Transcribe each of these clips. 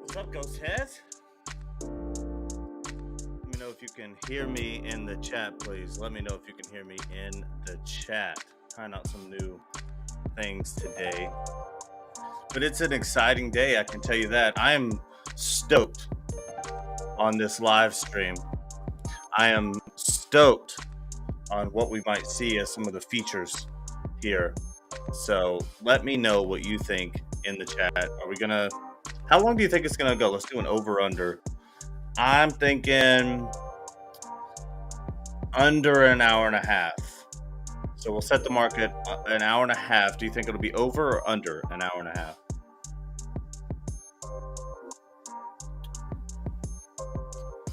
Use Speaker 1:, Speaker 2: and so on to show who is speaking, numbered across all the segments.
Speaker 1: What's up, Ghostheads? Let me know if you can hear me in the chat, please. Let me know if you can hear me in the chat. Trying out some new things today. But it's an exciting day, I can tell you that. I am stoked on this live stream. I am stoked on what we might see as some of the features here. So let me know what you think in the chat. Are we gonna? How long do you think it's gonna go? Let's do an over/under. I'm thinking under an hour and a half. So we'll set the market an hour and a half. Do you think it'll be over or under an hour and a half?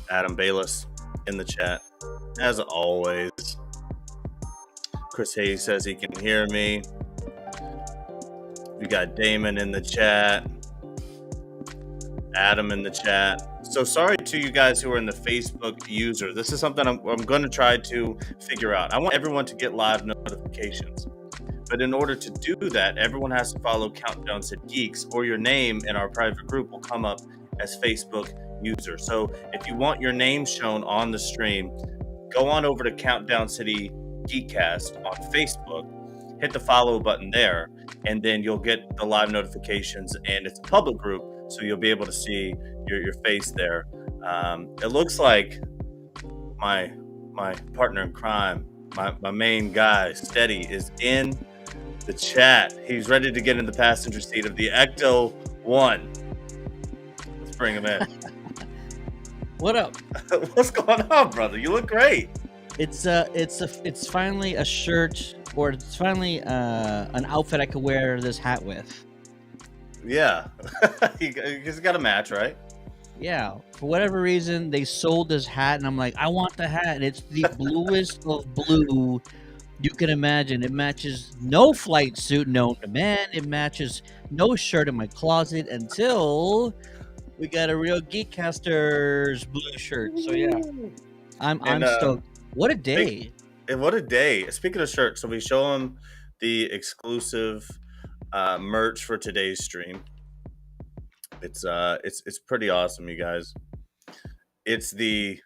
Speaker 1: Adam Bayless in the chat, as always. Chris Hayes says he can hear me. We got Damon in the chat. Adam in the chat. So sorry to you guys who are in the Facebook user. This is something I'm going to try to figure out. I want everyone to get live notifications. But in order to do that, everyone has to follow Countdown City Geeks, or your name in our private group will come up as Facebook user. So if you want your name shown on the stream, go on over to Countdown City Geekcast on Facebook, hit the follow button there, and then you'll get the live notifications, and it's a public group, so you'll be able to see your face there. It looks like my partner in crime, my main guy, Steady, is in the chat. He's ready to get in the passenger seat of the Ecto 1. Let's bring him in.
Speaker 2: What up?
Speaker 1: What's going on, brother? You look great.
Speaker 2: It's finally a shirt, or it's finally an outfit I could wear this hat with.
Speaker 1: Yeah. He's got a match, right?
Speaker 2: Yeah. For whatever reason, they sold this hat, and I'm like, I want the hat. And it's the bluest of blue you can imagine. It matches no flight suit known to man. It matches no shirt in my closet until we got a real Geekcasters blue shirt. So yeah, I'm stoked. What a day!
Speaker 1: What a day! Speaking of shirts, so we show them the exclusive merch for today's stream. It's pretty awesome, you guys. It's the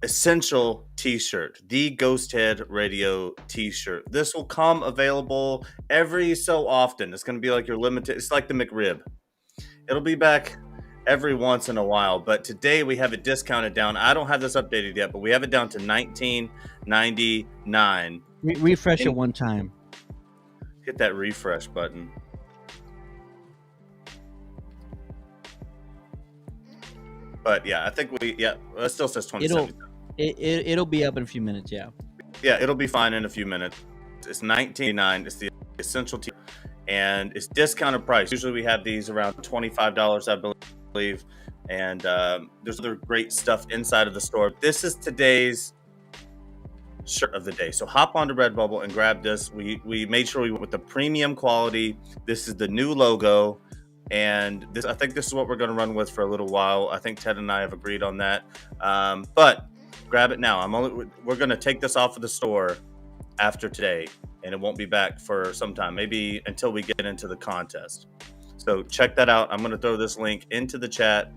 Speaker 1: essential t-shirt, the Ghosthead Radio t-shirt. This will come available every so often. It's going to be like your limited. It's like the McRib. It'll be back every once in a while, but today we have it discounted down. I don't have this updated yet, but we have it down to $19.99.
Speaker 2: Refresh it one time.
Speaker 1: Hit that refresh button. But yeah, I think it still says 2077.
Speaker 2: It'll be up in a few minutes. Yeah,
Speaker 1: it'll be fine in a few minutes. It's $19.99. It's the essential t, and it's discounted price. Usually we have these around $25, I believe, and there's other great stuff inside of the store. This is today's shirt of the day, so hop onto Redbubble and grab this. We made sure we went with the premium quality. This is the new logo, and I think this is what we're going to run with for a little while. I think Ted and I have agreed on that, but grab it now. We're going to take this off of the store after today, and it won't be back for some time, maybe until we get into the contest. So check that out. I'm going to throw this link into the chat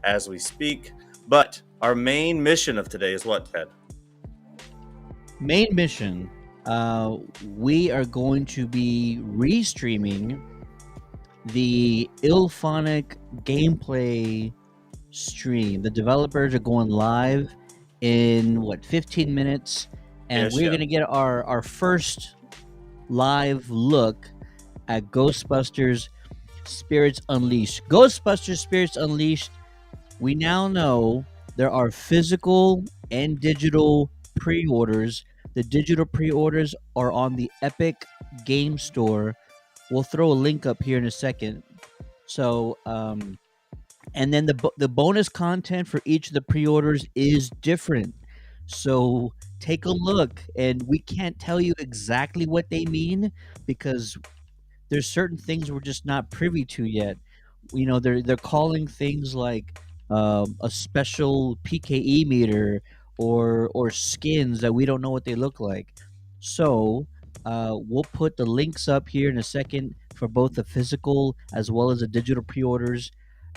Speaker 1: as we speak. But our main mission of today is what, Ted?
Speaker 2: Main mission. We are going to be restreaming the IllFonic gameplay stream. The developers are going live in 15 minutes, and we're going to get our first live look at Ghostbusters Spirits Unleashed. Ghostbusters Spirits Unleashed, we now know there are physical and digital pre-orders. The digital pre-orders are on the Epic Game Store. We'll throw a link up here in a second. So, and then the bonus content for each of the pre-orders is different. So take a look, and we can't tell you exactly what they mean because there's certain things we're just not privy to yet. You know, they're calling things like a special PKE meter or skins that we don't know what they look like. So We'll put the links up here in a second for both the physical as well as the digital pre-orders,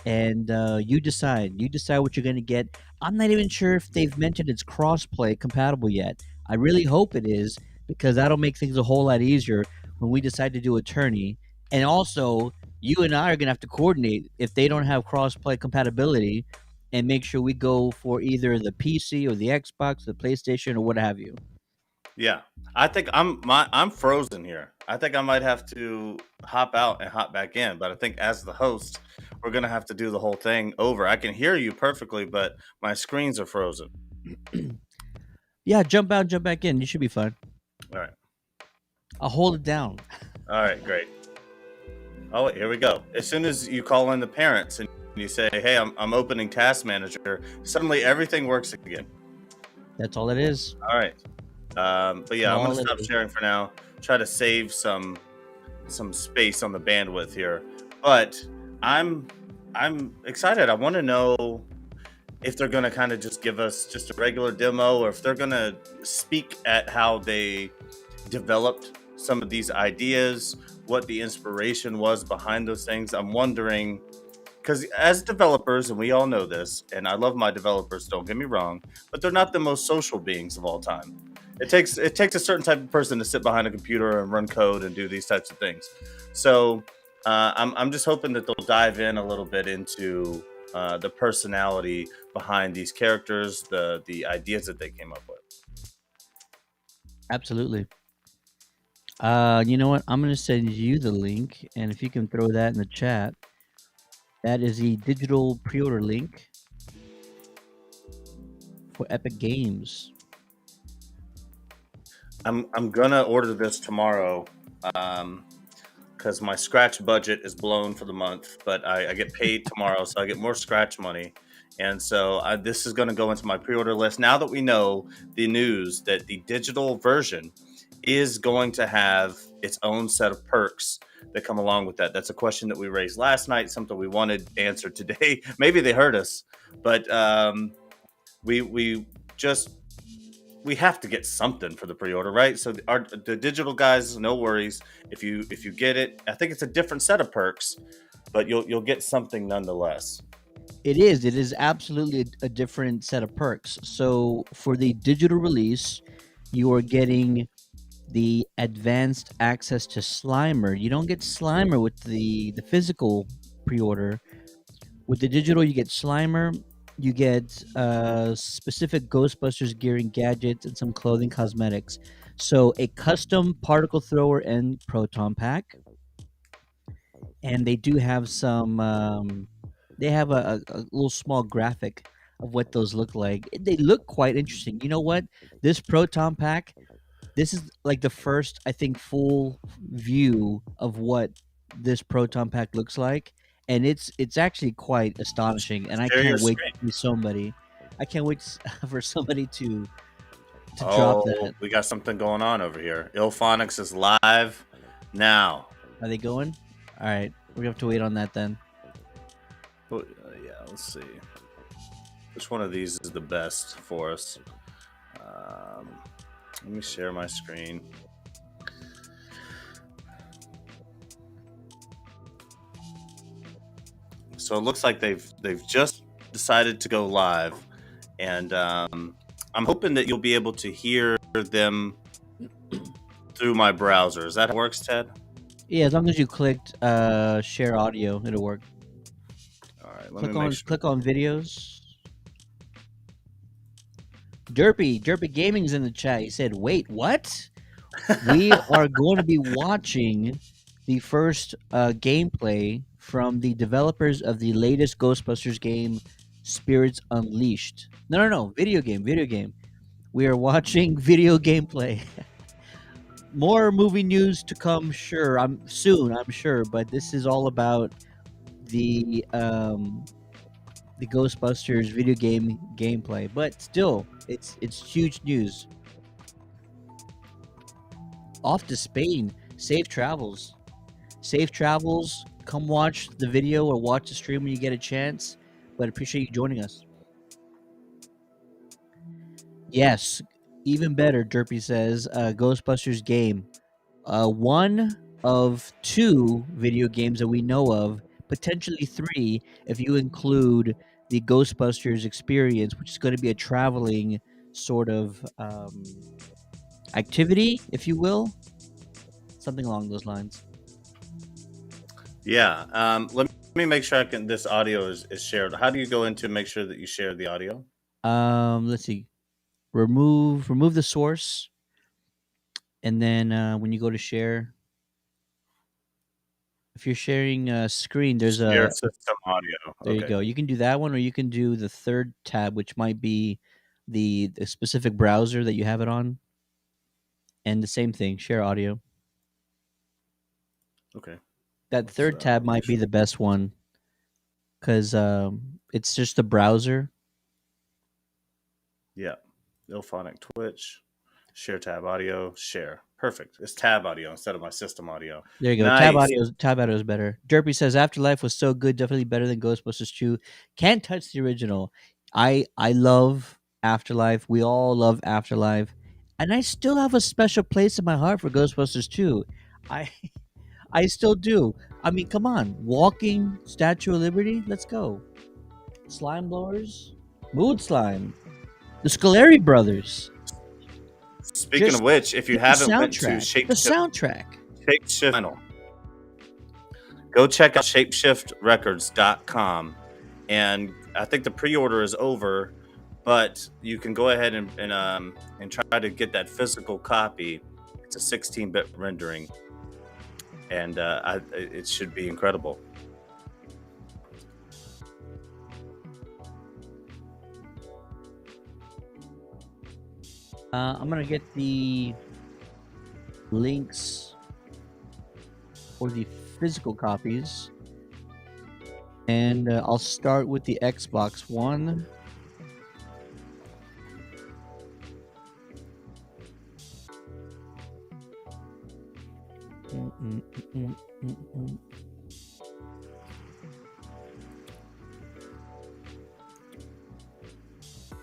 Speaker 2: and you decide. You decide what you're going to get. I'm not even sure if they've mentioned it's cross-play compatible yet. I really hope it is, because that'll make things a whole lot easier when we decide to do a tourney. And also, you and I are going to have to coordinate if they don't have cross-play compatibility, and make sure we go for either the PC or the Xbox, the PlayStation, or what have you.
Speaker 1: Yeah, I think I'm frozen here. I think I might have to hop out and hop back in. But I think as the host, we're gonna have to do the whole thing over. I can hear you perfectly, but my screens are frozen.
Speaker 2: Yeah, jump out, jump back in. You should be fine.
Speaker 1: All right,
Speaker 2: I'll hold it down.
Speaker 1: all right, great. Oh, wait, here we go. As soon as you call in the parents and you say, "Hey, I'm opening Task Manager," suddenly everything works again.
Speaker 2: That's all it is.
Speaker 1: All right. But yeah, I'm
Speaker 2: All
Speaker 1: gonna
Speaker 2: it
Speaker 1: stop
Speaker 2: is.
Speaker 1: sharing for now. Try to save some space on the bandwidth here. But I'm I'm excited. I want to know if they're gonna kind of just give us just a regular demo, or if they're gonna speak at how they developed some of these ideas, what the inspiration was behind those things. I'm wondering, because as developers, and we all know this, and I love my developers, don't get me wrong, but they're not the most social beings of all time. It takes a certain type of person to sit behind a computer and run code and do these types of things. So I'm just hoping that they'll dive in a little bit into the personality behind these characters, the ideas that they came up with.
Speaker 2: Absolutely. You know what? I'm gonna send you the link, and if you can throw that in the chat, that is the digital pre-order link for Epic Games.
Speaker 1: I'm gonna order this tomorrow. Because my scratch budget is blown for the month, but I get paid tomorrow, so I get more scratch money. And so this is going to go into my pre-order list. Now that we know the news that the digital version is going to have its own set of perks that come along with that. That's a question that we raised last night, something we wanted answered today. Maybe they heard us, but we just we have to get something for the pre-order, right? So the digital guys, no worries. If you get it, I think it's a different set of perks, but you'll get something nonetheless.
Speaker 2: It is. It is absolutely a different set of perks. So for the digital release, you are getting the advanced access to Slimer. You don't get Slimer with the physical pre-order. With the digital, you get Slimer. You get specific Ghostbusters gear and gadgets, and some clothing cosmetics. So a custom particle thrower and proton pack, and they do have some. They have a little small graphic of what those look like. They look quite interesting. You know what? This proton pack, this is like the first, I think, full view of what this proton pack looks like, and it's actually quite astonishing. And I
Speaker 1: Share your
Speaker 2: can't wait
Speaker 1: screen.
Speaker 2: to see somebody. I can't wait for somebody to drop
Speaker 1: Oh,
Speaker 2: that.
Speaker 1: we got something going on over here. Ilphonics is live now.
Speaker 2: Are they going? All right, we have to wait on that then.
Speaker 1: Yeah, let's see. Which one of these is the best for us? Let me share my screen. So it looks like they've just decided to go live, and I'm hoping that you'll be able to hear them through my browser. Is that how it works, Ted?
Speaker 2: Yeah, as long as you clicked share audio, it'll work.
Speaker 1: All right, let me make sure.
Speaker 2: Click on videos. Derpy Gaming's in the chat. He said, "Wait, what? We are going to be watching the first gameplay from the developers of the latest Ghostbusters game, Spirits Unleashed. No, video game. We are watching video gameplay. More movie news to come. I'm sure. But this is all about the Ghostbusters video game gameplay. But still, it's huge news. Off to Spain. Safe travels. Safe travels. Come watch the video or watch the stream when you get a chance. But appreciate you joining us. Yes, even better. Derpy says Ghostbusters game. one of two video games that we know of, potentially three if you include the Ghostbusters experience, which is going to be a traveling sort of activity, if you will, something along those lines.
Speaker 1: Yeah. Let me make sure this audio is shared. How do you go into make sure that you share the audio?
Speaker 2: Let's see. Remove the source, and then when you go to share, if you're sharing a screen, there's
Speaker 1: Share
Speaker 2: a
Speaker 1: system audio.
Speaker 2: there you
Speaker 1: Okay.
Speaker 2: go. You can do that one, or you can do the third tab, which might be the specific browser that you have it on, and the same thing, share audio.
Speaker 1: Okay.
Speaker 2: That
Speaker 1: Let's
Speaker 2: third tab
Speaker 1: make
Speaker 2: might be
Speaker 1: sure.
Speaker 2: the best one because it's just the browser.
Speaker 1: Yeah. Ilphonic Twitch. Share tab audio. Share. Perfect. It's tab audio instead of my system audio.
Speaker 2: There you go.
Speaker 1: Nice.
Speaker 2: Tab audio is better. Derpy says Afterlife was so good, definitely better than Ghostbusters 2. Can't touch the original. I love Afterlife. We all love Afterlife, and I still have a special place in my heart for Ghostbusters 2. I I still do. I mean, come on, walking Statue of Liberty. Let's go. Slime blowers, mood slime, the Scoleri brothers.
Speaker 1: Speaking of
Speaker 2: Just
Speaker 1: which, if you
Speaker 2: get the
Speaker 1: haven't went to
Speaker 2: soundtrack. The soundtrack.
Speaker 1: Shapeshift Vinyl, go check out shapeshiftrecords.com. And I think the pre-order is over, but you can go ahead and try to get that physical copy. It's a 16-bit rendering, and it should be incredible.
Speaker 2: I'm gonna get the links for the physical copies, and I'll start with the Xbox One.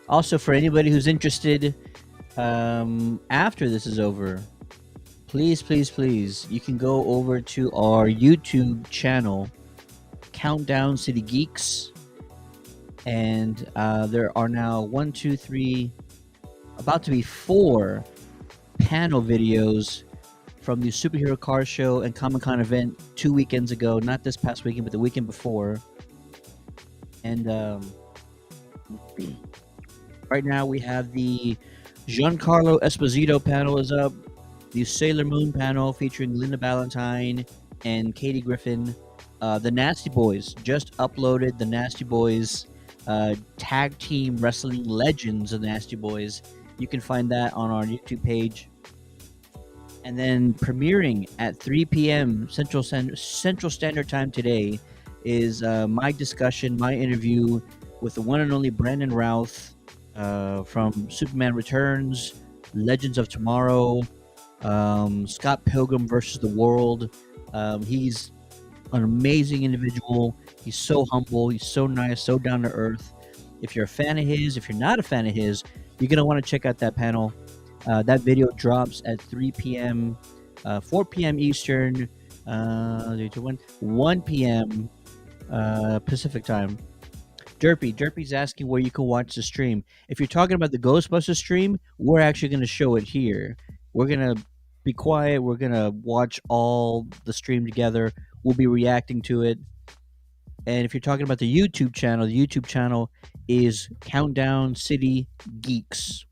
Speaker 2: Also, for anybody who's interested, after this is over, please, please, please, you can go over to our YouTube channel, Countdown City Geeks, and there are now 1, 2, 3, about to be 4 panel videos from the Superhero Car Show and Comic-Con event 2 weekends ago, not this past weekend, but the weekend before. And right now we have the Giancarlo Esposito panel is up, the Sailor Moon panel featuring Linda Ballantyne and Katie Griffin. The Nasty Boys just uploaded the Nasty Boys tag team wrestling legends of the Nasty Boys. You can find that on our YouTube page. And then premiering at 3 p.m. Central Standard Time today is my discussion, my interview with the one and only Brandon Routh from Superman Returns, Legends of Tomorrow, Scott Pilgrim versus the World. He's an amazing individual. He's so humble. He's so nice, so down to earth. If you're a fan of his, if you're not a fan of his, you're going to want to check out that panel. That video drops at 3 p.m., 4 p.m. Eastern, 1 p.m. Pacific time. Derpy's asking where you can watch the stream. If you're talking about the Ghostbusters stream, we're actually going to show it here. We're going to be quiet. We're going to watch all the stream together. We'll be reacting to it. And if you're talking about the YouTube channel is Countdown City Geeks.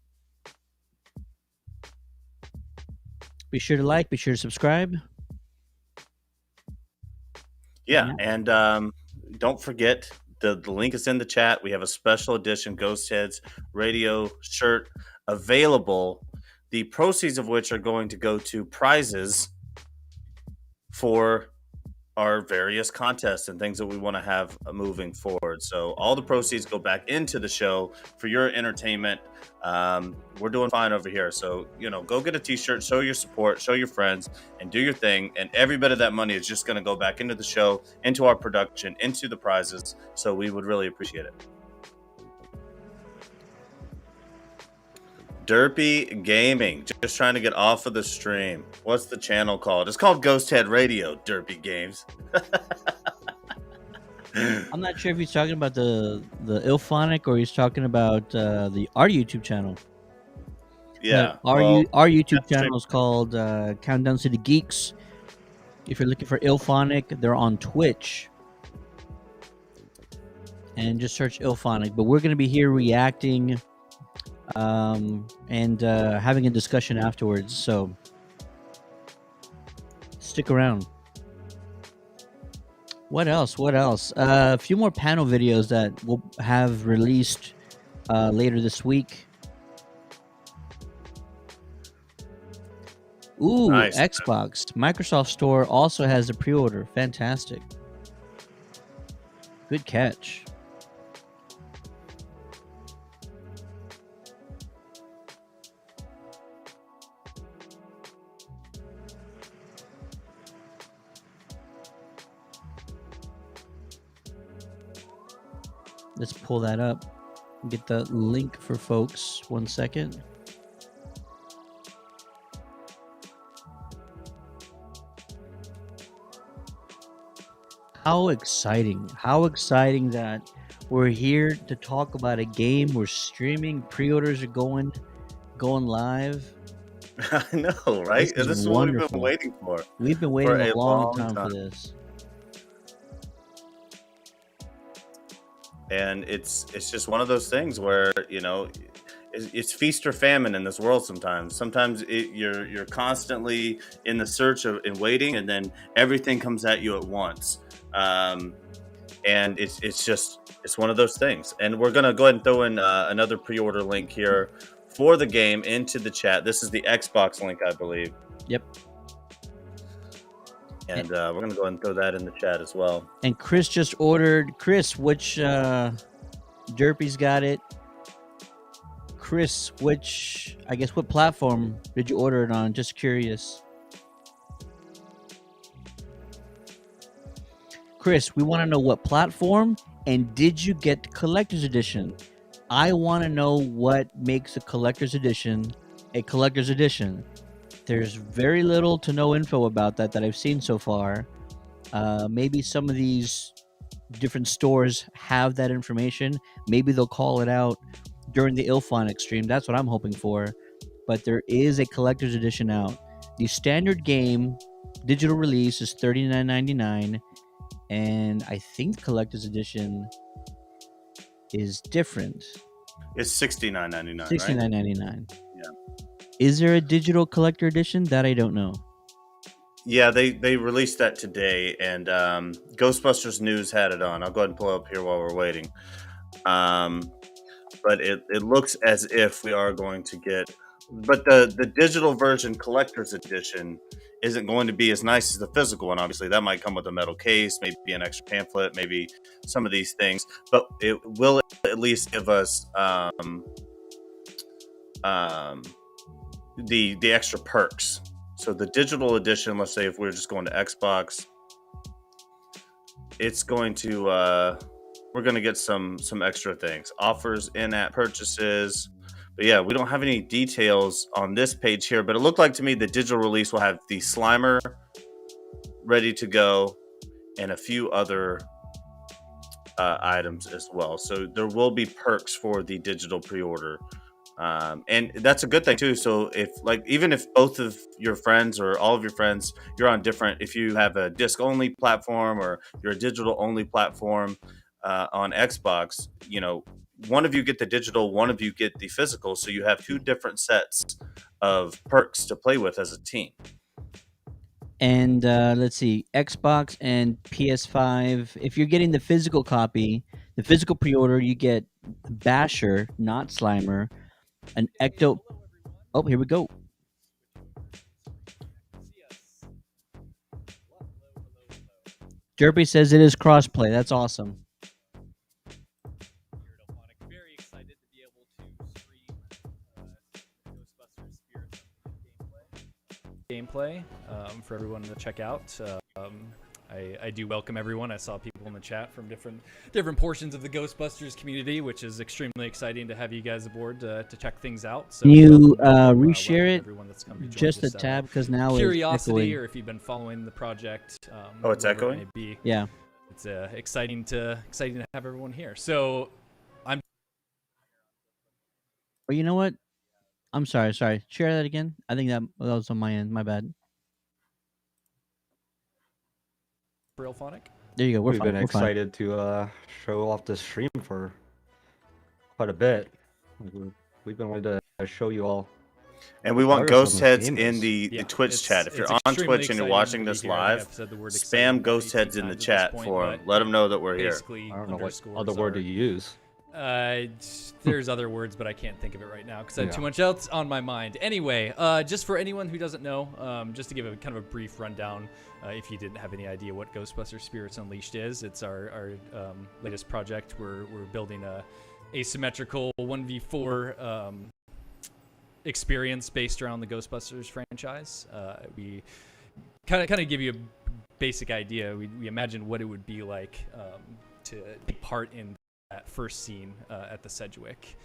Speaker 2: Be sure to like, be sure to subscribe.
Speaker 1: Yeah, and don't forget, the link is in the chat. We have a special edition Ghostheads radio shirt available, the proceeds of which are going to go to prizes for our various contests and things that we want to have moving forward. So all the proceeds go back into the show for your entertainment. We're doing fine over here. So, go get a t-shirt, show your support, show your friends, and do your thing. And every bit of that money is just going to go back into the show, into our production, into the prizes. So we would really appreciate it. Derpy Gaming. Just trying to get off of the stream. What's the channel called? It's called Ghosthead Radio, Derpy Games.
Speaker 2: I'm not sure if he's talking about the Ilphonic or he's talking about our YouTube channel.
Speaker 1: Yeah.
Speaker 2: But
Speaker 1: Well,
Speaker 2: our YouTube channel is called Countdown to the Geeks. If you're looking for Ilphonic, they're on Twitch. And just search Ilphonic. But we're going to be here reacting and having a discussion afterwards. So stick around. What else? What else? A few more panel videos that we'll have released later this week. Ooh,
Speaker 1: nice.
Speaker 2: Xbox. Microsoft Store also has a pre-order. Fantastic. Good catch. Let's pull that up. Get the link for folks. 1 second. How exciting. How exciting that we're here to talk about a game. We're streaming. Pre-orders are going live.
Speaker 1: I know, right? This is what we've been waiting for.
Speaker 2: We've been waiting a long time for this.
Speaker 1: And it's just one of those things where, you know, it's feast or famine in this world sometimes. Sometimes you're constantly in the search of and waiting, and then everything comes at you at once. And it's one of those things. And we're gonna go ahead and throw in another pre-order link here for the game into the chat. This is the Xbox link, I believe.
Speaker 2: Yep.
Speaker 1: And we're gonna go ahead and throw that in the chat as well.
Speaker 2: And Chris just ordered. Chris, which Derpy's got it? Chris, what platform did you order it on? Just curious. Chris, we want to know what platform, and did you get the collector's edition? I want to know what makes a collector's edition a collector's edition. There's very little to no info about that I've seen so far. Maybe some of these different stores have that information. Maybe they'll call it out during the Ilphonic stream. That's what I'm hoping for. But there is a collector's edition out. The standard game digital release is $39.99, and I think collector's edition is different.
Speaker 1: It's $69.99.
Speaker 2: $69.99.
Speaker 1: Right? Yeah.
Speaker 2: Is there a digital collector edition? That I don't know.
Speaker 1: Yeah, they released that today, and Ghostbusters News had it on. I'll go ahead and pull it up here while we're waiting. But it looks as if we are going to get, but the digital version collector's edition isn't going to be as nice as the physical one. Obviously, that might come with a metal case, maybe an extra pamphlet, maybe some of these things. But it will at least give us the extra perks. So the digital edition, let's say if we're just going to Xbox, it's going to we're going to get some extra things, offers, in-app purchases. But yeah, we don't have any details on this page here, but it looked like to me the digital release will have the Slimer ready to go and a few other items as well. So there will be perks for the digital pre-order. And that's a good thing too. So even if both of your friends or all of your friends, you're on different, if you have a disc only platform or you're a digital only platform on Xbox, you know, one of you get the digital, one of you get the physical. So you have two different sets of perks to play with as a team.
Speaker 2: And let's see, Xbox and PS5. If you're getting the physical copy, the physical pre-order, you get Basher, not Slimer, an Ecto. Oh, here we go. Derpy says it is crossplay. That's awesome.
Speaker 3: Very excited to be able to stream Ghostbusters Spirits gameplay for everyone to check out. I do welcome everyone. I saw people in the chat from different portions of the Ghostbusters community, which is extremely exciting to have you guys aboard to check things out. So
Speaker 2: Can you
Speaker 3: welcome
Speaker 2: reshare it
Speaker 3: everyone that's come to join
Speaker 2: just a
Speaker 3: this,
Speaker 2: tab because now it's
Speaker 3: curiosity,
Speaker 2: echoing.
Speaker 3: or if you've been following the project.
Speaker 1: Oh, it's
Speaker 3: whatever it
Speaker 1: echoing?
Speaker 3: may be.
Speaker 2: Yeah.
Speaker 3: It's exciting to have everyone here. So I'm.
Speaker 2: Or you know what? I'm sorry. Share that again. I think that was on my end. My bad.
Speaker 3: Realphonic.
Speaker 2: There you go.
Speaker 4: We've
Speaker 2: We're
Speaker 4: been
Speaker 2: fine.
Speaker 4: excited to show off the stream for quite a bit. We've been wanting to show you all.
Speaker 1: And we want
Speaker 4: progress on
Speaker 1: Ghostheads
Speaker 4: this game
Speaker 1: in
Speaker 4: is.
Speaker 1: the Twitch chat. If you're
Speaker 3: it's
Speaker 1: on
Speaker 3: extremely
Speaker 1: Twitch and you're
Speaker 3: exciting
Speaker 1: watching
Speaker 3: to be
Speaker 1: this
Speaker 3: here. I think
Speaker 1: live,
Speaker 3: I've said the word
Speaker 1: spam
Speaker 3: exciting about 18
Speaker 1: Ghostheads in the
Speaker 3: times at this
Speaker 1: chat
Speaker 3: point,
Speaker 1: for
Speaker 3: but
Speaker 1: 'em. Let them know that we're here.
Speaker 3: basically
Speaker 4: I don't know what
Speaker 3: underscores
Speaker 4: other word
Speaker 3: are-
Speaker 4: do you use.
Speaker 3: There's other words, but I can't think of it right now because I have
Speaker 4: Yeah.
Speaker 3: too much else on my mind. Anyway, just for anyone who doesn't know, just to give a kind of a brief rundown, if you didn't have any idea what Ghostbusters Spirits Unleashed is, it's our latest project. We're building a asymmetrical 1v4 experience based around the Ghostbusters franchise. We kind of give you a basic idea. We imagine what it would be like to take part in that first scene at the Sedgwick.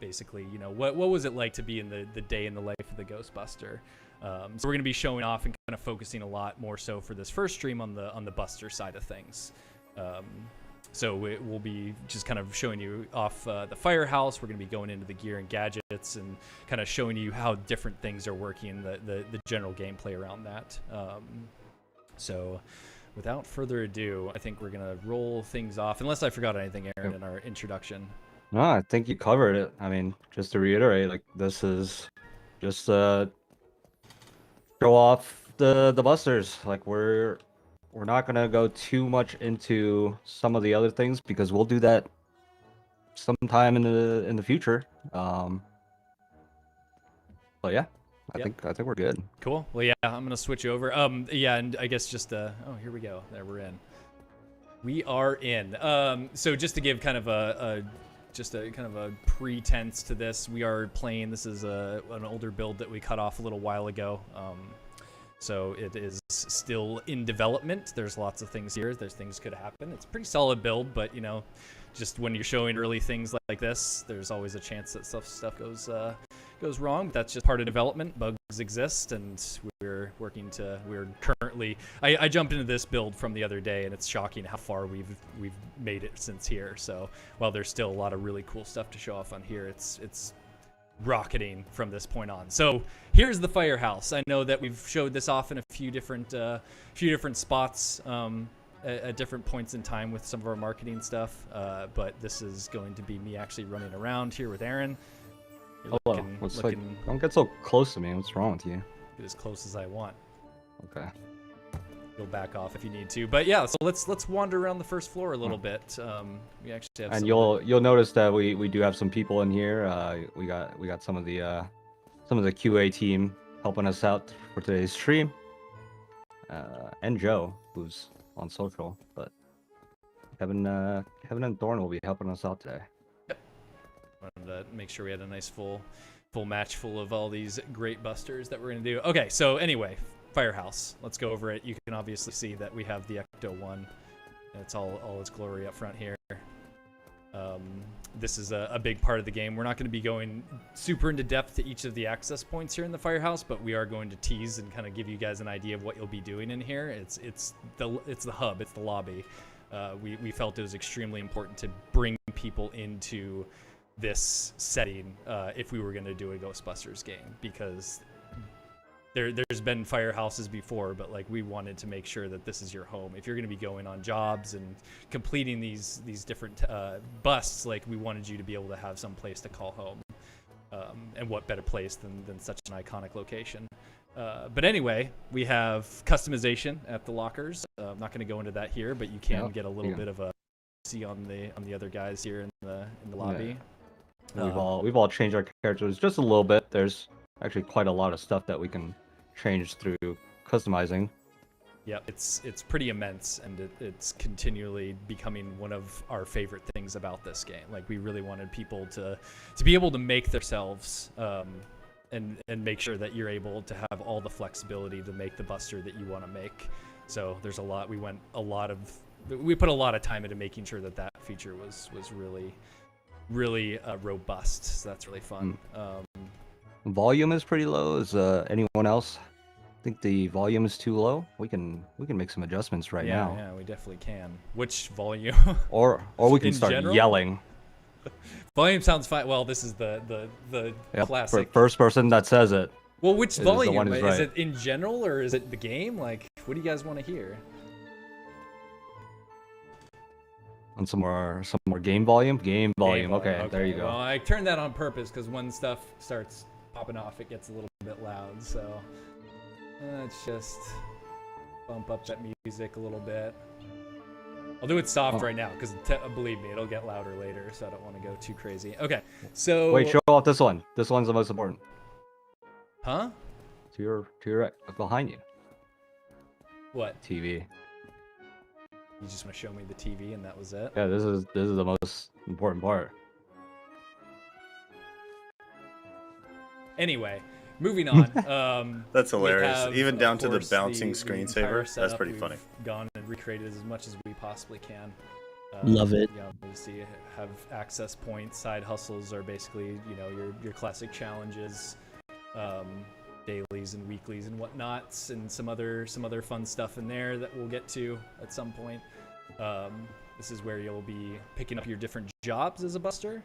Speaker 3: Basically, what was it like to be in the day in the life of the Ghostbuster? So we're going to be showing off and kind of focusing a lot more so for this first stream on the Buster side of things. So we'll be just kind of showing you off the firehouse. We're going to be going into the gear and gadgets and kind of showing you how different things are working, the general gameplay around that. So without further ado, I think we're going to roll things off, unless I forgot anything, Aaron, in our introduction.
Speaker 4: No, I think you covered it. I mean, just to reiterate, like this is just show off the Busters. Like we're not gonna go too much into some of the other things because we'll do that sometime in the future. But yeah, I think we're good.
Speaker 3: Cool. Well, yeah, I'm gonna switch over. Yeah, and I guess just oh, here we go. There, we're in. We are in. So just to give kind of a pretense to this, we are playing. This is an older build that we cut off a little while ago. So it is still in development. There's lots of things here. There's things could happen. It's a pretty solid build, but just when you're showing early things like this, there's always a chance that stuff goes wrong. But that's just part of development. Bugs exist, and we're currently. I jumped into this build from the other day, and it's shocking how far we've made it since here. So while there's still a lot of really cool stuff to show off on here, it's rocketing from this point on. So here's the firehouse. I know that we've showed this off in a few different spots at different points in time with some of our marketing stuff, but this is going to be me actually running around here with Aaron.
Speaker 4: Hello. Don't get so close to me. What's wrong with you?
Speaker 3: Get as close as I want.
Speaker 4: Okay.
Speaker 3: You'll back off if you need to, but yeah. So let's wander around the first floor a little bit. We actually have.
Speaker 4: And you'll notice that we do have some people in here. We got some of the QA team helping us out for today's stream. And Joe, who's on social, but Kevin and Thorn will be helping us out today.
Speaker 3: Yep. Wanted to make sure we had a nice full match full of all these great busters that we're gonna do. Okay, so anyway, firehouse. Let's go over it. You can obviously see that we have the Ecto-1. It's all its glory up front here. This is a big part of the game. We're not going to be going super into depth to each of the access points here in the firehouse, but we are going to tease and kind of give you guys an idea of what you'll be doing in here. It's the hub. It's the lobby. We felt it was extremely important to bring people into this setting if we were going to do a Ghostbusters game, because there's been firehouses before, but like we wanted to make sure that this is your home. If you're going to be going on jobs and completing these different busts, like we wanted you to be able to have some place to call home. And what better place than such an iconic location. But anyway, we have customization at the lockers. I'm not going to go into that here, but you can get a little bit of a see on the other guys here in the lobby.
Speaker 4: Yeah. We've all changed our characters just a little bit. There's actually quite a lot of stuff that we can change through customizing.
Speaker 3: Yeah, it's pretty immense, and it's continually becoming one of our favorite things about this game. Like, we really wanted people to be able to make themselves and make sure that you're able to have all the flexibility to make the Buster that you want to make. So there's a lot. We put a lot of time into making sure that feature was really robust. So that's really fun.
Speaker 4: Volume is pretty low. Is anyone else think the volume is too low? We can make some adjustments right now.
Speaker 3: Yeah, we definitely can. Which volume?
Speaker 4: Or we can
Speaker 3: In
Speaker 4: start
Speaker 3: general?
Speaker 4: yelling.
Speaker 3: Volume sounds fine. Well, this is the
Speaker 4: Yep,
Speaker 3: classic.
Speaker 4: first person that says it.
Speaker 3: Well, which
Speaker 4: the
Speaker 3: volume?
Speaker 4: one who's
Speaker 3: Is
Speaker 4: right.
Speaker 3: it in general or is it the game? Like, what do you guys want to hear?
Speaker 4: And some more game volume. Game volume. Okay, there you go.
Speaker 3: Well, I turned that on purpose because when stuff starts popping off, it gets a little bit loud. So let's just bump up that music a little bit. I'll do it soft right now because believe me, it'll get louder later. So I don't want to go too crazy. Okay, so
Speaker 4: Wait, show off this one. This one's the most important.
Speaker 3: Huh?
Speaker 4: To your right, behind you.
Speaker 3: What?
Speaker 4: TV.
Speaker 3: You just want to show me the TV and that was it?
Speaker 4: Yeah, this is the most important part.
Speaker 3: Anyway, moving on.
Speaker 1: That's
Speaker 3: we
Speaker 1: hilarious.
Speaker 3: have,
Speaker 1: Even down
Speaker 3: of
Speaker 1: to the
Speaker 3: course,
Speaker 1: bouncing
Speaker 3: the
Speaker 1: screensaver.
Speaker 3: entire
Speaker 1: That's
Speaker 3: setup.
Speaker 1: pretty
Speaker 3: We've
Speaker 1: funny.
Speaker 3: Gone and recreated as much as we possibly can.
Speaker 2: Love it.
Speaker 3: You know, obviously have access points. Side hustles are basically, you know, your classic challenges, dailies and weeklies and whatnots, and some other fun stuff in there that we'll get to at some point. This is where you'll be picking up your different jobs as a buster.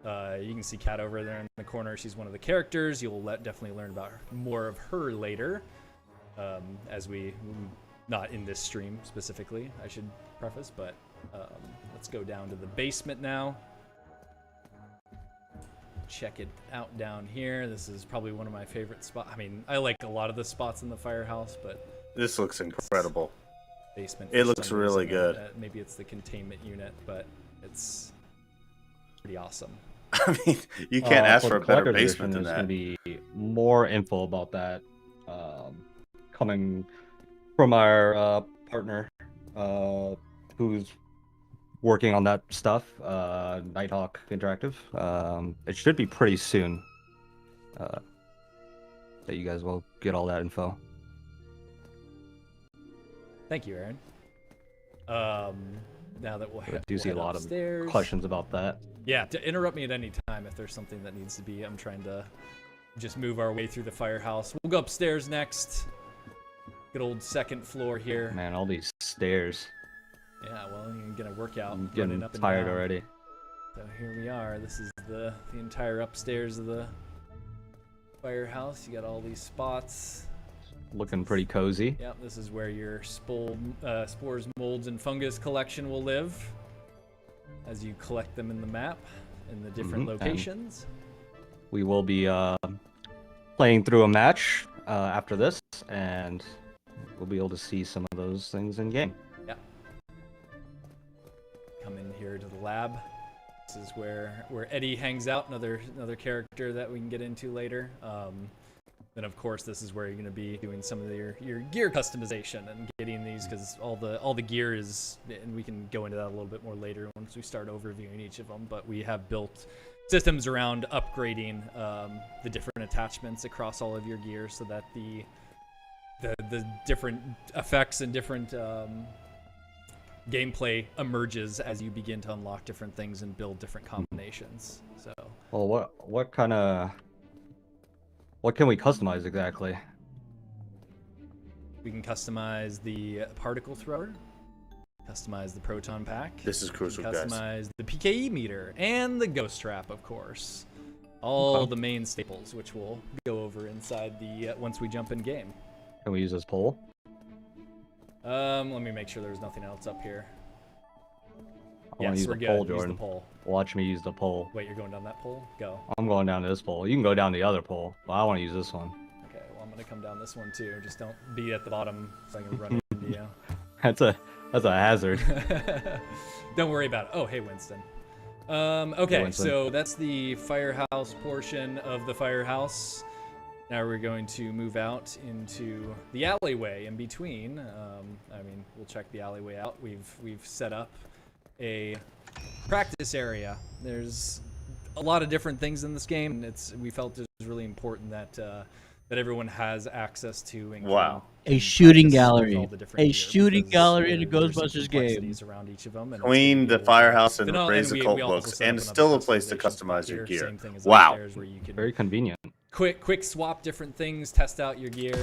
Speaker 3: You can see Kat over there in the corner. She's one of the characters. You'll definitely learn about more of her later, as we not in this stream specifically, I should preface, but let's go down to the basement now. Check it out down here. This is probably one of my favorite spots. I mean, I like a lot of the spots in the firehouse, but
Speaker 1: This looks incredible.
Speaker 3: basement.
Speaker 1: It
Speaker 3: for
Speaker 1: looks
Speaker 3: some
Speaker 1: really
Speaker 3: reason,
Speaker 1: good.
Speaker 3: Maybe it's the containment unit, but it's pretty awesome.
Speaker 1: I mean, you can't ask for a
Speaker 4: the
Speaker 1: better
Speaker 4: collector's
Speaker 1: basement
Speaker 4: edition,
Speaker 1: than
Speaker 4: there's
Speaker 1: that.
Speaker 4: gonna be more info about that coming from our partner who's working on that stuff, Nighthawk Interactive. It should be pretty soon that you guys will get all that info.
Speaker 3: Thank you, Aaron. Now that
Speaker 4: I do see a lot
Speaker 3: upstairs.
Speaker 4: of questions about that.
Speaker 3: Yeah, to interrupt me at any time if there's something that needs to be. I'm trying to just move our way through the firehouse. We'll go upstairs next. Good old second floor here.
Speaker 4: Man, all these stairs.
Speaker 3: Yeah, well, you're gonna work out.
Speaker 4: I'm
Speaker 3: running
Speaker 4: getting
Speaker 3: up and
Speaker 4: tired
Speaker 3: down.
Speaker 4: already.
Speaker 3: So here we are. This is the entire upstairs of the firehouse. You got all these spots.
Speaker 4: Looking pretty cozy.
Speaker 3: Yep, this is where your spores, molds, and fungus collection will live as you collect them in the map in the different locations.
Speaker 4: We will be playing through a match after this, and we'll be able to see some of those things in game.
Speaker 3: Yeah. Come in here to the lab. This is where Eddie hangs out, another character that we can get into later. Then of course this is where you're going to be doing some of your gear customization and getting these, because all the gear is, and we can go into that a little bit more later once we start overviewing each of them, but we have built systems around upgrading the different attachments across all of your gear so that the different effects and different gameplay emerges as you begin to unlock different things and build different combinations. So
Speaker 4: Well, what can we customize exactly?
Speaker 3: we can customize the particle thrower, customize the proton pack.
Speaker 1: This is crucial, guys.
Speaker 3: Customize the PKE meter and the ghost trap, of course. All the main staples, which we'll go over inside the once we jump in game.
Speaker 4: Can we use this pole?
Speaker 3: Let me make sure there's nothing else up here.
Speaker 4: I want to use
Speaker 3: we're
Speaker 4: the
Speaker 3: good.
Speaker 4: pole,
Speaker 3: Use
Speaker 4: Jordan.
Speaker 3: the pole.
Speaker 4: Watch me use the pole.
Speaker 3: Wait, you're going down that pole? Go.
Speaker 4: I'm going down to this pole. You can go down the other pole, but I want to use this one.
Speaker 3: Okay, well, I'm gonna come down this one too. Just don't be at the bottom so I can run into you.
Speaker 4: That's a hazard.
Speaker 3: Don't worry about it. Oh, hey, Winston. Okay,
Speaker 4: Winston.
Speaker 3: so that's the firehouse portion of the firehouse. Now we're going to move out into the alleyway in between. I mean, we'll check the alleyway out. We've set up a practice area. There's a lot of different things in this game. We felt it was really important that that everyone has access to. And
Speaker 1: Wow.
Speaker 2: A shooting
Speaker 3: practice with
Speaker 2: gallery.
Speaker 3: all the different
Speaker 2: A
Speaker 3: gear,
Speaker 2: shooting
Speaker 3: because
Speaker 2: gallery in a
Speaker 3: there's some
Speaker 2: Ghostbusters
Speaker 3: complexities
Speaker 2: game.
Speaker 3: around each of them, and it's
Speaker 1: Queen,
Speaker 3: gonna
Speaker 1: the
Speaker 3: be able to-
Speaker 1: firehouse, and
Speaker 3: Then I'll-
Speaker 1: raise the
Speaker 3: we
Speaker 1: cult
Speaker 3: also
Speaker 1: books,
Speaker 3: set
Speaker 1: and
Speaker 3: up
Speaker 1: still
Speaker 3: another
Speaker 1: a place to
Speaker 3: customization spot
Speaker 1: customize your
Speaker 3: here,
Speaker 1: gear.
Speaker 3: same thing as
Speaker 1: Wow.
Speaker 3: upstairs, where you can
Speaker 4: Very convenient.
Speaker 3: quick swap different things, test out your gear,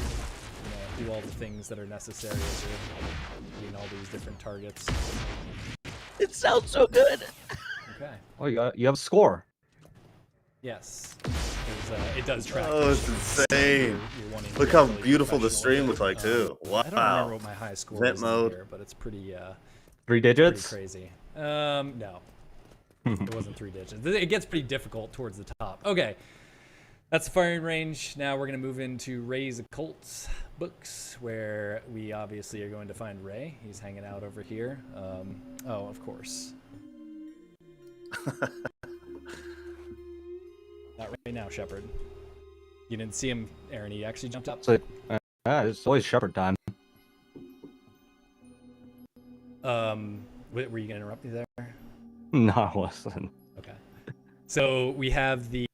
Speaker 3: do all the things that are necessary as you're doing all these different targets.
Speaker 2: It sounds so good.
Speaker 3: Okay.
Speaker 4: Oh, you have a score.
Speaker 3: Yes. It does track.
Speaker 1: Oh,
Speaker 3: your
Speaker 1: it's
Speaker 3: streaks.
Speaker 1: insane.
Speaker 3: You're wanting to
Speaker 1: Look
Speaker 3: get
Speaker 1: how
Speaker 3: really
Speaker 1: beautiful the
Speaker 3: professional
Speaker 1: stream
Speaker 3: with
Speaker 1: looked
Speaker 3: it.
Speaker 1: like too. Wow.
Speaker 3: I don't remember what my high score
Speaker 1: Vent
Speaker 3: is
Speaker 1: mode.
Speaker 3: in here, but it's pretty
Speaker 4: 3 digits.
Speaker 3: crazy. No. It wasn't 3 digits. It gets pretty difficult towards the top. Okay. That's the firing range. Now we're going to move into Ray's Occult books, where we obviously are going to find Ray. He's hanging out over here. Oh, of course. Not right now, Shepard. You didn't see him, Aaron. He actually jumped up.
Speaker 4: So, it's always Shepherd time.
Speaker 3: Were you going to interrupt me there?
Speaker 4: No, I wasn't.
Speaker 3: Okay. So we have the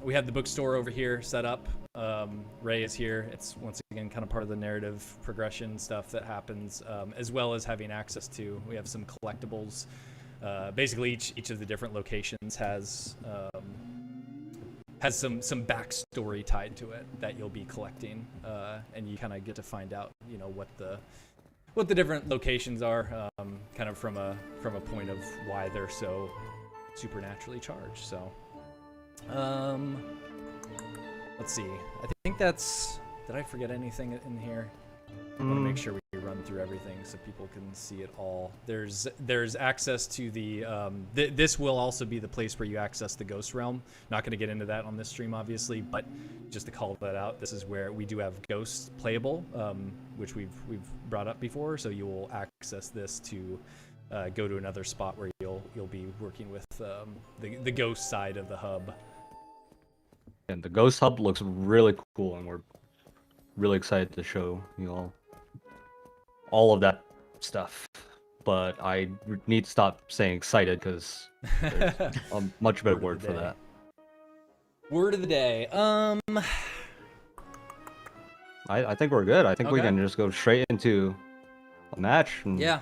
Speaker 3: bookstore over here set up. Ray is here. It's once again kind of part of the narrative progression stuff that happens, as well as having access to. We have some collectibles. Basically, each of the different locations has some backstory tied to it that you'll be collecting, and you kind of get to find out, what the different locations are, kind of from a point of why they're so supernaturally charged. So, let's see. I think that's. Did I forget anything in here? I want to make sure we run through everything so people can see it all. There's access to the. This will also be the place where you access the Ghost Realm. Not going to get into that on this stream, obviously, but just to call that out, this is where we do have Ghost playable, which we've brought up before. So you will access this to go to another spot where you'll be working with the Ghost side of the hub.
Speaker 4: And the Ghost Hub looks really cool, and we're really excited to show you all of that stuff. But I need to stop saying excited, because there's a much better word for that.
Speaker 3: Word of the day.
Speaker 4: I think we're good. I think we
Speaker 3: Okay.
Speaker 4: can just go straight into a match and
Speaker 3: Yeah.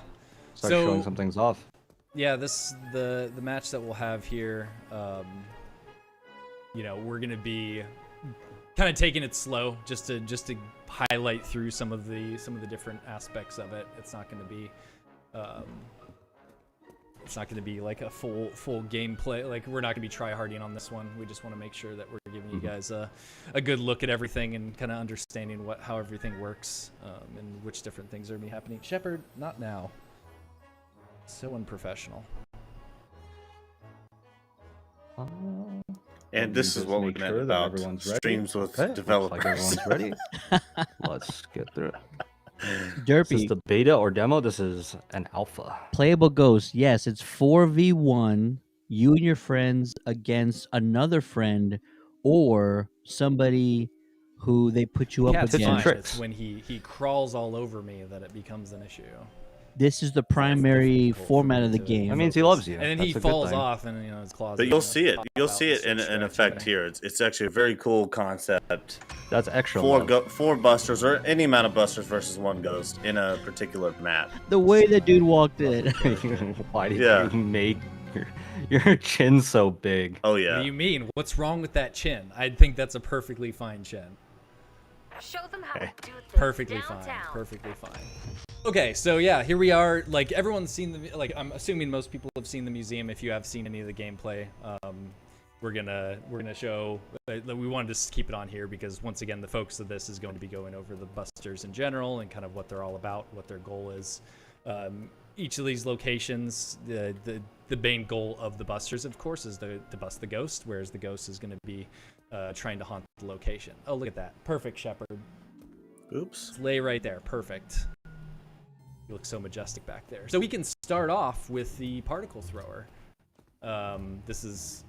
Speaker 4: start showing some things off.
Speaker 3: Yeah, the match that we'll have here. We're gonna be kind of taking it slow, just to highlight through some of the different aspects of it. It's not gonna be like a full gameplay. Like, we're not gonna be tryharding on this one. We just want to make sure that we're giving you guys a good look at everything and kind of understanding how everything works, and which different things are gonna be happening. Shepard, not now. So unprofessional.
Speaker 1: And this is what we
Speaker 4: make
Speaker 1: meant
Speaker 4: sure that
Speaker 1: about
Speaker 4: everyone's ready.
Speaker 1: streams with
Speaker 4: Okay, looks
Speaker 1: developers.
Speaker 4: like everyone's ready. Let's get through it. Is
Speaker 2: Derpy.
Speaker 4: this the beta or demo? This is an alpha.
Speaker 2: Playable Ghost. Yes, it's 4v1. You and your friends against another friend or somebody who they put you up
Speaker 3: Cat's
Speaker 4: Tips and
Speaker 3: fine.
Speaker 2: against.
Speaker 4: tricks.
Speaker 3: It's when he crawls all over me that it becomes an issue.
Speaker 2: This is the primary
Speaker 3: difficult for
Speaker 2: format
Speaker 3: me
Speaker 2: of the
Speaker 3: to-
Speaker 2: game.
Speaker 4: That means he loves you.
Speaker 3: And then
Speaker 4: That's
Speaker 3: he
Speaker 4: a good
Speaker 3: falls
Speaker 4: thing.
Speaker 3: off, and his claws.
Speaker 1: But you'll see it.
Speaker 3: pop
Speaker 1: You'll
Speaker 3: out
Speaker 1: see it
Speaker 3: and
Speaker 1: in
Speaker 3: start
Speaker 1: effect
Speaker 3: scratching me.
Speaker 1: here. It's actually a very cool concept.
Speaker 4: That's extra.
Speaker 1: Four
Speaker 4: love.
Speaker 1: four busters, or any amount of busters versus one ghost in a particular map.
Speaker 2: The way the dude walked in.
Speaker 4: Why did
Speaker 1: Yeah.
Speaker 4: you make your chin so big?
Speaker 1: Oh
Speaker 3: What
Speaker 1: yeah.
Speaker 3: do you mean? What's wrong with that chin? I think that's a perfectly fine chin.
Speaker 5: Show them how
Speaker 4: Okay.
Speaker 5: to do things
Speaker 3: Perfectly fine.
Speaker 5: downtown.
Speaker 3: Perfectly fine. Okay, so yeah, here we are. Like, everyone's seen the. Like, I'm assuming most people have seen the museum. If you have seen any of the gameplay, we're gonna show. We wanted to just keep it on here because, once again, the focus of this is going to be going over the Busters in general and kind of what they're all about, what their goal is. Each of these locations, the main goal of the Busters, of course, is to bust the ghost, whereas the ghost is going to be trying to haunt the location. Oh, look at that. Perfect, Shepard.
Speaker 1: Oops.
Speaker 3: Lay right there. Perfect. You look so majestic back there. So we can start off with the particle thrower. This is...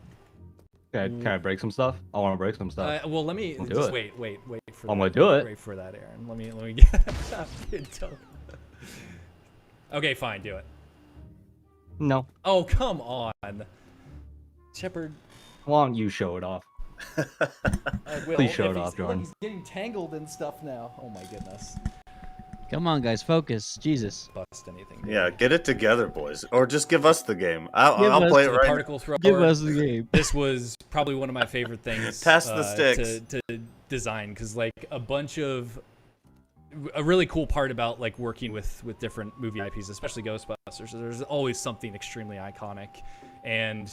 Speaker 4: Can I break some stuff? I want to break some stuff.
Speaker 3: well, let me
Speaker 4: I'll do
Speaker 3: just
Speaker 4: it.
Speaker 3: wait for
Speaker 4: I'm
Speaker 3: that.
Speaker 4: gonna do it.
Speaker 3: Wait for that, Aaron. Let me get... Okay, fine. Do it.
Speaker 4: No.
Speaker 3: Oh, come on. Shepard.
Speaker 4: Why don't you show it off?
Speaker 3: I will.
Speaker 4: Please show
Speaker 3: if
Speaker 4: it
Speaker 3: he's-
Speaker 4: off, Jordan.
Speaker 3: He's getting tangled in stuff now. Oh my goodness.
Speaker 2: Come on, guys, focus. Jesus.
Speaker 3: Bust anything.
Speaker 1: Yeah, get it together, boys, or just give us the game. I'll
Speaker 2: us
Speaker 1: play it
Speaker 3: The
Speaker 1: right.
Speaker 3: particle thrower.
Speaker 2: Give us the game.
Speaker 3: This was probably one of my favorite things.
Speaker 1: Pass the sticks.
Speaker 3: To design, because like a really cool part about like working with different movie IPs, especially Ghostbusters, there's always something extremely iconic, and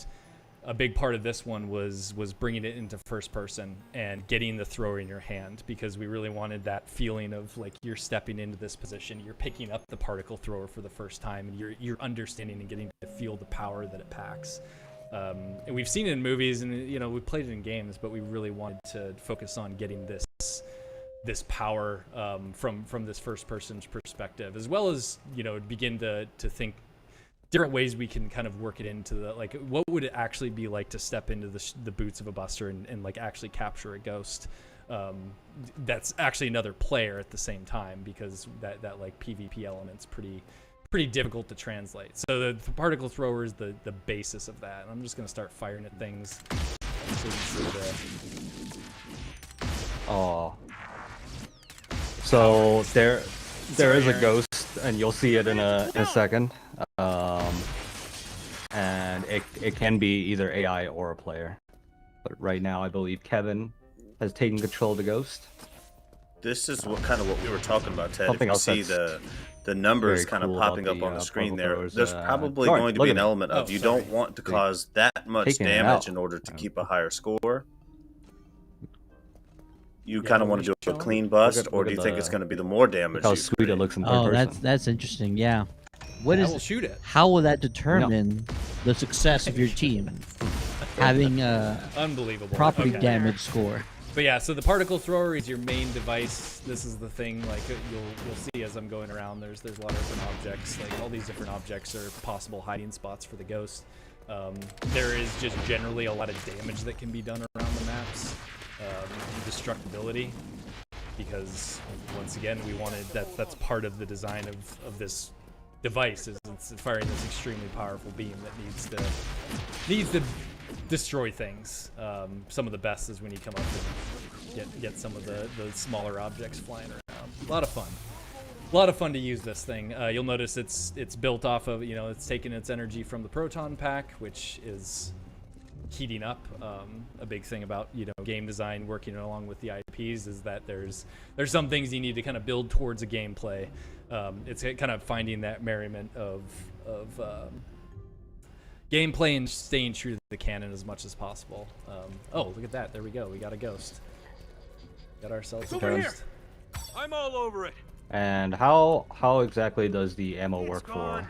Speaker 3: a big part of this one was bringing it into first person and getting the thrower in your hand, because we really wanted that feeling of like you're stepping into this position, you're picking up the particle thrower for the first time, and you're understanding and getting to feel the power that it packs. And we've seen it in movies, and you know we played it in games, but we really wanted to focus on getting this power from this first person's perspective, as well as begin to think different ways we can kind of work it into the, like, what would it actually be like to step into the boots of a buster and like actually capture a ghost that's actually another player at the same time, because that like PvP element's pretty difficult to translate. So the particle thrower is the basis of that. And I'm just gonna start firing at things.
Speaker 4: Oh. So there is a ghost, and you'll see it in a second. And it can be either AI or a player. But right now, I believe Kevin has taken control of the ghost.
Speaker 1: This is what we were talking about, Ted.
Speaker 4: Something
Speaker 1: If you
Speaker 4: else
Speaker 1: see
Speaker 4: that's
Speaker 1: the numbers
Speaker 4: very
Speaker 1: kind of
Speaker 4: cool
Speaker 1: popping
Speaker 4: about
Speaker 1: up
Speaker 4: the,
Speaker 1: on the screen
Speaker 4: particle
Speaker 1: there,
Speaker 4: throwers,
Speaker 1: there's probably
Speaker 4: sorry,
Speaker 1: going to
Speaker 4: look
Speaker 1: be
Speaker 4: at
Speaker 1: an
Speaker 4: it.
Speaker 1: element of
Speaker 3: Oh,
Speaker 1: you
Speaker 3: sorry.
Speaker 1: don't want to cause that much
Speaker 4: Taking it
Speaker 1: damage
Speaker 4: out.
Speaker 1: in order to keep a higher score. You
Speaker 3: Yeah,
Speaker 1: kind of
Speaker 3: what
Speaker 1: want to
Speaker 3: we
Speaker 1: do a
Speaker 3: showing?
Speaker 1: clean bust,
Speaker 4: Look at-
Speaker 1: or
Speaker 4: look
Speaker 1: do
Speaker 4: at
Speaker 1: you think
Speaker 4: the-
Speaker 1: it's going to be the more damage?
Speaker 4: Look how
Speaker 1: you
Speaker 4: sweet it
Speaker 1: create?
Speaker 4: looks in third
Speaker 2: Oh,
Speaker 4: person.
Speaker 2: that's interesting. Yeah. What
Speaker 3: I
Speaker 2: is?
Speaker 3: will shoot it.
Speaker 2: How will that determine the success of your team? Having a
Speaker 3: Unbelievable.
Speaker 2: property
Speaker 3: Okay.
Speaker 2: damage score.
Speaker 3: But yeah, so the particle thrower is your main device. This is the thing, like you'll see as I'm going around. There's a lot of different objects. Like all these different objects are possible hiding spots for the ghost. There is just generally a lot of damage that can be done around the maps. Destructibility, because once again we wanted that's part of the design of this device, is it's firing this extremely powerful beam that needs to destroy things. Some of the best is when you come up and get some of the smaller objects flying around. A lot of fun to use this thing. You'll notice it's built off of, it's taking its energy from the proton pack, which is heating up. A big thing about game design, working along with the IPs, is that there's some things you need to kind of build towards a gameplay. It's kind of finding that merriment of gameplay and staying true to the canon as much as possible. Oh, look at that! There we go. We got a ghost. Got ourselves a ghost.
Speaker 6: I'm all over it.
Speaker 4: And how exactly does the ammo work for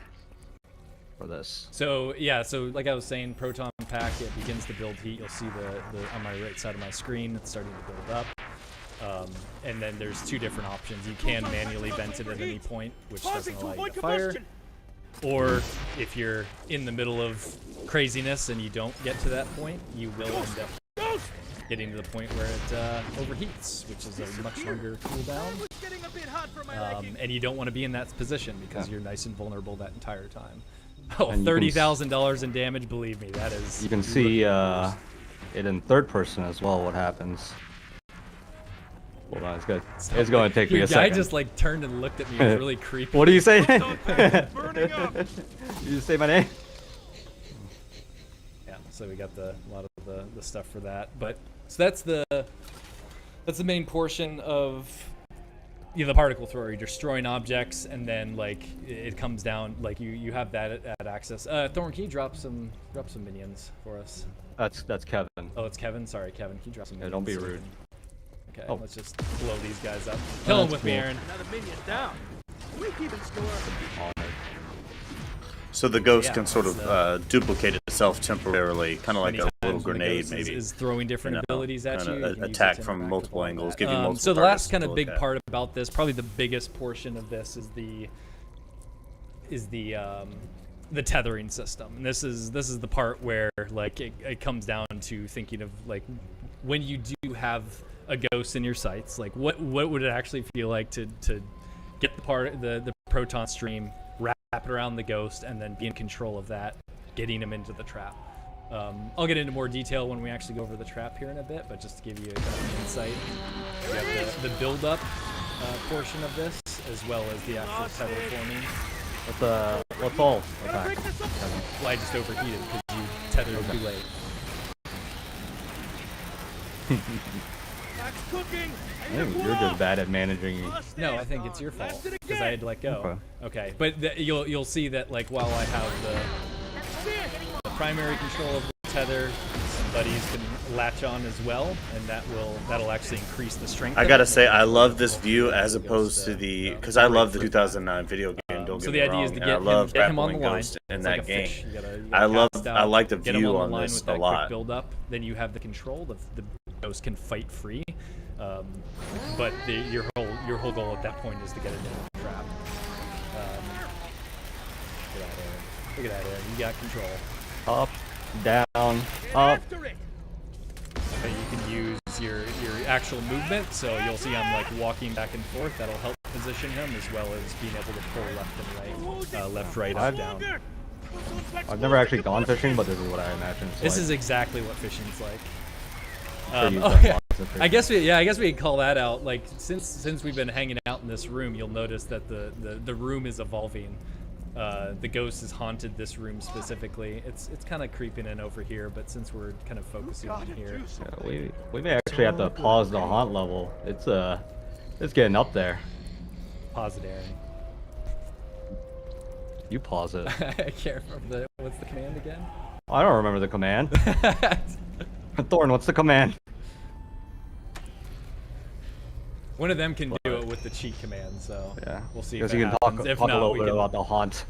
Speaker 4: this?
Speaker 3: So yeah, so like I was saying, proton pack, it begins to build heat. You'll see the on my right side of my screen, it's starting to build up. And then there's two different options. You can manually vent it at any point, which doesn't allow you to fire. Or if you're in the middle of craziness and you don't get to that point, you will end up getting to the point where it overheats, which is a much longer cooldown. And you don't want to be in that position because you're nice and vulnerable that entire time. Oh, $30,000 in damage, believe me, that is...
Speaker 4: You can see it in third person as well, what happens. Hold on, it's good. It's going to take me a
Speaker 3: Your guy
Speaker 4: second.
Speaker 3: just like turned and looked at me. It was really creepy.
Speaker 4: What do you say?
Speaker 6: Burning up.
Speaker 4: You say my name?
Speaker 3: Yeah, so we got a lot of the stuff for that. But so that's the main portion of the particle thrower. You're destroying objects, and then like it comes down, like you have that at access. Thorn, can you drop some minions for us?
Speaker 4: That's Kevin.
Speaker 3: Oh, it's Kevin. Sorry, Kevin. Can you drop some
Speaker 4: Yeah,
Speaker 3: minions?
Speaker 4: don't be
Speaker 3: so we
Speaker 4: rude.
Speaker 3: can- Okay,
Speaker 4: Oh.
Speaker 3: let's just blow these guys up. Kill them with me,
Speaker 2: cool.
Speaker 3: Aaron.
Speaker 6: Another minion down. We keeping score.
Speaker 1: So the ghost
Speaker 3: Yeah,
Speaker 1: can sort
Speaker 3: it's,
Speaker 1: of duplicate itself temporarily, kind of like
Speaker 3: Many
Speaker 1: a little
Speaker 3: times when the
Speaker 1: grenade,
Speaker 3: ghost
Speaker 1: maybe.
Speaker 3: is throwing different abilities at
Speaker 1: kinda
Speaker 3: you. You can use it
Speaker 1: attack
Speaker 3: to
Speaker 1: from
Speaker 3: interact
Speaker 1: multiple
Speaker 3: with all
Speaker 1: angles,
Speaker 3: that.
Speaker 1: give you multiple
Speaker 3: So the
Speaker 1: targets
Speaker 3: last
Speaker 1: to
Speaker 3: kind of
Speaker 1: look
Speaker 3: big
Speaker 1: at.
Speaker 3: part about this, probably the biggest portion of this, is the tethering system. And this is the part where like it comes down to thinking of like when you do have a ghost in your sights, like what would it actually feel like to get the proton stream, wrap it around the ghost, and then be in control of that, getting him into the trap. I'll get into more detail when we actually go over the trap here in a bit, but just to give you a kind of insight, we have the build-up portion of this, as well as the actual tether forming.
Speaker 4: Let's all attack.
Speaker 3: Well, I just overheated because you tethered too late.
Speaker 6: Max cooking.
Speaker 4: I think you're just bad at managing.
Speaker 3: No, I think it's your fault because I had to let go. Okay, but you'll see that like while I have the primary control of the tether, some buddies can latch on as well, and that'll actually increase the strength.
Speaker 1: I gotta say, I love this view as opposed to the because I love the 2009 video game. Don't
Speaker 3: So
Speaker 1: get
Speaker 3: the
Speaker 1: me
Speaker 3: idea
Speaker 1: wrong,
Speaker 3: is to
Speaker 1: and I love
Speaker 3: get him on the
Speaker 1: grappling
Speaker 3: line
Speaker 1: Ghost in
Speaker 3: It's
Speaker 1: that
Speaker 3: like a
Speaker 1: game.
Speaker 3: fish. You gotta
Speaker 1: I like the
Speaker 3: get him
Speaker 1: view
Speaker 3: on
Speaker 1: on
Speaker 3: the line
Speaker 1: this
Speaker 3: with
Speaker 1: a
Speaker 3: that
Speaker 1: lot.
Speaker 3: quick build up. Then you have the control. The ghost can fight free, but your whole goal at that point is to get it into the trap. Look at that, Aaron. You got control.
Speaker 4: Up, down, up.
Speaker 6: After it.
Speaker 3: Okay, you can use your actual movement, so you'll see I'm like walking back and forth. That'll help position him as well as being able to pull left and right, left, right, up, down.
Speaker 4: I've never actually gone fishing, but this is what I imagine it's
Speaker 3: This
Speaker 4: like.
Speaker 3: is exactly what fishing's like.
Speaker 4: For you,
Speaker 3: Oh
Speaker 4: then,
Speaker 3: yeah,
Speaker 4: lots of fishing.
Speaker 3: I guess we can call that out. Like since we've been hanging out in this room, you'll notice that the room is evolving. The ghost has haunted this room specifically. It's kind of creeping in over here, but since we're kind of focusing on here,
Speaker 4: Yeah, we may actually have to pause the haunt level. It's getting up there.
Speaker 3: pause it, Aaron.
Speaker 4: You pause it.
Speaker 3: I can't remember what's the command again.
Speaker 4: I don't remember the command. Thorn, what's the command?
Speaker 3: One of them can do it with the cheat command, so
Speaker 4: Yeah,
Speaker 3: we'll see.
Speaker 4: because
Speaker 3: if
Speaker 4: you
Speaker 3: it
Speaker 4: can
Speaker 3: happens.
Speaker 4: talk
Speaker 3: If
Speaker 4: a
Speaker 3: not,
Speaker 4: little
Speaker 3: we
Speaker 4: bit
Speaker 3: can-
Speaker 4: about the haunt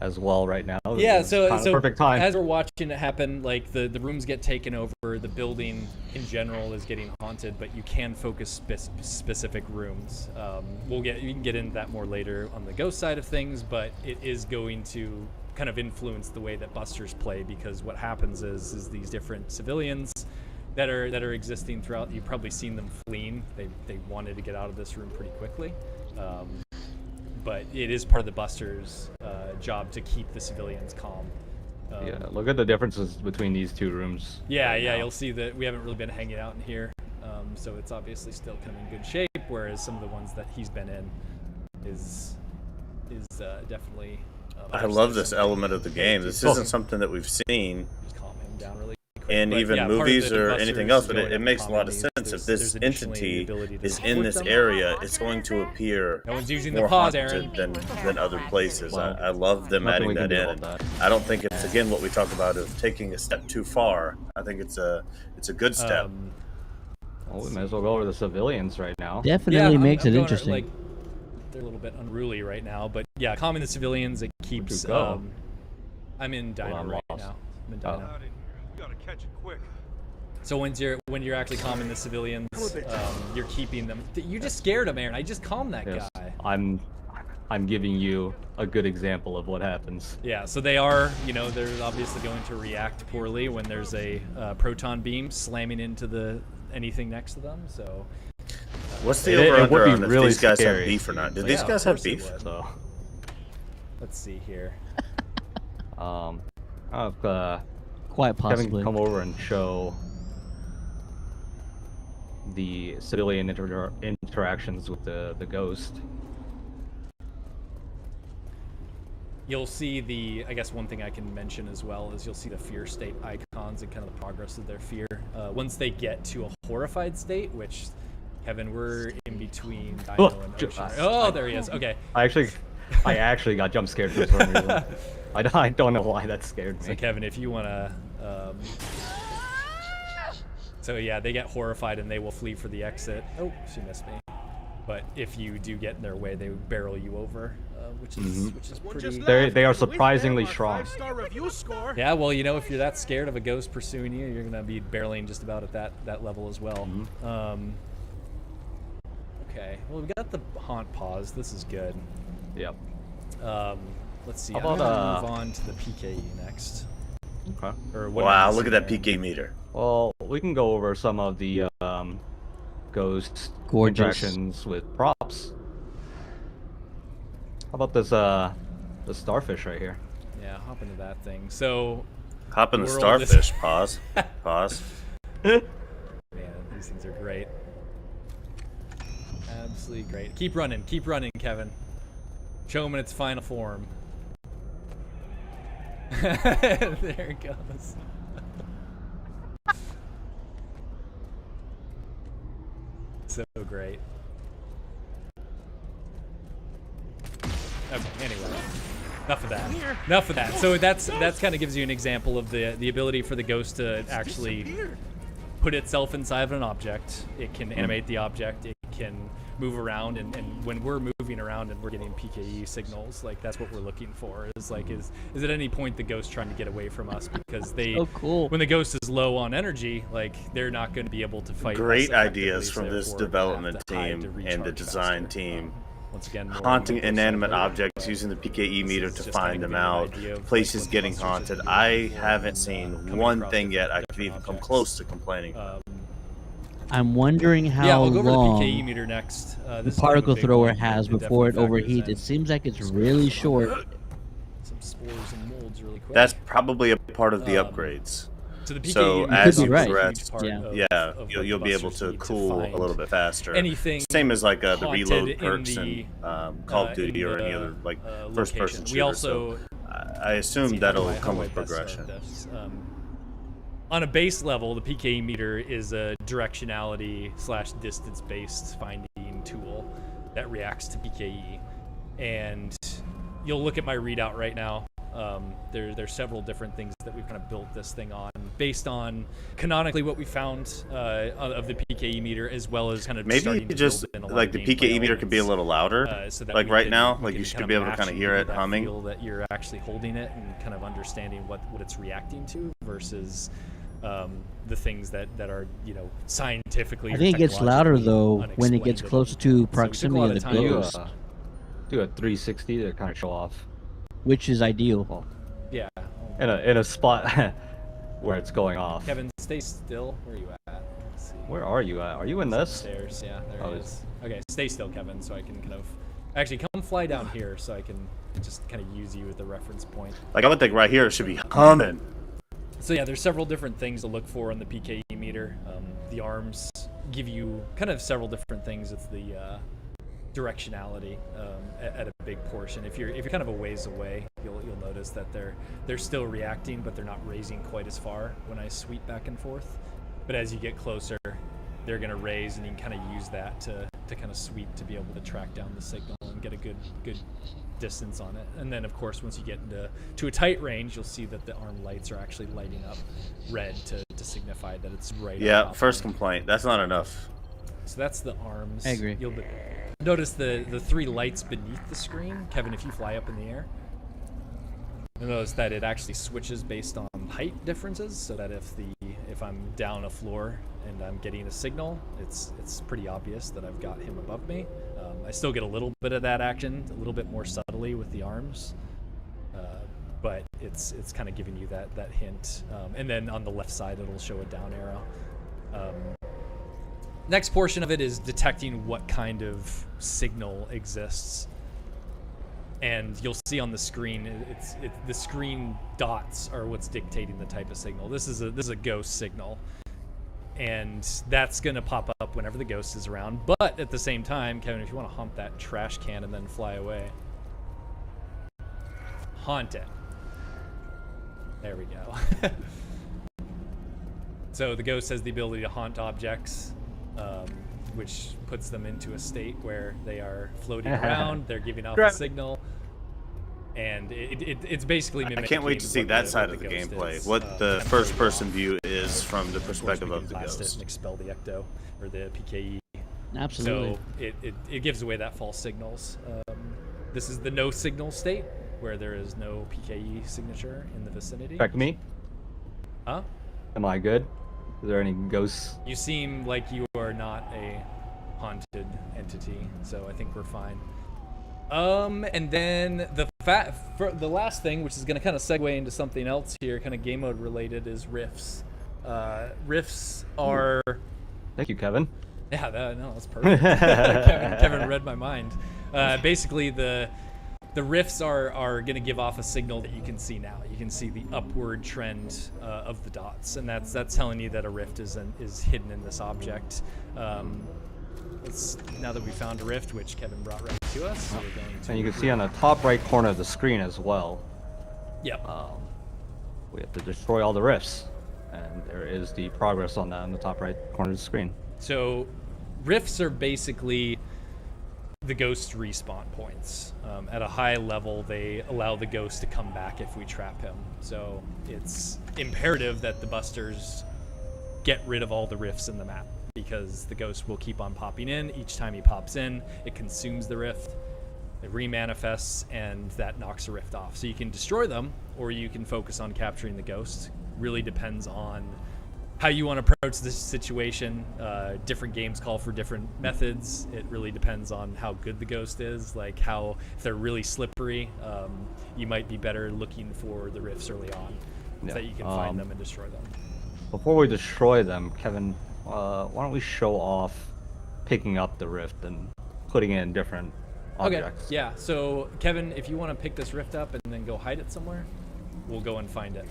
Speaker 4: as well right now.
Speaker 3: Yeah,
Speaker 4: It's
Speaker 3: so
Speaker 4: kinda perfect time.
Speaker 3: as we're watching it happen, like the rooms get taken over, the building in general is getting haunted, but you can focus specific rooms. You can get into that more later on the ghost side of things, but it is going to kind of influence the way that busters play, because what happens is these different civilians that are existing throughout. You've probably seen them fleeing. They wanted to get out of this room pretty quickly. But it is part of the busters' job to keep the civilians calm.
Speaker 4: Yeah, look at the differences between these two rooms.
Speaker 3: Yeah,
Speaker 4: right now.
Speaker 3: you'll see that we haven't really been hanging out in here, so it's obviously still kind of in good shape. Whereas some of the ones that he's been in is definitely.
Speaker 1: I love this element of the game. This isn't something that we've seen
Speaker 3: Just calm him down really quick.
Speaker 1: in
Speaker 3: But
Speaker 1: even
Speaker 3: yeah, part of
Speaker 1: movies
Speaker 3: the
Speaker 1: or
Speaker 3: Busters
Speaker 1: anything else,
Speaker 3: is
Speaker 1: but
Speaker 3: going
Speaker 1: it
Speaker 3: up
Speaker 1: makes a lot of
Speaker 3: commonly.
Speaker 1: sense. If this
Speaker 3: There's additionally the
Speaker 1: entity
Speaker 3: ability to
Speaker 1: is
Speaker 3: split
Speaker 1: in this
Speaker 3: them.
Speaker 1: area, it's going to appear
Speaker 3: No one's using the
Speaker 1: more
Speaker 3: pause,
Speaker 1: haunted
Speaker 3: Aaron.
Speaker 1: than other places.
Speaker 4: Well,
Speaker 1: I love them
Speaker 4: nothing
Speaker 1: adding
Speaker 4: we can
Speaker 1: that
Speaker 4: do
Speaker 1: in.
Speaker 4: about that.
Speaker 1: I don't think it's again what we talk about of taking a step too far. I think it's a good step.
Speaker 4: Well, we might as well go over the civilians right now.
Speaker 2: Definitely makes
Speaker 3: I'm
Speaker 2: it
Speaker 3: going,
Speaker 2: interesting.
Speaker 3: Like, they're a little bit unruly right now, but yeah, calming the civilians, it keeps.
Speaker 4: you go?
Speaker 3: I'm in Dino
Speaker 4: I'm
Speaker 3: right
Speaker 4: lost.
Speaker 3: now. I'm in
Speaker 4: Oh.
Speaker 3: Dino.
Speaker 6: Out in here. You gotta catch it quick.
Speaker 3: So when you're actually calming the civilians, you're keeping them. You just scared him, Aaron. I just calmed that
Speaker 4: Yes,
Speaker 3: guy.
Speaker 4: I'm giving you a good example of what happens.
Speaker 3: Yeah. So they're obviously going to react poorly when there's a proton beam slamming into anything next to them. So
Speaker 1: What's the
Speaker 4: It
Speaker 1: over
Speaker 4: would
Speaker 1: under
Speaker 4: be
Speaker 1: on if
Speaker 4: really
Speaker 1: these guys
Speaker 4: scary.
Speaker 1: have beef or not? Did
Speaker 3: Well,
Speaker 1: these
Speaker 3: yeah,
Speaker 1: guys
Speaker 3: of
Speaker 1: have
Speaker 3: course it
Speaker 1: beef?
Speaker 3: would.
Speaker 4: So,
Speaker 3: let's see here.
Speaker 4: I'll have
Speaker 2: Quite
Speaker 4: Kevin
Speaker 2: possibly.
Speaker 4: come over and show the civilian interactions with the ghost.
Speaker 3: You'll see I guess one thing I can mention as well is you'll see the fear state icons and kind of the progress of their fear. Once they get to a horrified state, which, Kevin, we're in between Dino
Speaker 4: Oh,
Speaker 3: and
Speaker 4: ju-
Speaker 3: Ocean. Oh, there he is. Okay.
Speaker 4: I actually got jump scared for some reason. I don't know why that scared
Speaker 3: So
Speaker 4: me.
Speaker 3: Kevin, if you want to, so yeah, they get horrified and they will flee for the exit. Oh, she missed me. But if you do get in their way, they barrel you over, which is pretty.
Speaker 4: They are surprisingly strong.
Speaker 6: 5-star review score.
Speaker 3: Yeah, well, if you're that scared of a ghost pursuing you, you're gonna be barreling just about at that level as well. Okay, well, we got the haunt pause. This is good.
Speaker 4: Yep.
Speaker 3: Let's see.
Speaker 4: How
Speaker 3: I'm
Speaker 4: about,
Speaker 3: gonna move on to the PKE next.
Speaker 4: Okay.
Speaker 3: Or what
Speaker 1: Wow,
Speaker 3: am I
Speaker 1: look at that
Speaker 3: seeing there?
Speaker 1: PK meter.
Speaker 4: Well, we can go over some of the ghost
Speaker 2: Gorgeous.
Speaker 4: interactions with props. How about this the starfish right here?
Speaker 3: Yeah, hop into that thing. So
Speaker 1: Hop in the
Speaker 3: world is-
Speaker 1: starfish. Pause. Pause.
Speaker 3: Man, these things are great. Absolutely great. Keep running, Kevin. Show him in its final form. There it goes. So great. Okay, anyway. Enough of that. Enough of that. So that's kind of gives you an example of the ability for the ghost to actually put itself inside of an object. It can animate the object. It can move around, and when we're moving around and we're getting PKE signals, like that's what we're looking for. Is at any point the ghost trying to get away from us because they
Speaker 2: So cool.
Speaker 3: when the ghost is low on energy, like they're not going to be able to fight.
Speaker 1: Great
Speaker 3: us
Speaker 1: ideas
Speaker 3: effectively,
Speaker 1: from
Speaker 3: so
Speaker 1: this
Speaker 3: therefore
Speaker 1: development
Speaker 3: they have to hide
Speaker 1: team
Speaker 3: to
Speaker 1: and the
Speaker 3: recharge
Speaker 1: design
Speaker 3: faster.
Speaker 1: team.
Speaker 3: Once again, more
Speaker 1: Haunting
Speaker 3: on the
Speaker 1: inanimate
Speaker 3: ghost
Speaker 1: objects
Speaker 3: level,
Speaker 1: using the PKE
Speaker 3: but
Speaker 1: meter
Speaker 3: this
Speaker 1: to
Speaker 3: is just
Speaker 1: find
Speaker 3: kinda
Speaker 1: them
Speaker 3: giving you an
Speaker 1: out,
Speaker 3: idea of,
Speaker 1: places
Speaker 3: what
Speaker 1: getting
Speaker 3: Ghostbusters
Speaker 1: haunted.
Speaker 3: have been
Speaker 1: I
Speaker 3: doing before
Speaker 1: haven't
Speaker 3: and,
Speaker 1: seen
Speaker 3: coming
Speaker 1: one
Speaker 3: across
Speaker 1: thing yet I
Speaker 3: different
Speaker 1: could even come
Speaker 3: objects.
Speaker 1: close to complaining.
Speaker 2: I'm wondering how
Speaker 3: Yeah, I'll go over to the
Speaker 2: long
Speaker 3: PKE meter next.
Speaker 2: the
Speaker 3: This is kind of a
Speaker 2: particle
Speaker 3: big
Speaker 2: thrower
Speaker 3: one.
Speaker 2: has
Speaker 3: It
Speaker 2: before it
Speaker 3: definitely factors
Speaker 2: overheats.
Speaker 3: in
Speaker 2: It seems like it's really short.
Speaker 3: some spores and molds really quick.
Speaker 1: That's probably a part of the
Speaker 3: Um,
Speaker 1: upgrades.
Speaker 3: So the PKE
Speaker 1: So
Speaker 3: meter
Speaker 1: as
Speaker 3: is
Speaker 2: you
Speaker 3: a huge
Speaker 1: progress,
Speaker 3: part
Speaker 2: yeah.
Speaker 3: of-
Speaker 1: Yeah,
Speaker 3: of what
Speaker 1: you'll be able
Speaker 3: Ghostbusters
Speaker 1: to
Speaker 3: need
Speaker 1: cool a
Speaker 3: find
Speaker 1: little bit faster.
Speaker 3: anything
Speaker 1: Same as like the
Speaker 3: haunted
Speaker 1: reload
Speaker 3: in
Speaker 1: perks
Speaker 3: the,
Speaker 1: in Call of
Speaker 3: in
Speaker 1: Duty or any
Speaker 3: the,
Speaker 1: other like
Speaker 3: location.
Speaker 1: first-person shooter.
Speaker 3: We also
Speaker 1: so I assume
Speaker 3: see,
Speaker 1: that'll
Speaker 3: how do
Speaker 1: come
Speaker 3: I
Speaker 1: with
Speaker 3: best start
Speaker 1: progression.
Speaker 3: this? On a base level, the PKE meter is a directionality / distance-based finding tool that reacts to PKE. And you'll look at my readout right now. There's several different things that we've kind of built this thing on, based on canonically what we found of the PKE meter, as well as kind of
Speaker 1: Maybe
Speaker 3: starting to
Speaker 1: just
Speaker 3: build in a lot
Speaker 1: like
Speaker 3: of
Speaker 1: the
Speaker 3: gameplay
Speaker 1: PKE meter could be a
Speaker 3: elements,
Speaker 1: little louder.
Speaker 3: so that
Speaker 1: like
Speaker 3: we
Speaker 1: right
Speaker 3: can-
Speaker 1: now,
Speaker 3: we
Speaker 1: like
Speaker 3: can
Speaker 1: you should
Speaker 3: kind
Speaker 1: be able to
Speaker 3: match
Speaker 1: kind of
Speaker 3: and
Speaker 1: hear
Speaker 3: get
Speaker 1: it
Speaker 3: that
Speaker 1: humming.
Speaker 3: feel that you're actually holding it and kind of understanding what it's reacting to versus the things that are scientifically.
Speaker 2: I
Speaker 3: or
Speaker 2: think it gets louder
Speaker 3: technologically
Speaker 2: though when it gets
Speaker 3: unexplainable.
Speaker 2: closer to
Speaker 3: So we took a
Speaker 2: proximity
Speaker 3: lot
Speaker 2: of the
Speaker 3: time-
Speaker 2: ghost,
Speaker 4: Do a 360 to kind of show off
Speaker 2: which is ideal.
Speaker 3: Yeah.
Speaker 4: in a spot where it's going off.
Speaker 3: Kevin, stay still. Where are you at? Let's see.
Speaker 4: Where are you at? Are you in this?
Speaker 3: Upstairs. Yeah, there
Speaker 4: Oh,
Speaker 3: it is. Okay, stay still, Kevin, so I can kind of actually come fly down here, so I can just kind of use you as the reference point.
Speaker 1: Like I would think right here it should be humming.
Speaker 3: So yeah, there's several different things to look for on the PKE meter. The arms give you kind of several different things. It's the directionality at a big portion. If you're kind of a ways away, you'll notice that they're still reacting, but they're not raising quite as far when I sweep back and forth. But as you get closer, they're going to raise, and you can kind of use that to kind of sweep to be able to track down the signal and get a good distance on it. And then of course once you get to a tight range, you'll see that the arm lights are actually lighting up red to signify that it's right.
Speaker 1: Yeah,
Speaker 3: on
Speaker 1: first
Speaker 3: top.
Speaker 1: complaint. That's not enough.
Speaker 3: So that's the arms.
Speaker 2: I agree.
Speaker 3: You'll notice the 3 lights beneath the screen. Kevin, if you fly up in the air, you'll notice that it actually switches based on height differences, so that if I'm down a floor and I'm getting a signal, it's pretty obvious that I've got him above me. I still get a little bit of that action, a little bit more subtly with the arms, but it's kind of giving you that hint. And then on the left side, it'll show a down arrow. Next portion of it is detecting what kind of signal exists. And you'll see on the screen, the screen dots are what's dictating the type of signal. This is a ghost signal, and that's gonna pop up whenever the ghost is around. But at the same time, Kevin, if you want to haunt that trash can and then fly away, haunt it. There we go. So the ghost has the ability to haunt objects, which puts them into a state where they are floating around, they're giving off a signal, and it's basically
Speaker 1: I
Speaker 3: mimicking
Speaker 1: can't wait to see
Speaker 3: what
Speaker 1: that side of the
Speaker 3: ghost
Speaker 1: gameplay.
Speaker 3: is.
Speaker 1: What the
Speaker 3: I'm
Speaker 1: first-person
Speaker 3: showing you off.
Speaker 1: view is from the
Speaker 3: Of course,
Speaker 1: perspective
Speaker 3: we
Speaker 1: of
Speaker 3: can
Speaker 1: the
Speaker 3: blast it
Speaker 1: ghost.
Speaker 3: and expel the ecto or the PKE.
Speaker 2: Absolutely.
Speaker 3: So it gives away that false signals. This is the no signal state, where there is no PKE signature in the vicinity.
Speaker 4: Check me.
Speaker 3: Huh?
Speaker 4: Am I good? Is there any ghosts?
Speaker 3: You seem like you are not a haunted entity, so I think we're fine. And then the last thing, which is going to kind of segue into something else here, kind of game mode related, is rifts. Rifts are...
Speaker 4: Thank you, Kevin.
Speaker 3: Yeah, that's perfect. Kevin read my mind. Basically, the the rifts are going to give off a signal that you can see now. You can see the upward trend of the dots, and that's telling you that a rift is hidden in this object. Now that we found a rift, which Kevin brought right to us, so we're going to.
Speaker 4: And you can see on the top right corner of the screen as well.
Speaker 3: Yep.
Speaker 4: We have to destroy all the rifts, and there is the progress on that on the top right corner of the screen.
Speaker 3: So, rifts are basically the ghost respawn points. At a high level, they allow the ghost to come back if we trap him. So it's imperative that the busters get rid of all the rifts in the map, because the ghost will keep on popping in. Each time he pops in, it consumes the rift, it remanifests, and that knocks a rift off. So you can destroy them, or you can focus on capturing the ghost. Really depends on how you want to approach this situation. Different games call for different methods. It really depends on how good the ghost is, like if they're really slippery, you might be better looking for the rifts early on, so that you can find them and destroy them.
Speaker 4: Before we destroy them, Kevin, why don't we show off picking up the rift and putting it in different objects?
Speaker 3: Okay, yeah. So Kevin, if you want to pick this rift up and then go hide it somewhere, we'll go and find it.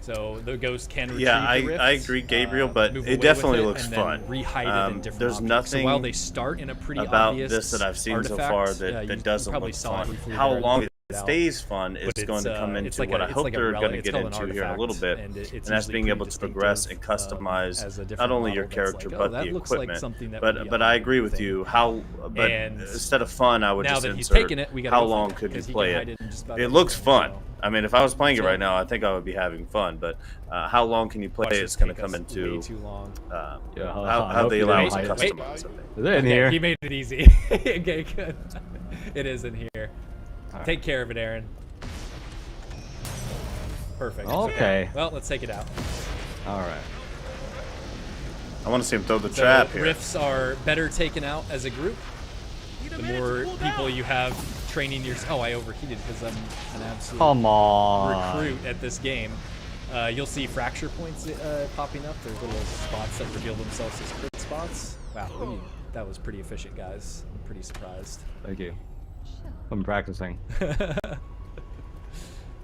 Speaker 3: So the ghost can retrieve the rifts,
Speaker 1: I agree, Gabriel, but
Speaker 3: move
Speaker 1: it
Speaker 3: away
Speaker 1: definitely
Speaker 3: with it,
Speaker 1: looks
Speaker 3: and
Speaker 1: fun.
Speaker 3: then rehide it in different
Speaker 1: There's
Speaker 3: objects.
Speaker 1: nothing
Speaker 3: So while they start in a pretty
Speaker 1: about
Speaker 3: obvious
Speaker 1: this that I've seen so
Speaker 3: artifact,
Speaker 1: far
Speaker 3: you
Speaker 1: that doesn't
Speaker 3: probably
Speaker 1: look
Speaker 3: saw it
Speaker 1: fun.
Speaker 3: before you
Speaker 1: How
Speaker 3: were
Speaker 1: long
Speaker 3: able
Speaker 1: it
Speaker 3: to get
Speaker 1: stays fun is
Speaker 3: But
Speaker 1: going to come
Speaker 3: it's
Speaker 1: into
Speaker 3: like
Speaker 1: what I
Speaker 3: it's
Speaker 1: hope
Speaker 3: like a
Speaker 1: they're
Speaker 3: relic.
Speaker 1: going to
Speaker 3: It's
Speaker 1: get
Speaker 3: called an
Speaker 1: into here in a little bit,
Speaker 3: artifact, and it's
Speaker 1: and that's
Speaker 3: usually
Speaker 1: being able
Speaker 3: pretty
Speaker 1: to progress and
Speaker 3: distinctive,
Speaker 1: customize
Speaker 3: as a
Speaker 1: not
Speaker 3: different
Speaker 1: only your
Speaker 3: model that's
Speaker 1: character
Speaker 3: like,
Speaker 1: but
Speaker 3: that
Speaker 1: the
Speaker 3: looks like
Speaker 1: equipment.
Speaker 3: something that would be
Speaker 1: But
Speaker 3: on
Speaker 1: I agree with
Speaker 3: thing.
Speaker 1: you. But
Speaker 3: And
Speaker 1: instead of fun, I would
Speaker 3: now
Speaker 1: just
Speaker 3: that he's
Speaker 1: insert
Speaker 3: taken it, we gotta
Speaker 1: how
Speaker 3: go
Speaker 1: long
Speaker 3: find it,
Speaker 1: could you
Speaker 3: 'cause he
Speaker 1: play
Speaker 3: can hide
Speaker 1: it.
Speaker 3: it in just about
Speaker 1: It looks
Speaker 3: everything,
Speaker 1: fun.
Speaker 3: so.
Speaker 1: I mean, if I was playing it
Speaker 3: So-
Speaker 1: right now, I think I would be having fun. But how long can you play
Speaker 3: Watch
Speaker 1: it?
Speaker 3: this
Speaker 1: It's going to
Speaker 3: take
Speaker 1: come
Speaker 3: us
Speaker 1: into
Speaker 3: way too long.
Speaker 4: Yeah,
Speaker 1: how
Speaker 4: I hope
Speaker 1: they
Speaker 4: you
Speaker 1: allow
Speaker 4: didn't
Speaker 1: us to
Speaker 4: hide it.
Speaker 1: customize it.
Speaker 4: Is it in
Speaker 3: Okay,
Speaker 4: here?
Speaker 3: he made it easy. Okay, good. It is in here.
Speaker 4: Alright.
Speaker 3: Take care of it, Aaron. Perfect.
Speaker 4: Okay.
Speaker 3: Well, let's take it out.
Speaker 4: All right.
Speaker 1: I want to see him throw the
Speaker 3: So
Speaker 1: trap here.
Speaker 3: rifts are better taken out as a group. The more people you have training your... Oh, I overheated because I'm an absolute
Speaker 4: Come on.
Speaker 3: recruit at this game. You'll see fracture points popping up. There's little spots that reveal themselves as crit spots. Wow, that was pretty efficient, guys. I'm pretty surprised.
Speaker 4: Thank you. I'm practicing.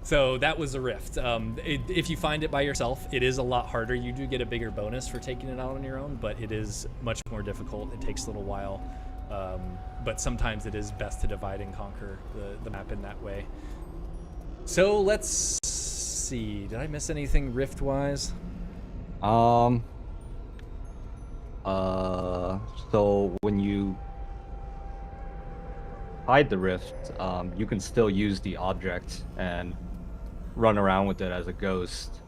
Speaker 3: So that was a rift. If you find it by yourself, it is a lot harder. You do get a bigger bonus for taking it out on your own, but it is much more difficult. It takes a little while. But sometimes it is best to divide and conquer the map in that way. So let's see. Did I miss anything rift-wise?
Speaker 4: So when you hide the rift, you can still use the object and run around with it as a ghost.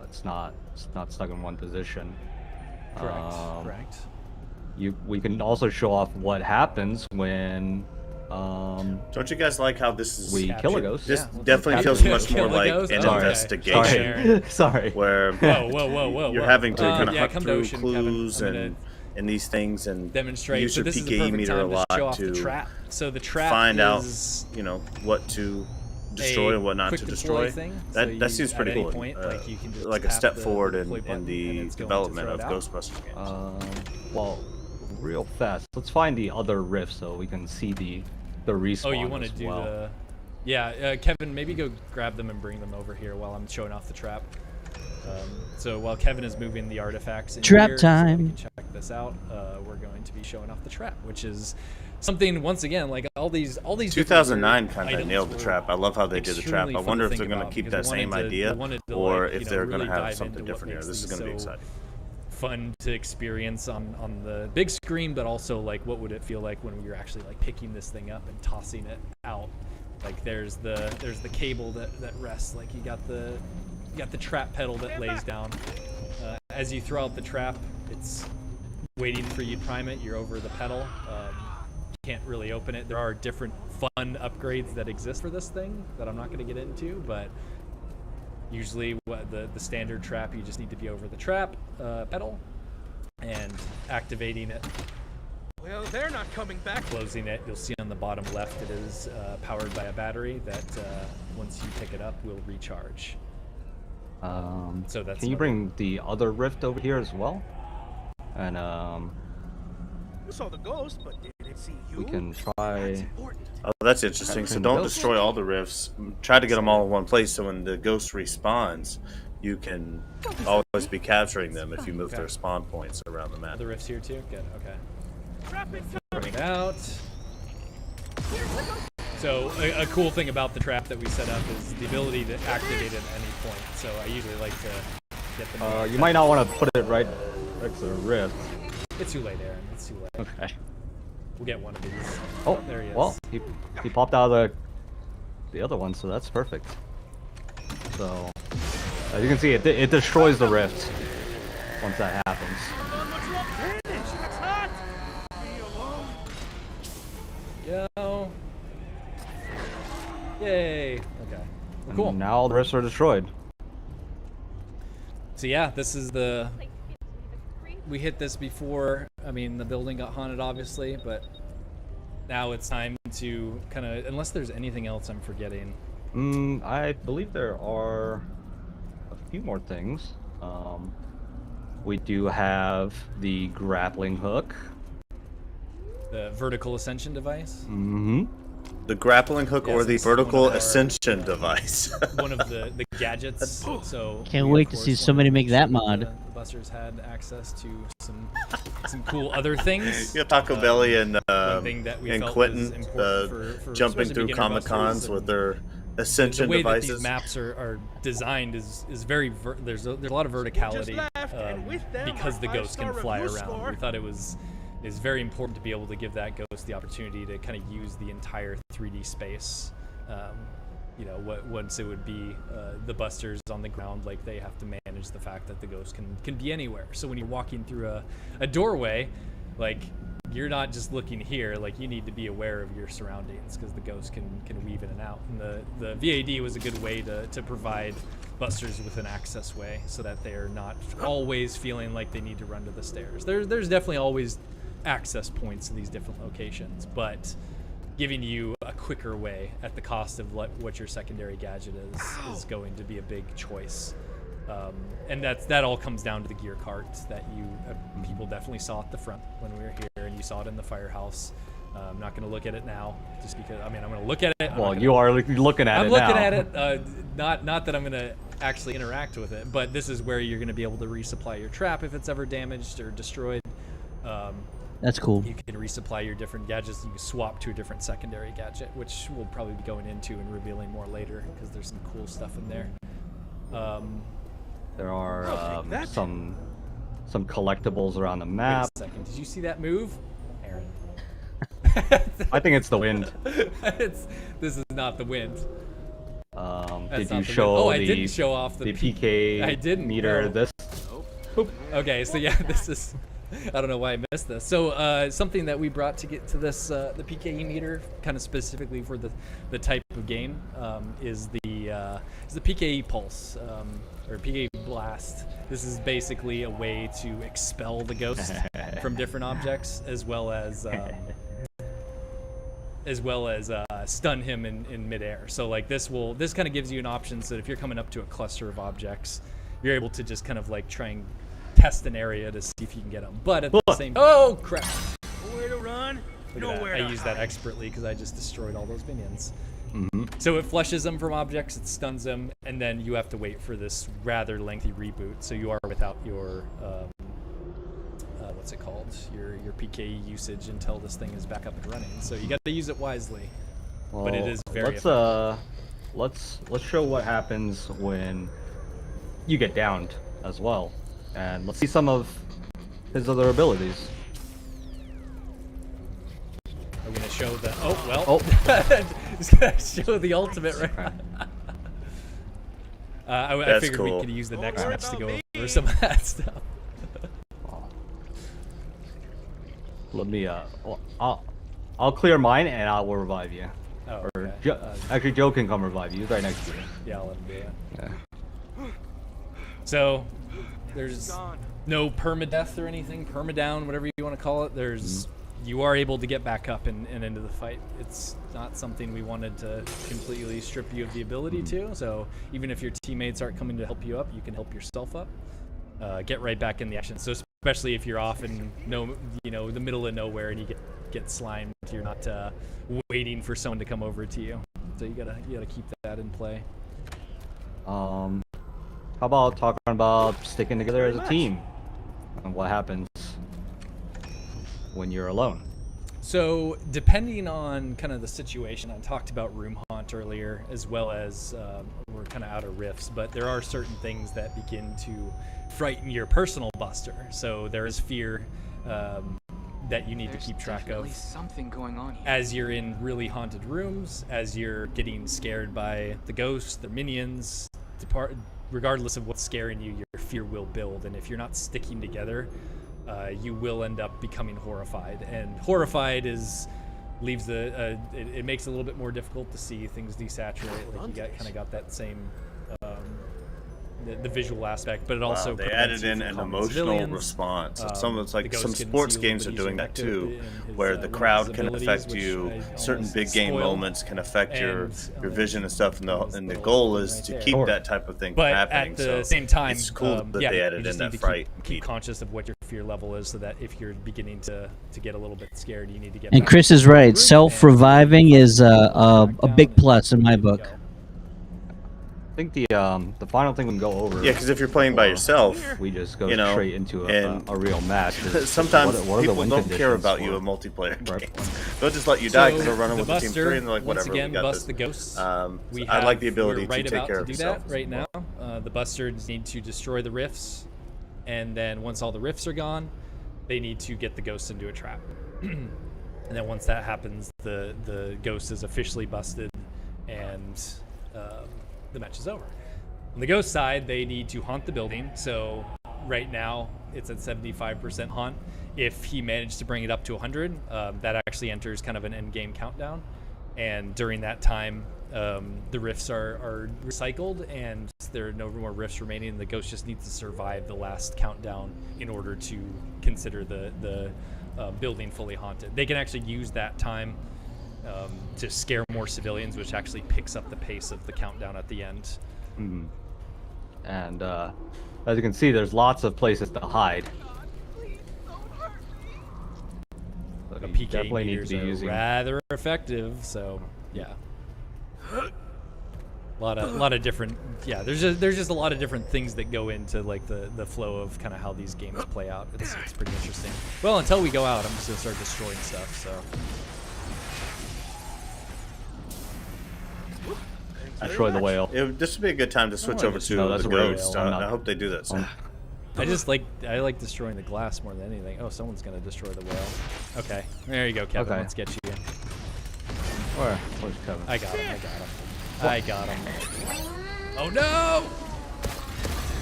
Speaker 4: It's not stuck in one position.
Speaker 3: Correct.
Speaker 4: We can also show off what happens when
Speaker 1: Don't you guys like how this is?
Speaker 4: we kill a ghost.
Speaker 1: This
Speaker 3: Yeah,
Speaker 1: definitely
Speaker 3: capture-
Speaker 1: feels much
Speaker 3: kill
Speaker 1: more
Speaker 3: the
Speaker 1: like
Speaker 3: ghost?
Speaker 1: an
Speaker 3: Okay.
Speaker 1: investigation,
Speaker 4: Sorry.
Speaker 1: where
Speaker 3: Whoa.
Speaker 1: you're having to kind of
Speaker 3: yeah,
Speaker 1: hunt
Speaker 3: come to
Speaker 1: through
Speaker 3: Ocean, Kevin.
Speaker 1: clues
Speaker 3: I'm gonna
Speaker 1: and these things and
Speaker 3: demonstrate.
Speaker 1: use
Speaker 3: So
Speaker 1: your
Speaker 3: this is the
Speaker 1: PKE
Speaker 3: perfect
Speaker 1: meter a
Speaker 3: time to show
Speaker 1: lot
Speaker 3: off the
Speaker 1: to
Speaker 3: trap. So the trap
Speaker 1: find out,
Speaker 3: is
Speaker 1: what to destroy and what not
Speaker 3: quick
Speaker 1: to
Speaker 3: deploy
Speaker 1: destroy.
Speaker 3: thing.
Speaker 1: That
Speaker 3: So
Speaker 1: that seems
Speaker 3: at
Speaker 1: pretty
Speaker 3: any
Speaker 1: cool.
Speaker 3: point, like, you can just
Speaker 1: like a
Speaker 3: tap
Speaker 1: step
Speaker 3: the
Speaker 1: forward
Speaker 3: deploy button
Speaker 1: in
Speaker 3: and
Speaker 1: the
Speaker 3: it's going to
Speaker 1: development
Speaker 3: throw
Speaker 1: of
Speaker 3: it out.
Speaker 1: Ghostbusters games.
Speaker 4: Well, real fast. Let's find the other rift so we can see the respawn.
Speaker 3: Oh, you want to
Speaker 4: as
Speaker 3: do
Speaker 4: well.
Speaker 3: the... Yeah, Kevin, maybe go grab them and bring them over here while I'm showing off the trap. So while Kevin is moving the artifacts in
Speaker 2: Trap
Speaker 3: here, so that we
Speaker 2: time.
Speaker 3: can check this out, we're going to be showing off the trap, which is something, once again, like all these
Speaker 1: 2009 kind of
Speaker 3: items
Speaker 1: nailed the
Speaker 3: were
Speaker 1: trap. I love how they did the trap.
Speaker 3: extremely
Speaker 1: I
Speaker 3: fun
Speaker 1: wonder
Speaker 3: to
Speaker 1: if they're
Speaker 3: think
Speaker 1: going to
Speaker 3: about
Speaker 1: keep
Speaker 3: because
Speaker 1: that
Speaker 3: we
Speaker 1: same
Speaker 3: wanted to-
Speaker 1: idea,
Speaker 3: we wanted to,
Speaker 1: or
Speaker 3: like,
Speaker 1: if they're going
Speaker 3: really
Speaker 1: to have
Speaker 3: dive
Speaker 1: something
Speaker 3: into what
Speaker 1: different here.
Speaker 3: makes
Speaker 1: This is
Speaker 3: these
Speaker 1: going to be
Speaker 3: so
Speaker 1: exciting.
Speaker 3: fun to experience on the big screen, but also like what would it feel like when we were actually like picking this thing up and tossing it out. Like there's the cable that rests. Like you got the trap pedal that lays down. As you throw out the trap, it's waiting for you to prime it. You're over the pedal. Can't really open it. There are different fun upgrades that exist for this thing that I'm not going to get into, but usually the standard trap, you just need to be over the trap pedal and activating it.
Speaker 6: Well, they're not coming back.
Speaker 3: Closing it, you'll see on the bottom left it is powered by a battery that once you pick it up will recharge. So that's
Speaker 4: Can you bring the other rift over here as well? And
Speaker 6: We saw the ghost, but did it
Speaker 4: we can try.
Speaker 1: Oh, that's interesting. So
Speaker 4: Capturing
Speaker 1: don't
Speaker 4: ghosts.
Speaker 1: destroy all the rifts. Try to get them all in one place, so when the ghost respawns, you can always be capturing them if you move their spawn points around the map.
Speaker 3: The rifts here too? Good, okay. Bring it out. So a cool thing about the trap that we set up is the ability to activate it at any point. So I usually like to get them.
Speaker 4: You might not want to put it right next to the rift.
Speaker 3: It's too late, Aaron. It's too late.
Speaker 4: Okay.
Speaker 3: We'll get one of these.
Speaker 4: Oh,
Speaker 3: there he is.
Speaker 4: well, he popped out of the other one, so that's perfect. So, as you can see, it destroys the rift once that happens.
Speaker 3: Yo. Yay. Okay. Well, cool.
Speaker 4: And now all the rifts are destroyed.
Speaker 3: So yeah, this is the. We hit this before. I mean, the building got haunted, obviously, but now it's time to kind of. Unless there's anything else I'm forgetting.
Speaker 4: I believe there are a few more things. We do have the grappling hook.
Speaker 3: The vertical ascension device.
Speaker 4: Mm-hmm.
Speaker 1: The grappling hook or the
Speaker 3: this is one
Speaker 1: vertical
Speaker 3: of our-
Speaker 1: ascension device.
Speaker 3: One of the gadgets. So
Speaker 2: Can't
Speaker 3: we,
Speaker 2: wait
Speaker 3: of
Speaker 2: to see
Speaker 3: course,
Speaker 2: somebody
Speaker 3: wanted
Speaker 2: make
Speaker 3: to
Speaker 2: that
Speaker 3: make sure
Speaker 2: mod.
Speaker 3: The Busters had access to some cool other things.
Speaker 1: Yeah, Taco Belly and
Speaker 3: one thing that we felt
Speaker 1: Quentin
Speaker 3: was important for
Speaker 1: jumping
Speaker 3: especially
Speaker 1: through
Speaker 3: beginner
Speaker 1: Comic Cons
Speaker 3: Busters
Speaker 1: with
Speaker 3: and
Speaker 1: their
Speaker 3: the
Speaker 1: ascension
Speaker 3: way
Speaker 1: devices.
Speaker 3: that these maps are designed is very there's a lot of verticality because the ghost can fly around. We thought it was very important to be able to give that ghost the opportunity to kind of use the entire 3D space. You know, once it would be the Busters on the ground, like they have to manage the fact that the ghost can be anywhere. So when you're walking through a doorway, like you're not just looking here, like you need to be aware of your surroundings because the ghost can weave in and out. And the VAD was a good way to provide Busters with an access way so that they're not always feeling like they need to run to the stairs. There's definitely always access points to these different locations, but giving you a quicker way at the cost of what your secondary gadget is going to be a big choice. And that all comes down to the gear cart that people definitely saw at the front when we were here, and you saw it in the firehouse. I'm not going to look at it now, just because. I mean, I'm going to look at it.
Speaker 4: Well, you are looking at it now.
Speaker 3: I'm looking at it. Not that I'm going to actually interact with it, but this is where you're going to be able to resupply your trap if it's ever damaged or destroyed.
Speaker 2: That's cool.
Speaker 3: You can resupply your different gadgets. You can swap to a different secondary gadget, which we'll probably be going into and revealing more later because there's some cool stuff in there.
Speaker 4: There are some collectibles around the map.
Speaker 3: Wait a second. Did you see that move, Aaron?
Speaker 4: I think it's the wind.
Speaker 3: This is not the wind.
Speaker 4: Did you
Speaker 3: not the
Speaker 4: show
Speaker 3: wind. Oh, I
Speaker 4: the
Speaker 3: didn't show off the
Speaker 4: PK
Speaker 3: I didn't,
Speaker 4: meter?
Speaker 3: no.
Speaker 4: This.
Speaker 3: Okay, so yeah, this is. I don't know why I missed this. So something that we brought to get to this the PKE meter, kind of specifically for the type of game, is the PKE pulse or PKE blast. This is basically a way to expel the ghost from different objects, as well as stun him in midair. So like this kind of gives you an option so that if you're coming up to a cluster of objects, you're able to just kind of like try and test an area to see if you can get them. But at the same time, oh crap!
Speaker 6: Nowhere to run, nowhere
Speaker 3: I
Speaker 6: to
Speaker 3: used that
Speaker 6: hide.
Speaker 3: expertly because I just destroyed all those minions.
Speaker 4: Mm-hmm.
Speaker 3: So it flushes them from objects, it stuns them, and then you have to wait for this rather lengthy reboot. So you are without your what's it called? Your PKE usage until this thing is back up and running. So you got to use it wisely.
Speaker 4: Well,
Speaker 3: But it is very effective.
Speaker 4: let's show what happens when you get downed as well, and let's see some of his other abilities.
Speaker 3: I'm gonna show the. Oh well. Just gonna show the ultimate right. I
Speaker 1: That's
Speaker 3: figured
Speaker 1: cool.
Speaker 3: we could use the next
Speaker 6: worry
Speaker 3: match to
Speaker 6: about
Speaker 3: go
Speaker 6: me.
Speaker 3: over some of that stuff.
Speaker 4: Let me I'll clear mine and I will revive you.
Speaker 3: Oh,
Speaker 4: Or
Speaker 3: okay.
Speaker 4: actually, Joe can come revive you. He's right next to you.
Speaker 3: Yeah, I'll let him do that.
Speaker 4: Yeah.
Speaker 3: So there's no permadeath or anything, permadown, whatever you want to call it. You are able to get back up and into the fight. It's not something we wanted to completely strip you of the ability to. So even if your teammates aren't coming to help you up, you can help yourself up. Get right back in the action. So especially if you're off in the middle of nowhere and you get get slimed. You're not waiting for someone to come over to you. So you gotta keep that in play.
Speaker 4: How about talking about sticking together as a team and what happens when you're alone?
Speaker 3: So depending on kind of the situation, I talked about room haunt earlier, as well as we're kind of out of rifts, but there are certain things that begin to frighten your personal buster. So there is fear that you need to keep track of.
Speaker 6: Something going on here.
Speaker 3: As you're in really haunted rooms, as you're getting scared by the ghosts, the minions, regardless of what's scaring you, your fear will build. And if you're not sticking together, you will end up becoming horrified. And horrified leaves it makes it a little bit more difficult to see things desaturate. Like you kind of got that same the visual aspect, but it also
Speaker 1: they added in an emotional response. Some sports games are doing that too, where the crowd can affect you. Certain big game moments can affect your vision and stuff, and the goal is to keep that type of thing from happening.
Speaker 3: But at the same time,
Speaker 1: it's cool that they added in that fright.
Speaker 3: Keep conscious of what your fear level is, so that if you're beginning to get a little bit scared, you need to get.
Speaker 2: And Chris is right. Self-reviving is a big plus in my book.
Speaker 4: I think the final thing we can go over.
Speaker 1: Yeah, because if you're playing by yourself,
Speaker 4: we just go straight into a real match.
Speaker 1: Sometimes people don't care about you in multiplayer games. They'll just let you die because they're running with the team 3 and they're like, whatever, we got this.
Speaker 3: The ghosts.
Speaker 1: I like the ability to take care of yourself.
Speaker 3: Right now, the busters need to destroy the rifts, and then once all the rifts are gone, they need to get the ghosts into a trap. And then once that happens, the ghost is officially busted, and the match is over. On the ghost side, they need to haunt the building. So right now it's at 75% haunt. If he managed to bring it up to 100, that actually enters kind of an end game countdown. And during that time, the rifts are recycled, and there are no more rifts remaining. And the ghost just needs to survive the last countdown in order to consider the building fully haunted. They can actually use that time to scare more civilians, which actually picks up the pace of the countdown at the end.
Speaker 4: Mm-hmm. And as you can see, there's lots of places to hide. So
Speaker 3: The
Speaker 4: you
Speaker 3: PK
Speaker 4: definitely need
Speaker 3: meters
Speaker 4: to be
Speaker 3: are
Speaker 4: using.
Speaker 3: rather effective, so yeah. A lot of different, there's just a lot of different things that go into like the flow of kind of how these games play out. It's pretty interesting. Well, until we go out, I'm just gonna start destroying stuff. So.
Speaker 4: Destroy the whale.
Speaker 1: This would be a good time to switch over to the ghost. I hope they do that soon.
Speaker 3: I like destroying the glass more than anything. Oh, someone's gonna destroy the whale. Okay, there you go, Kevin.
Speaker 4: Okay.
Speaker 3: Let's get you in.
Speaker 4: Where's Kevin?
Speaker 3: I got him. Oh no!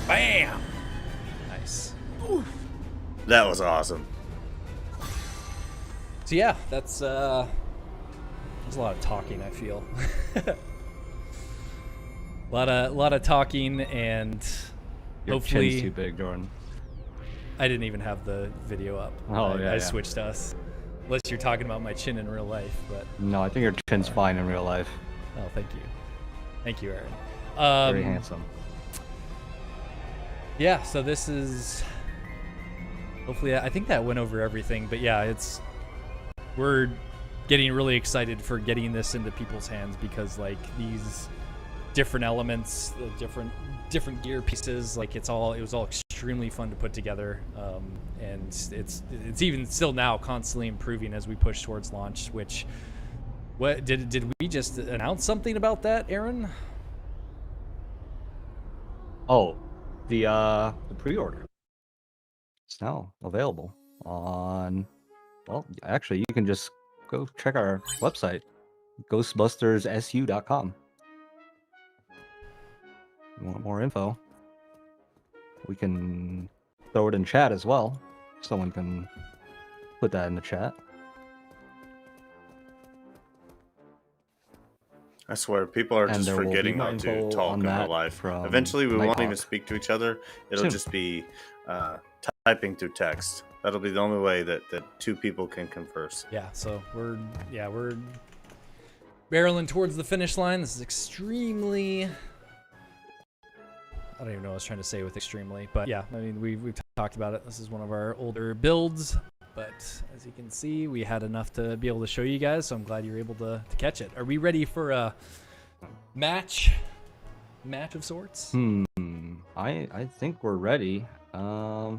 Speaker 3: Bam! Nice.
Speaker 1: That was awesome.
Speaker 3: So yeah, that's there's a lot of talking, I feel. A lot of talking, and
Speaker 4: Your
Speaker 3: hopefully
Speaker 4: chin's too big, Jordan.
Speaker 3: I didn't even have the video up. I switched us. Unless you're talking about my chin in real life, but
Speaker 4: No, I think your chin's fine in real life.
Speaker 3: oh, thank you, Aaron.
Speaker 4: Very handsome.
Speaker 3: Yeah, so this is hopefully I think that went over everything, but yeah, we're getting really excited for getting this into people's hands, because like these different elements, the different gear pieces, like it was all extremely fun to put together, and it's even still now constantly improving as we push towards launch. Which did we just announce something about that, Aaron?
Speaker 4: Oh, the pre-order. It's now available on. Well, actually, you can just go check our website, ghostbusterssu.com. You want more info? We can throw it in chat as well. Someone can put that in the chat.
Speaker 1: I swear, people are just forgetting how to talk in real life. Eventually, we won't even speak to each other. It'll just be typing through text. That'll be the only way that two people can converse.
Speaker 3: Yeah, so we're barreling towards the finish line. This is extremely... I don't even know what I was trying to say with extremely, but yeah, I mean, we've talked about it. This is one of our older builds, but as you can see, we had enough to be able to show you guys, so I'm glad you're able to catch it. Are we ready for a match of sorts?
Speaker 4: I think we're ready. Yeah.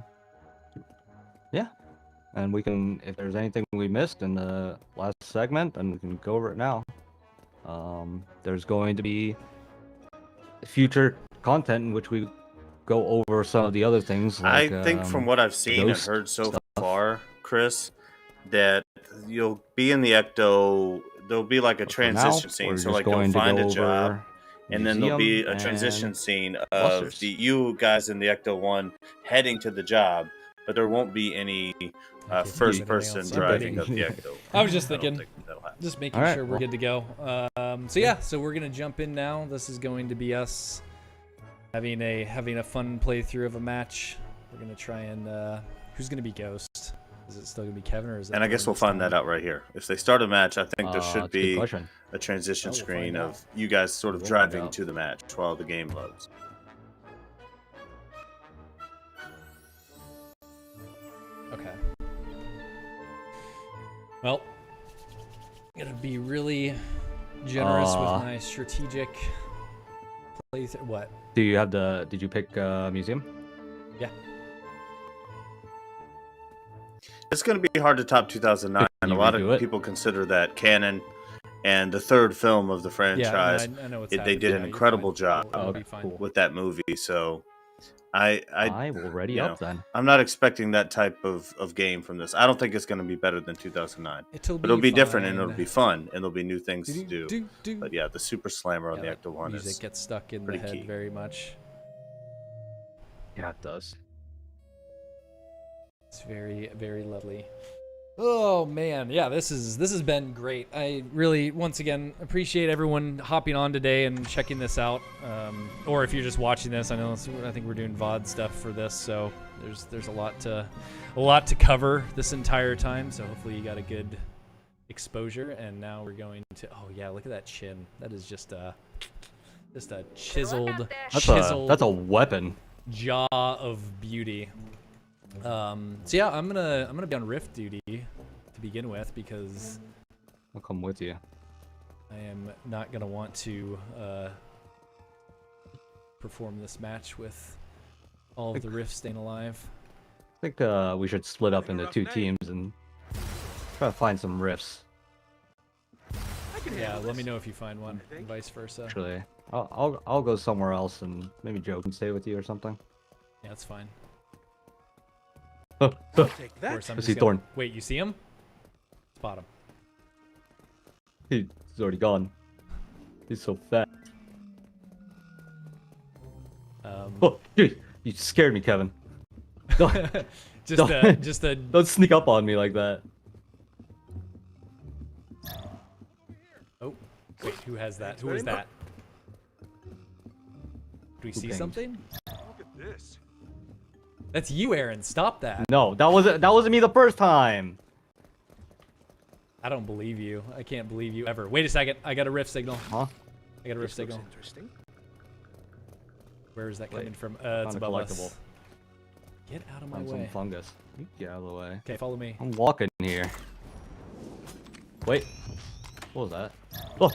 Speaker 4: And we can, if there's anything we missed in the last segment, then we can go over it now. There's going to be future content in which we go over some of the other things. Like,
Speaker 1: I think from what I've seen and
Speaker 4: ghost
Speaker 1: heard so
Speaker 4: stuff.
Speaker 1: far, Chris, that you'll be in the Ecto. There'll be like a
Speaker 4: But for now,
Speaker 1: transition
Speaker 4: we're
Speaker 1: scene. So
Speaker 4: just
Speaker 1: like you'll
Speaker 4: going to
Speaker 1: find
Speaker 4: go
Speaker 1: a job,
Speaker 4: over
Speaker 1: and then there'll be
Speaker 4: museum
Speaker 1: a transition
Speaker 4: and
Speaker 1: scene of
Speaker 4: Busters.
Speaker 1: you guys in the Ecto 1 heading to the job, but there won't be any
Speaker 3: can't
Speaker 1: first
Speaker 3: do anything
Speaker 1: person
Speaker 3: else.
Speaker 1: driving of the Ecto.
Speaker 3: I was just
Speaker 1: I don't
Speaker 3: thinking,
Speaker 1: think that'll happen.
Speaker 3: just making
Speaker 4: All right,
Speaker 3: sure we're
Speaker 4: well.
Speaker 3: good to go. So yeah, so we're gonna jump in now. This is going to be us having a fun playthrough of a match. We're gonna try and who's gonna be Ghost? Is it still gonna be Kevin, or is it?
Speaker 1: And I guess we'll find that out right here. If they start a match, I think there should
Speaker 4: that's a good
Speaker 1: be
Speaker 4: question.
Speaker 1: a transition
Speaker 3: We'll
Speaker 1: screen
Speaker 3: find
Speaker 1: of you guys sort of
Speaker 4: We'll find
Speaker 1: driving
Speaker 4: out.
Speaker 1: to the match while the game loads.
Speaker 3: Okay. Well, I'm gonna be really generous with my strategic playthrough. What?
Speaker 4: Do you have the? Did you pick museum?
Speaker 3: Yeah.
Speaker 1: It's going to be hard to top 2009.
Speaker 4: Can
Speaker 1: A
Speaker 4: you
Speaker 1: lot
Speaker 4: redo
Speaker 1: of
Speaker 4: it?
Speaker 1: people consider that canon and the third film of the franchise.
Speaker 3: Yeah, I know what's
Speaker 1: they
Speaker 3: happening.
Speaker 1: did an
Speaker 3: Yeah, you're
Speaker 1: incredible
Speaker 3: fine.
Speaker 1: job
Speaker 3: It'll
Speaker 4: Okay,
Speaker 3: be fine.
Speaker 4: cool.
Speaker 1: with that movie. So I
Speaker 4: will ready
Speaker 1: you
Speaker 4: up
Speaker 1: know,
Speaker 4: then.
Speaker 1: I'm not expecting that type of game from this. I don't think it's going to be better than 2009. But it'll be different and it'll be fun and there'll be new things to do. But yeah, the Super Slammer on the
Speaker 3: that
Speaker 1: Ecto 1
Speaker 3: music
Speaker 1: is
Speaker 3: gets stuck in the
Speaker 1: pretty
Speaker 3: head
Speaker 1: key.
Speaker 3: very much.
Speaker 4: Yeah, it does.
Speaker 3: It's very, very lovely. Oh man, yeah, this has been great. I really, once again, appreciate everyone hopping on today and checking this out. Or if you're just watching this, I think we're doing VOD stuff for this, so there's a lot to cover this entire time. So hopefully you got a good exposure. And now we're going to. Oh yeah, look at that chin. That is just a chiseled
Speaker 4: That's a weapon.
Speaker 3: jaw of beauty. So yeah, I'm gonna be on Rift duty to begin with because
Speaker 4: I'll come with you.
Speaker 3: I am not gonna want to perform this match with all of the Rift staying alive.
Speaker 4: I think we should split up into two teams and try to find some rifts.
Speaker 3: Yeah, let me know if you find one, and vice versa.
Speaker 4: Actually, I'll go somewhere else and maybe Joe can stay with you or something.
Speaker 3: Yeah, that's fine.
Speaker 4: Oh,
Speaker 3: Of course, I'm
Speaker 4: I
Speaker 3: just
Speaker 4: see
Speaker 3: gonna...
Speaker 4: Thorn.
Speaker 3: Wait, you see him? Spot him.
Speaker 4: He's already gone. He's so fat. Oh, dude, you scared me, Kevin. Don't,
Speaker 3: just a
Speaker 4: don't sneak up on me like that.
Speaker 3: Oh, wait, who has that? Who is that? Do we see
Speaker 4: pinged?
Speaker 3: something?
Speaker 6: Look at this.
Speaker 3: That's you, Aaron. Stop that.
Speaker 4: No, that wasn't me the first time.
Speaker 3: I don't believe you. I can't believe you ever. Wait a second. I got a rift signal.
Speaker 4: Huh?
Speaker 3: I got a rift
Speaker 6: This looks
Speaker 3: signal.
Speaker 6: interesting.
Speaker 3: Where is that coming
Speaker 4: Wait,
Speaker 3: from? It's
Speaker 4: found a
Speaker 3: above
Speaker 4: collectible.
Speaker 3: us. Get out of my
Speaker 4: Find some
Speaker 3: way.
Speaker 4: fungus. You get out of the way.
Speaker 3: Okay, follow me.
Speaker 4: I'm walking here. Wait. What was that? Oh,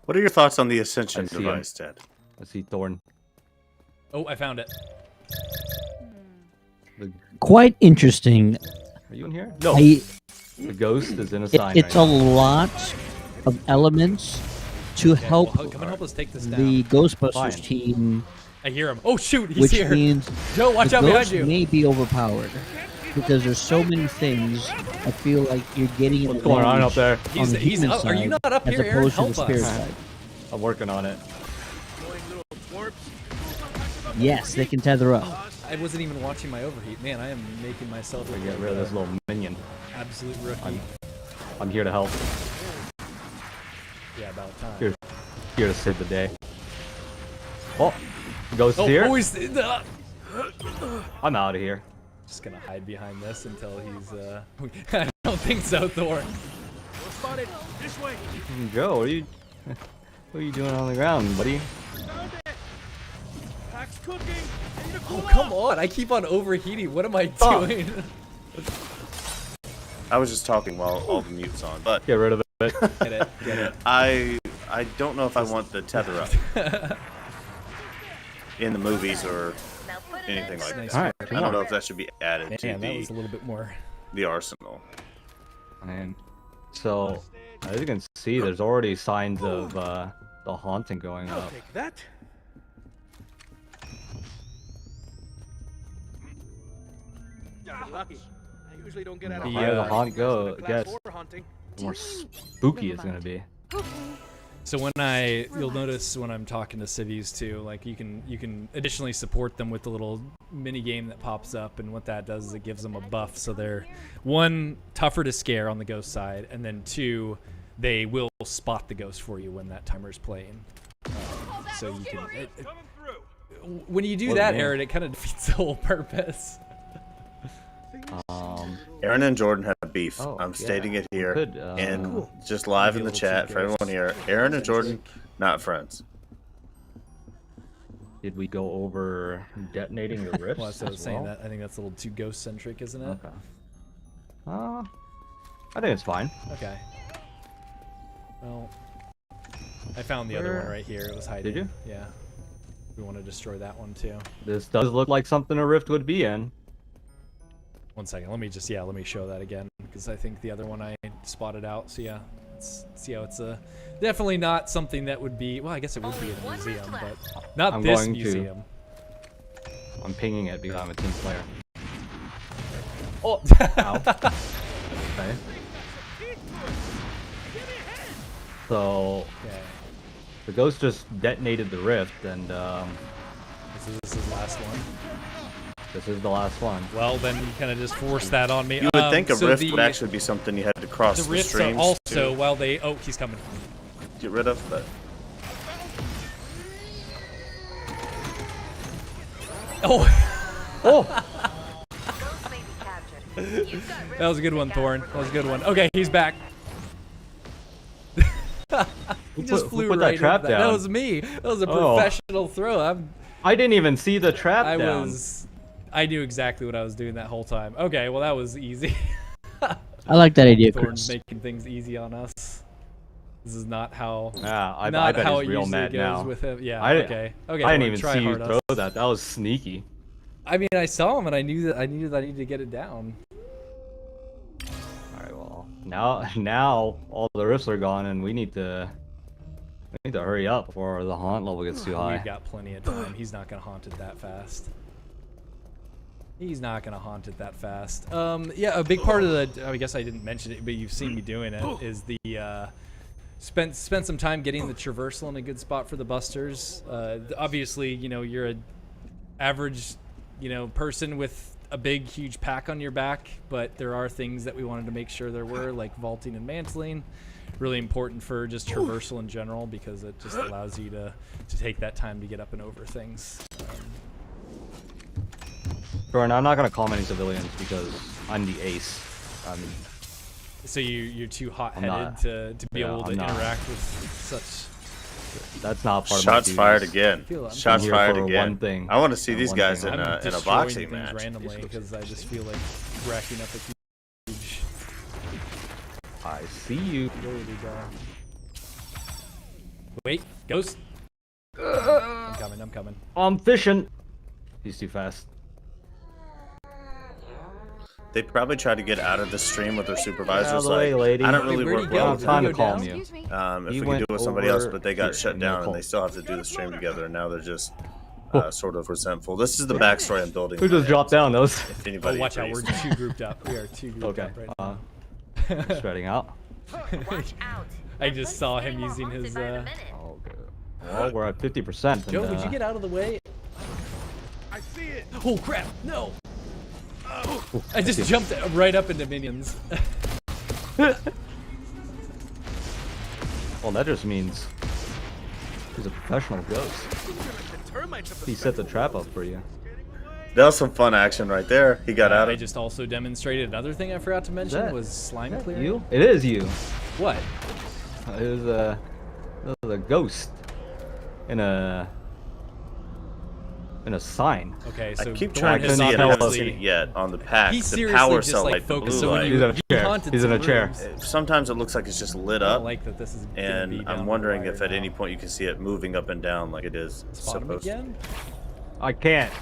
Speaker 1: What are your thoughts on the Ascension
Speaker 4: I see him.
Speaker 1: device, Ted?
Speaker 4: I see Thorn.
Speaker 3: Oh, I found it.
Speaker 2: Quite interesting.
Speaker 4: Are you in here? No.
Speaker 2: I,
Speaker 4: The ghost is in a sign
Speaker 2: it's
Speaker 4: right
Speaker 2: a
Speaker 4: now.
Speaker 2: lot of elements to
Speaker 3: Okay,
Speaker 2: help
Speaker 3: well, come and help us take this down.
Speaker 2: the Ghostbusters
Speaker 4: Fine.
Speaker 2: team,
Speaker 3: I hear him. Oh shoot, he's
Speaker 2: which
Speaker 3: here.
Speaker 2: means
Speaker 3: Joe, watch
Speaker 2: the
Speaker 3: out behind
Speaker 2: ghost
Speaker 3: you.
Speaker 2: may be overpowered because there's so many things. I feel like you're getting an
Speaker 4: What's going on up
Speaker 2: advantage
Speaker 4: there?
Speaker 2: on the
Speaker 3: He's
Speaker 2: human
Speaker 3: up. Are you
Speaker 2: side
Speaker 3: not up
Speaker 2: as
Speaker 3: here, Aaron?
Speaker 2: opposed to
Speaker 3: Help
Speaker 2: the spirit
Speaker 3: us.
Speaker 2: side.
Speaker 4: I'm working on it.
Speaker 6: Annoying little twerps.
Speaker 2: Yes, they can tether up.
Speaker 3: I wasn't even watching my overheat. Man, I am making myself
Speaker 4: To
Speaker 3: look
Speaker 4: get
Speaker 3: like
Speaker 4: rid of
Speaker 3: a
Speaker 4: this little minion.
Speaker 3: absolute rookie.
Speaker 4: I'm here to help.
Speaker 3: Yeah, about time.
Speaker 4: Here, here to save the day. Oh, ghost
Speaker 3: Oh,
Speaker 4: here.
Speaker 3: he's
Speaker 4: I'm out of here.
Speaker 3: just gonna hide behind this until he's. I don't think so, Thor.
Speaker 6: We're spotted. This way.
Speaker 4: Joe, what are you doing on the ground, buddy?
Speaker 6: Found it. Pack's cooking. Need to
Speaker 3: Oh
Speaker 6: cool
Speaker 3: come
Speaker 6: off.
Speaker 3: on! I keep on overheating. What am I
Speaker 4: Stop.
Speaker 3: doing?
Speaker 1: I was just talking while all the mute's on, but
Speaker 4: Get rid of it.
Speaker 3: Get it? Get it?
Speaker 1: I don't know if I want the tether up in the movies or anything like
Speaker 3: Nice
Speaker 1: that.
Speaker 4: Alright,
Speaker 1: I
Speaker 4: come
Speaker 1: don't
Speaker 4: on.
Speaker 1: know if that should be added to
Speaker 3: Man, that was a little bit more.
Speaker 1: the arsenal.
Speaker 4: And so, as you can see, there's already signs of the haunting going
Speaker 6: I'll
Speaker 4: up.
Speaker 6: take that. Lucky. I usually don't get out
Speaker 4: The
Speaker 6: of
Speaker 4: higher the
Speaker 3: uh,
Speaker 4: haunt gets,
Speaker 6: or hunting.
Speaker 4: the more spooky it's gonna be.
Speaker 3: So you'll notice when I'm talking to civies too, like you can additionally support them with the little mini game that pops up, and what that does is it gives them a buff, so they're one, tougher to scare on the ghost side, and then two, they will spot the ghost for you when that timer's playing. So you can
Speaker 6: Coming through.
Speaker 3: when you do
Speaker 4: What
Speaker 3: that,
Speaker 4: man.
Speaker 3: Aaron, it kind of defeats the whole purpose.
Speaker 1: Aaron and Jordan have beef.
Speaker 4: Oh,
Speaker 1: I'm
Speaker 4: yeah.
Speaker 1: stating it here
Speaker 4: Could,
Speaker 1: and just live in the
Speaker 3: Maybe a
Speaker 1: chat
Speaker 3: little
Speaker 1: for
Speaker 3: too
Speaker 1: everyone here. Aaron and Jordan, not friends.
Speaker 4: Did we go over detonating the rifts?
Speaker 3: Well, that's what I was
Speaker 4: as
Speaker 3: saying.
Speaker 4: well?
Speaker 3: That I think that's a little too ghost centric, isn't it?
Speaker 4: Okay. I think it's fine.
Speaker 3: Okay. Well, I found the other one
Speaker 4: Where-
Speaker 3: right here. It was hiding.
Speaker 4: Did you?
Speaker 3: Yeah. We want to destroy that one too.
Speaker 4: This does look like something a rift would be in.
Speaker 3: 1 second. Let me show that again, because I think the other one I spotted out. So yeah, let's see how it's definitely not something that would be. Well, I guess it would be in a museum, but not
Speaker 4: I'm
Speaker 3: this
Speaker 4: going to-
Speaker 3: museum.
Speaker 4: I'm pinging it because I'm a team player.
Speaker 3: Oh.
Speaker 4: Ow. Okay. So
Speaker 3: Okay.
Speaker 4: the ghost just detonated the rift, and
Speaker 3: This is the last one.
Speaker 4: this is the last one.
Speaker 3: Well, then you kind of just forced that on me.
Speaker 1: You would think a
Speaker 3: so
Speaker 1: rift
Speaker 3: the,
Speaker 1: would actually be something you had to cross
Speaker 3: the
Speaker 1: the,
Speaker 3: rifts are
Speaker 1: streams
Speaker 3: also
Speaker 1: to
Speaker 3: well they. Oh, he's coming.
Speaker 1: get rid of, but
Speaker 3: Oh.
Speaker 4: Oh!
Speaker 5: Ghost may be captured. You've got
Speaker 3: That was a good one, Thorn. That was a good one. Okay, he's back. He just
Speaker 4: Who
Speaker 3: flew
Speaker 4: put that
Speaker 3: right
Speaker 4: trap
Speaker 3: into that. That
Speaker 4: down?
Speaker 3: was me. That was a
Speaker 4: Oh.
Speaker 3: professional throw.
Speaker 4: I didn't even see the trap down.
Speaker 3: I knew exactly what I was doing that whole time. Okay, well that was easy.
Speaker 2: I like that idea,
Speaker 3: Thorn's
Speaker 2: Chris.
Speaker 3: making things easy on us. This is not how.
Speaker 4: Yeah, I
Speaker 3: not
Speaker 4: bet
Speaker 3: how
Speaker 4: he's
Speaker 3: it
Speaker 4: real
Speaker 3: usually
Speaker 4: mad
Speaker 3: goes
Speaker 4: now.
Speaker 3: with him. Yeah.
Speaker 4: I-
Speaker 3: okay. Okay.
Speaker 4: I
Speaker 3: well,
Speaker 4: didn't even
Speaker 3: try
Speaker 4: see you
Speaker 3: hard,
Speaker 4: throw
Speaker 3: us.
Speaker 4: that. That was sneaky.
Speaker 3: I mean, I saw him and I knew that I needed to get it down.
Speaker 4: All right, well, now all the rifts are gone, and we need to hurry up before the haunt level gets too high.
Speaker 3: We've got plenty of time. He's not gonna haunt it that fast. He's not gonna haunt it that fast. Yeah, a big part of the. I guess I didn't mention it, but you've seen me doing it. Is the spent some time getting the traversal in a good spot for the busters. Obviously, you know you're a average, person with a big, huge pack on your back, but there are things that we wanted to make sure there were, like vaulting and mantling. Really important for just traversal in general, because it just allows you to take that time to get up and over things.
Speaker 4: Jordan, I'm not gonna call many civilians because I'm the ace.
Speaker 3: So you're too hot-headed
Speaker 4: not.
Speaker 3: to be
Speaker 4: Yeah,
Speaker 3: able to
Speaker 4: I'm not.
Speaker 3: interact with such.
Speaker 4: That's not part of my
Speaker 1: shots
Speaker 4: duties.
Speaker 1: fired again.
Speaker 3: I'm
Speaker 1: Shots
Speaker 4: here
Speaker 1: fired
Speaker 4: for
Speaker 1: again.
Speaker 4: one thing.
Speaker 1: I want to see
Speaker 4: And
Speaker 1: these
Speaker 4: one
Speaker 1: guys
Speaker 4: thing
Speaker 1: in
Speaker 3: I'm
Speaker 1: a
Speaker 3: destroying
Speaker 1: boxing
Speaker 3: things
Speaker 1: match.
Speaker 3: randomly because I just feel like racking up a huge
Speaker 4: I see you.
Speaker 3: ability bar. Wait, ghost. I'm coming.
Speaker 4: I'm fishing. He's too fast.
Speaker 1: They probably try to get out of the stream with their
Speaker 4: Out
Speaker 1: supervisors.
Speaker 4: of the way,
Speaker 1: Like,
Speaker 4: lady.
Speaker 1: I don't really
Speaker 3: Where'd
Speaker 1: work
Speaker 3: he go?
Speaker 1: well
Speaker 4: I'm
Speaker 1: with
Speaker 3: Did
Speaker 4: trying
Speaker 3: he
Speaker 4: to
Speaker 3: go
Speaker 4: calm
Speaker 3: down?
Speaker 4: you.
Speaker 5: Excuse me.
Speaker 1: if
Speaker 4: He
Speaker 1: we could
Speaker 4: went
Speaker 1: do it with somebody else,
Speaker 4: over
Speaker 1: but they got
Speaker 4: here
Speaker 1: shut
Speaker 4: in the
Speaker 1: down and
Speaker 4: cult.
Speaker 1: they still have to do the stream together. And now they're just sort of resentful. This is the backstory I'm building.
Speaker 4: Who
Speaker 1: in my
Speaker 4: just
Speaker 1: head,
Speaker 4: dropped down those?
Speaker 1: If
Speaker 3: Oh,
Speaker 1: anybody
Speaker 3: watch out!
Speaker 1: agrees.
Speaker 3: We're too grouped up. We are too grouped
Speaker 4: Okay.
Speaker 3: up right now.
Speaker 4: Spreading out.
Speaker 5: Watch out.
Speaker 3: I
Speaker 5: That
Speaker 3: just
Speaker 5: place
Speaker 3: saw
Speaker 5: is
Speaker 3: him
Speaker 5: getting more
Speaker 3: using
Speaker 5: haunted
Speaker 3: his.
Speaker 5: by the minute.
Speaker 4: Oh, good. Well, we're at 50%.
Speaker 3: Joe, would you get out of the way?
Speaker 6: I see it.
Speaker 3: Oh crap! No. I just jumped right up into minions.
Speaker 4: Well, that just means he's a professional ghost.
Speaker 6: The termites of the
Speaker 4: He set the trap up for you.
Speaker 1: That was some fun action right there. He got out
Speaker 3: I
Speaker 1: of
Speaker 3: just also demonstrated another thing I forgot to mention
Speaker 4: that-
Speaker 3: was slime
Speaker 4: Is that
Speaker 3: clearing.
Speaker 4: you? It is you.
Speaker 3: What?
Speaker 4: It was a ghost in a in a sign.
Speaker 3: Okay, so
Speaker 1: I keep
Speaker 3: Thorn
Speaker 1: trying to
Speaker 3: has
Speaker 1: see it. I haven't
Speaker 3: obviously-
Speaker 1: seen it yet on the pack.
Speaker 3: He
Speaker 1: The
Speaker 3: seriously
Speaker 1: power
Speaker 3: just
Speaker 1: cell
Speaker 3: like
Speaker 1: light, the
Speaker 3: focused.
Speaker 1: blue
Speaker 3: So when
Speaker 1: light.
Speaker 3: you,
Speaker 4: He's in a
Speaker 3: you
Speaker 4: chair.
Speaker 3: haunted
Speaker 4: He's in
Speaker 3: some
Speaker 4: a chair.
Speaker 3: rooms,
Speaker 1: Sometimes it looks like it's just lit
Speaker 3: I
Speaker 1: up.
Speaker 3: don't like that this is gonna be
Speaker 1: And
Speaker 3: down
Speaker 1: I'm
Speaker 3: the
Speaker 1: wondering
Speaker 3: wire
Speaker 1: if at
Speaker 3: now.
Speaker 1: any point you can see it moving up and down like it is
Speaker 3: Spot him
Speaker 1: supposed to.
Speaker 3: again.
Speaker 4: I can't.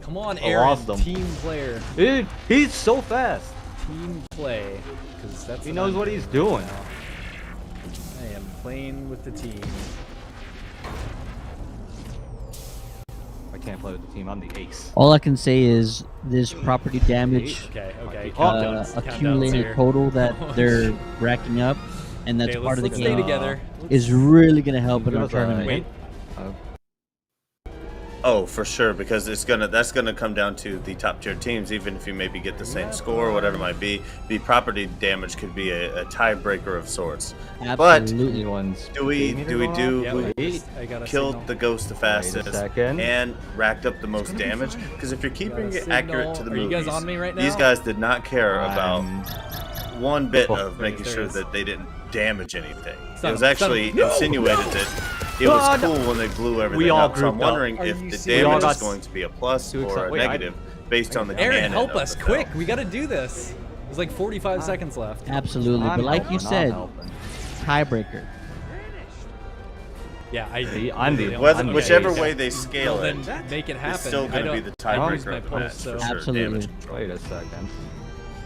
Speaker 3: Come on,
Speaker 4: I
Speaker 3: Aaron.
Speaker 4: lost him.
Speaker 3: Team player.
Speaker 4: Dude, he's so fast.
Speaker 3: Team play. Because that's
Speaker 4: He
Speaker 3: what
Speaker 4: knows
Speaker 3: I'm
Speaker 4: what he's doing.
Speaker 3: now. I am playing with the team.
Speaker 4: I can't play with the team. I'm the ace.
Speaker 2: All I can say is this property damage
Speaker 3: Okay, okay.
Speaker 4: Oh,
Speaker 3: Countdowns, countdowns
Speaker 2: accumulated
Speaker 3: here.
Speaker 2: total that they're racking up, and that's
Speaker 3: Okay,
Speaker 2: part of the
Speaker 3: let's stay
Speaker 2: game,
Speaker 3: together.
Speaker 2: is really going to help in
Speaker 4: Give
Speaker 2: our
Speaker 4: us a
Speaker 2: tournament.
Speaker 3: Wait.
Speaker 1: Oh, for sure, because that's gonna come down to the top tier teams. Even if you maybe get the same score or whatever it might be, the property damage could be a tiebreaker of sorts.
Speaker 2: Absolutely.
Speaker 4: Anyone's
Speaker 1: Do we
Speaker 4: meter
Speaker 1: do we
Speaker 4: going
Speaker 1: do
Speaker 4: off?
Speaker 3: Yeah,
Speaker 1: who
Speaker 3: wait, I got a
Speaker 1: killed
Speaker 3: signal.
Speaker 1: the ghost the fastest
Speaker 4: second.
Speaker 1: and racked up the most damage? Because if you're keeping it accurate to the
Speaker 3: Are you
Speaker 1: movies,
Speaker 3: guys on me right
Speaker 1: these
Speaker 3: now?
Speaker 1: guys did not care about one bit
Speaker 4: Oh,
Speaker 1: of
Speaker 3: there
Speaker 1: making
Speaker 3: it is.
Speaker 1: sure that they didn't damage anything.
Speaker 3: Son
Speaker 1: It was
Speaker 3: of-
Speaker 1: actually
Speaker 3: son of-
Speaker 1: insinuated that it was
Speaker 4: God.
Speaker 1: cool when they blew everything
Speaker 4: all
Speaker 1: up. So I'm
Speaker 4: grouped up.
Speaker 1: wondering
Speaker 3: Are
Speaker 1: if
Speaker 3: you
Speaker 1: the
Speaker 3: serious?
Speaker 1: damage
Speaker 4: We all
Speaker 1: is
Speaker 4: got
Speaker 1: going to be a plus
Speaker 4: too
Speaker 1: or
Speaker 4: excited.
Speaker 1: a
Speaker 4: Wait, I-
Speaker 1: negative based on the
Speaker 3: Aaron,
Speaker 1: canon
Speaker 3: help
Speaker 1: of
Speaker 3: us
Speaker 1: the
Speaker 3: quick.
Speaker 1: film.
Speaker 3: We got to do this. There's like 45 seconds left.
Speaker 2: Absolutely.
Speaker 4: I'm
Speaker 2: But like you
Speaker 4: helping, I'm
Speaker 2: said,
Speaker 4: helping.
Speaker 2: tiebreaker.
Speaker 3: Yeah, I.
Speaker 4: See, I'm the-
Speaker 3: really
Speaker 1: Whether,
Speaker 3: don't-
Speaker 1: whichever
Speaker 3: okay.
Speaker 1: way they scale
Speaker 3: Well,
Speaker 1: it,
Speaker 3: then make it happen.
Speaker 1: it's still
Speaker 3: I
Speaker 1: going to be
Speaker 3: don't-
Speaker 1: the
Speaker 3: I use
Speaker 1: tiebreaker
Speaker 3: my
Speaker 1: of the match
Speaker 3: pulse,
Speaker 1: for
Speaker 3: so-
Speaker 1: sure.
Speaker 2: Absolutely.
Speaker 1: Damage control.
Speaker 4: Wait a second.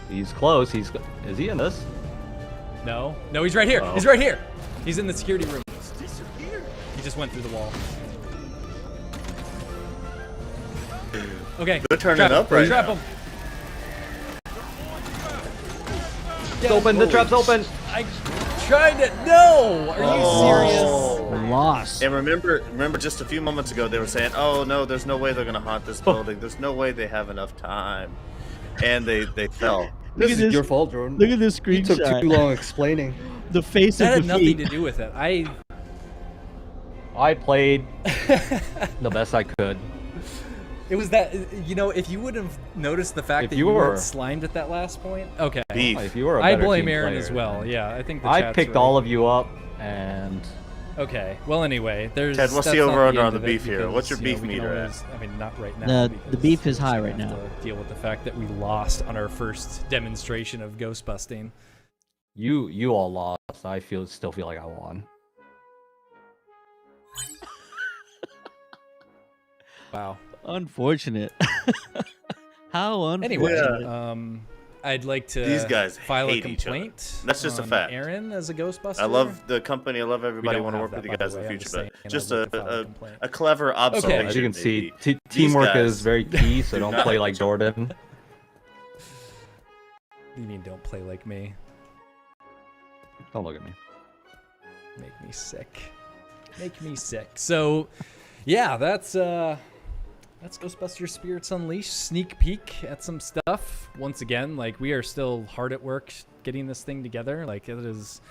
Speaker 4: He's close. Is he in this?
Speaker 3: No, no, he's right here.
Speaker 4: Oh.
Speaker 3: He's right here. He's in the security room. He just went through the wall. Okay.
Speaker 1: They're turning
Speaker 3: trap
Speaker 1: up
Speaker 3: him.
Speaker 1: right
Speaker 3: Trap
Speaker 1: now.
Speaker 3: him.
Speaker 4: It's open. The trap's open.
Speaker 3: I tried it. No. Are you
Speaker 1: Oh.
Speaker 3: serious?
Speaker 2: Lost.
Speaker 1: And remember, just a few moments ago they were saying, "Oh no, there's no way they're gonna haunt this building. There's no way they have enough time," and they fell.
Speaker 2: Look at this.
Speaker 7: fault, Jordan.
Speaker 2: Look at this
Speaker 7: You took too
Speaker 2: screenshot.
Speaker 7: long explaining.
Speaker 2: The face
Speaker 3: That
Speaker 2: of
Speaker 3: had nothing
Speaker 2: defeat.
Speaker 3: to do with it.
Speaker 4: I played the best I could.
Speaker 3: It was that, you know, if you would have noticed the fact
Speaker 4: If
Speaker 3: that
Speaker 4: you
Speaker 3: you
Speaker 4: were-
Speaker 3: weren't slimed at that last point. Okay.
Speaker 1: Beef.
Speaker 4: If you were a
Speaker 3: I
Speaker 4: better
Speaker 3: blame
Speaker 4: team
Speaker 3: Aaron
Speaker 4: player,
Speaker 3: as well.
Speaker 4: then-
Speaker 3: Yeah, I think the
Speaker 4: I
Speaker 3: chat's
Speaker 4: picked
Speaker 3: right.
Speaker 4: all of you up, and
Speaker 3: Okay. Well, anyway, there's.
Speaker 1: Ted, what's
Speaker 3: that's
Speaker 1: the
Speaker 3: not
Speaker 1: over-under
Speaker 3: end
Speaker 1: on the
Speaker 3: of it
Speaker 1: beef here?
Speaker 3: because,
Speaker 1: What's your
Speaker 3: you know,
Speaker 1: beef
Speaker 3: we can
Speaker 1: meter at?
Speaker 3: always- I mean, not right now.
Speaker 2: The
Speaker 3: because
Speaker 2: beef is
Speaker 3: we're
Speaker 2: high
Speaker 3: gonna
Speaker 2: right
Speaker 3: have
Speaker 2: now.
Speaker 3: to deal with the fact that we lost on our first demonstration of ghost busting.
Speaker 4: you all lost. I still feel like I won.
Speaker 3: Wow.
Speaker 2: Unfortunate. How unfortunate.
Speaker 3: Anyway, I'd like to
Speaker 1: These guys
Speaker 3: file a
Speaker 1: hate each other.
Speaker 3: complaint.
Speaker 1: That's just a
Speaker 3: on
Speaker 1: fact.
Speaker 3: Aaron as a Ghostbuster.
Speaker 1: I love the company. I love everybody. I
Speaker 3: don't
Speaker 1: want to
Speaker 3: have
Speaker 1: work with
Speaker 3: that,
Speaker 1: you
Speaker 3: by
Speaker 1: guys
Speaker 3: the
Speaker 1: in the
Speaker 3: way. I'm
Speaker 1: future.
Speaker 3: just saying
Speaker 1: But just
Speaker 3: I'd like to file a
Speaker 1: a
Speaker 3: complaint.
Speaker 1: clever observation.
Speaker 4: As you can
Speaker 1: maybe.
Speaker 4: see,
Speaker 1: These
Speaker 4: teamwork
Speaker 1: guys
Speaker 4: is very key, so
Speaker 1: do
Speaker 4: don't
Speaker 1: not
Speaker 4: play
Speaker 1: like
Speaker 4: like
Speaker 1: each other.
Speaker 4: Jordan.
Speaker 3: You mean don't play like me?
Speaker 4: Don't look at me.
Speaker 3: Make me sick. Make me sick. So, yeah, that's Ghostbusters Spirits Unleashed. Sneak peek at some stuff. Once again, like, we are still hard at work getting this thing together. Like, it is.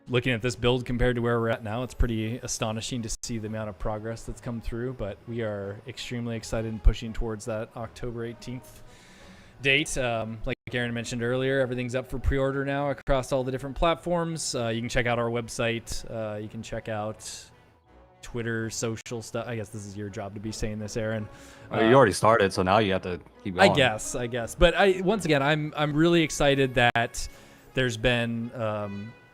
Speaker 3: Looking at this build compared to where we're at now, it's pretty astonishing to see the amount of progress that's come through. But we are extremely excited and pushing towards that October 18th date. Like Aaron mentioned earlier, everything's up for pre-order now across all the different platforms. You can check out our website. You can check out Twitter, social stuff. I guess this is your job to be saying this, Aaron.
Speaker 4: You already started, so now you have to keep going.
Speaker 3: I guess. But once again, I'm really excited that there's been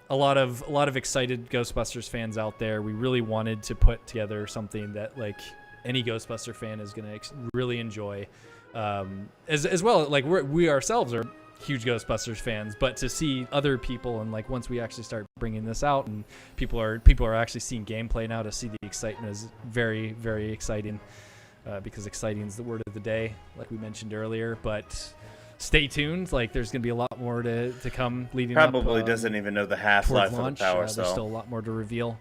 Speaker 3: a lot of excited Ghostbusters fans out there. We really wanted to put together something that like any Ghostbuster fan is going to really enjoy. As well, like we ourselves are huge Ghostbusters fans, but to see other people and like once we actually start bringing this out and people are actually seeing gameplay now, to see the excitement is very, very exciting. Because exciting is the word of the day, like we mentioned earlier. But stay tuned. Like there's going to be a lot more to come leading
Speaker 1: Probably
Speaker 3: up.
Speaker 1: doesn't even know the
Speaker 3: Towards
Speaker 1: half-life of the
Speaker 3: launch.
Speaker 1: power
Speaker 3: There's
Speaker 1: cell.
Speaker 3: still a lot more to reveal.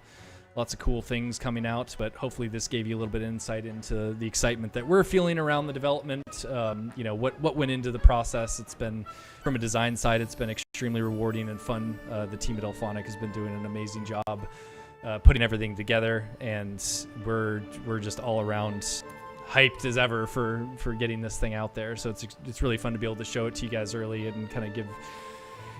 Speaker 3: Lots of cool things coming out, but hopefully this gave you a little bit of insight into the excitement that we're feeling around the development. You know, what went into the process. It's been, from a design side, it's been extremely rewarding and fun. The team at Elphonic has been doing an amazing job putting everything together, and we're just all around hyped as ever for getting this thing out there. So it's really fun to be able to show it to you guys early and kind of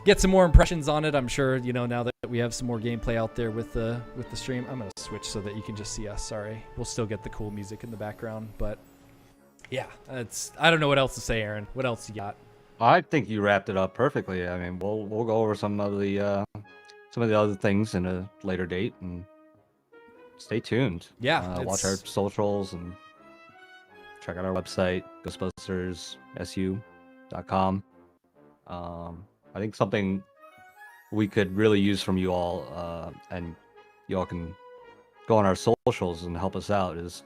Speaker 3: get some more impressions on it. I'm sure, you know, now that we have some more gameplay out there with the stream. I'm gonna switch so that you can just see us. Sorry, we'll still get the cool music in the background, but yeah, I don't know what else to say, Aaron. What else you got?
Speaker 4: I think you wrapped it up perfectly. I mean, we'll go over some of the other things in a later date, and stay tuned.
Speaker 3: Yeah,
Speaker 4: watch our socials and check out our website, ghostbusterssu.com. I think something we could really use from you all, and you all can go on our socials and help us out, is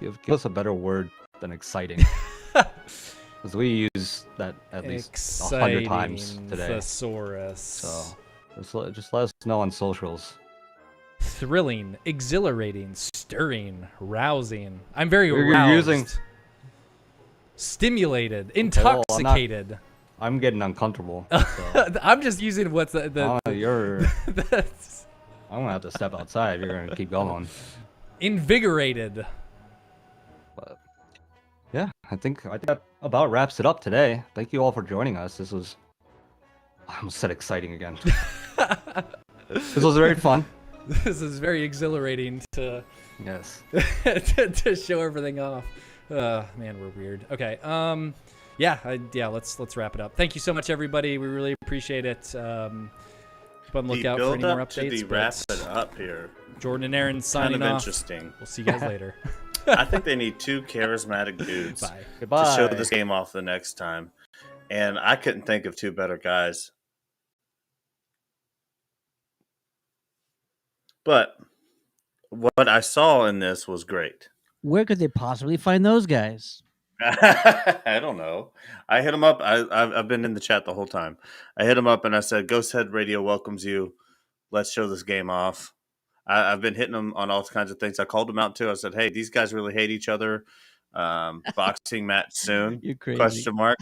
Speaker 4: give us a better word than exciting. Because we use that at least 100 times today.
Speaker 3: Thesaurus.
Speaker 4: So just let us know on socials.
Speaker 3: Thrilling, exhilarating, stirring, rousing. I'm very
Speaker 4: You're
Speaker 3: aroused.
Speaker 4: using-
Speaker 3: Stimulated,
Speaker 4: well,
Speaker 3: intoxicated.
Speaker 4: I'm getting uncomfortable. So.
Speaker 3: I'm just using what's the
Speaker 4: You're.
Speaker 3: that's
Speaker 4: I'm gonna have to step outside. You're gonna keep going.
Speaker 3: invigorated.
Speaker 4: But yeah, I think that about wraps it up today. Thank you all for joining us. This was, I almost said exciting again. This was very fun.
Speaker 3: This is very exhilarating to
Speaker 4: Yes.
Speaker 3: to show everything off. Man, we're weird. Okay. Yeah. Let's wrap it up. Thank you so much, everybody. We really appreciate it. Keep on the lookout for any more updates.
Speaker 1: To wrap it up here.
Speaker 3: Jordan and Aaron signing
Speaker 1: Kind of
Speaker 3: off.
Speaker 1: interesting.
Speaker 3: We'll see you guys later.
Speaker 1: I think they need two charismatic dudes
Speaker 3: Bye.
Speaker 4: Goodbye.
Speaker 1: to show this game off the next time. And I couldn't think of two better guys. But what I saw in this was great.
Speaker 2: Where could they possibly find those guys?
Speaker 1: I don't know. I hit him up. I've been in the chat the whole time. I hit him up and I said, Ghosthead Radio welcomes you. Let's show this game off. I've been hitting them on all kinds of things. I called them out too. I said, hey, these guys really hate each other. Boxing match soon?
Speaker 2: You're crazy.
Speaker 1: Question mark.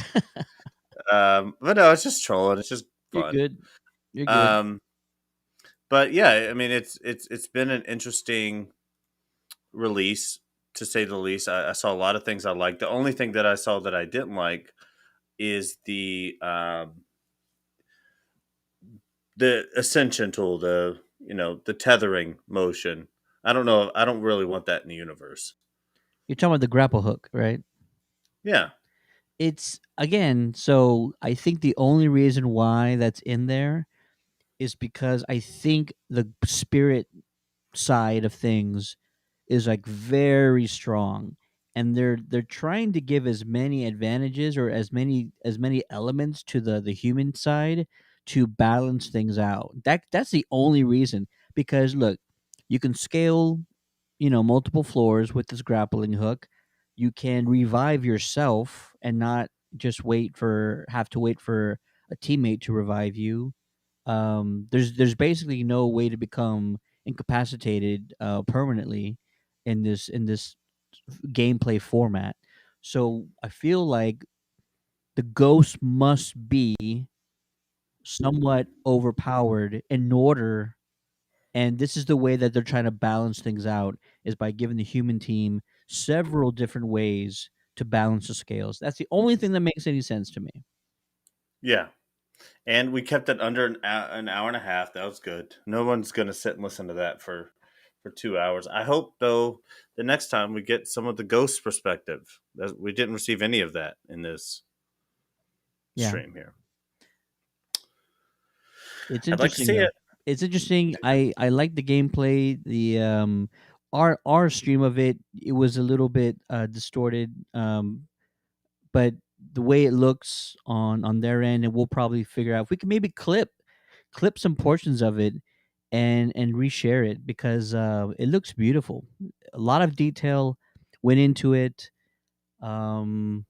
Speaker 1: But no, it's just trolling. It's just fun.
Speaker 2: You're good. You're good.
Speaker 1: But yeah, I mean, it's been an interesting release, to say the least. I saw a lot of things I liked. The only thing that I saw that I didn't like is the ascension tool, the tethering motion. I don't know. I don't really want that in the universe.
Speaker 2: You're talking about the grapple hook, right?
Speaker 1: Yeah.
Speaker 2: It's again, so I think the only reason why that's in there is because I think the spirit side of things is like very strong, and they're trying to give as many advantages or as many elements to the human side to balance things out. That's the only reason. Because look, you can scale, multiple floors with this grappling hook. You can revive yourself and not just have to wait for a teammate to revive you. There's basically no way to become incapacitated permanently in this gameplay format. So I feel like the ghost must be somewhat overpowered in order, and this is the way that they're trying to balance things out, is by giving the human team several different ways to balance the scales. That's the only thing that makes any sense to me.
Speaker 1: Yeah. And we kept it under an hour and a half. That was good. No one's going to sit and listen to that for 2 hours. I hope, though, the next time we get some of the ghost perspective. We didn't receive any of that in this stream here.
Speaker 2: It's
Speaker 1: I'd like to
Speaker 2: interesting.
Speaker 1: see it.
Speaker 2: It's interesting. I like the gameplay. The our stream of it was a little bit distorted, but the way it looks on their end, and we'll probably figure out if we can maybe clip some portions of it and reshare it, because it looks beautiful. A lot of detail went into it. I'm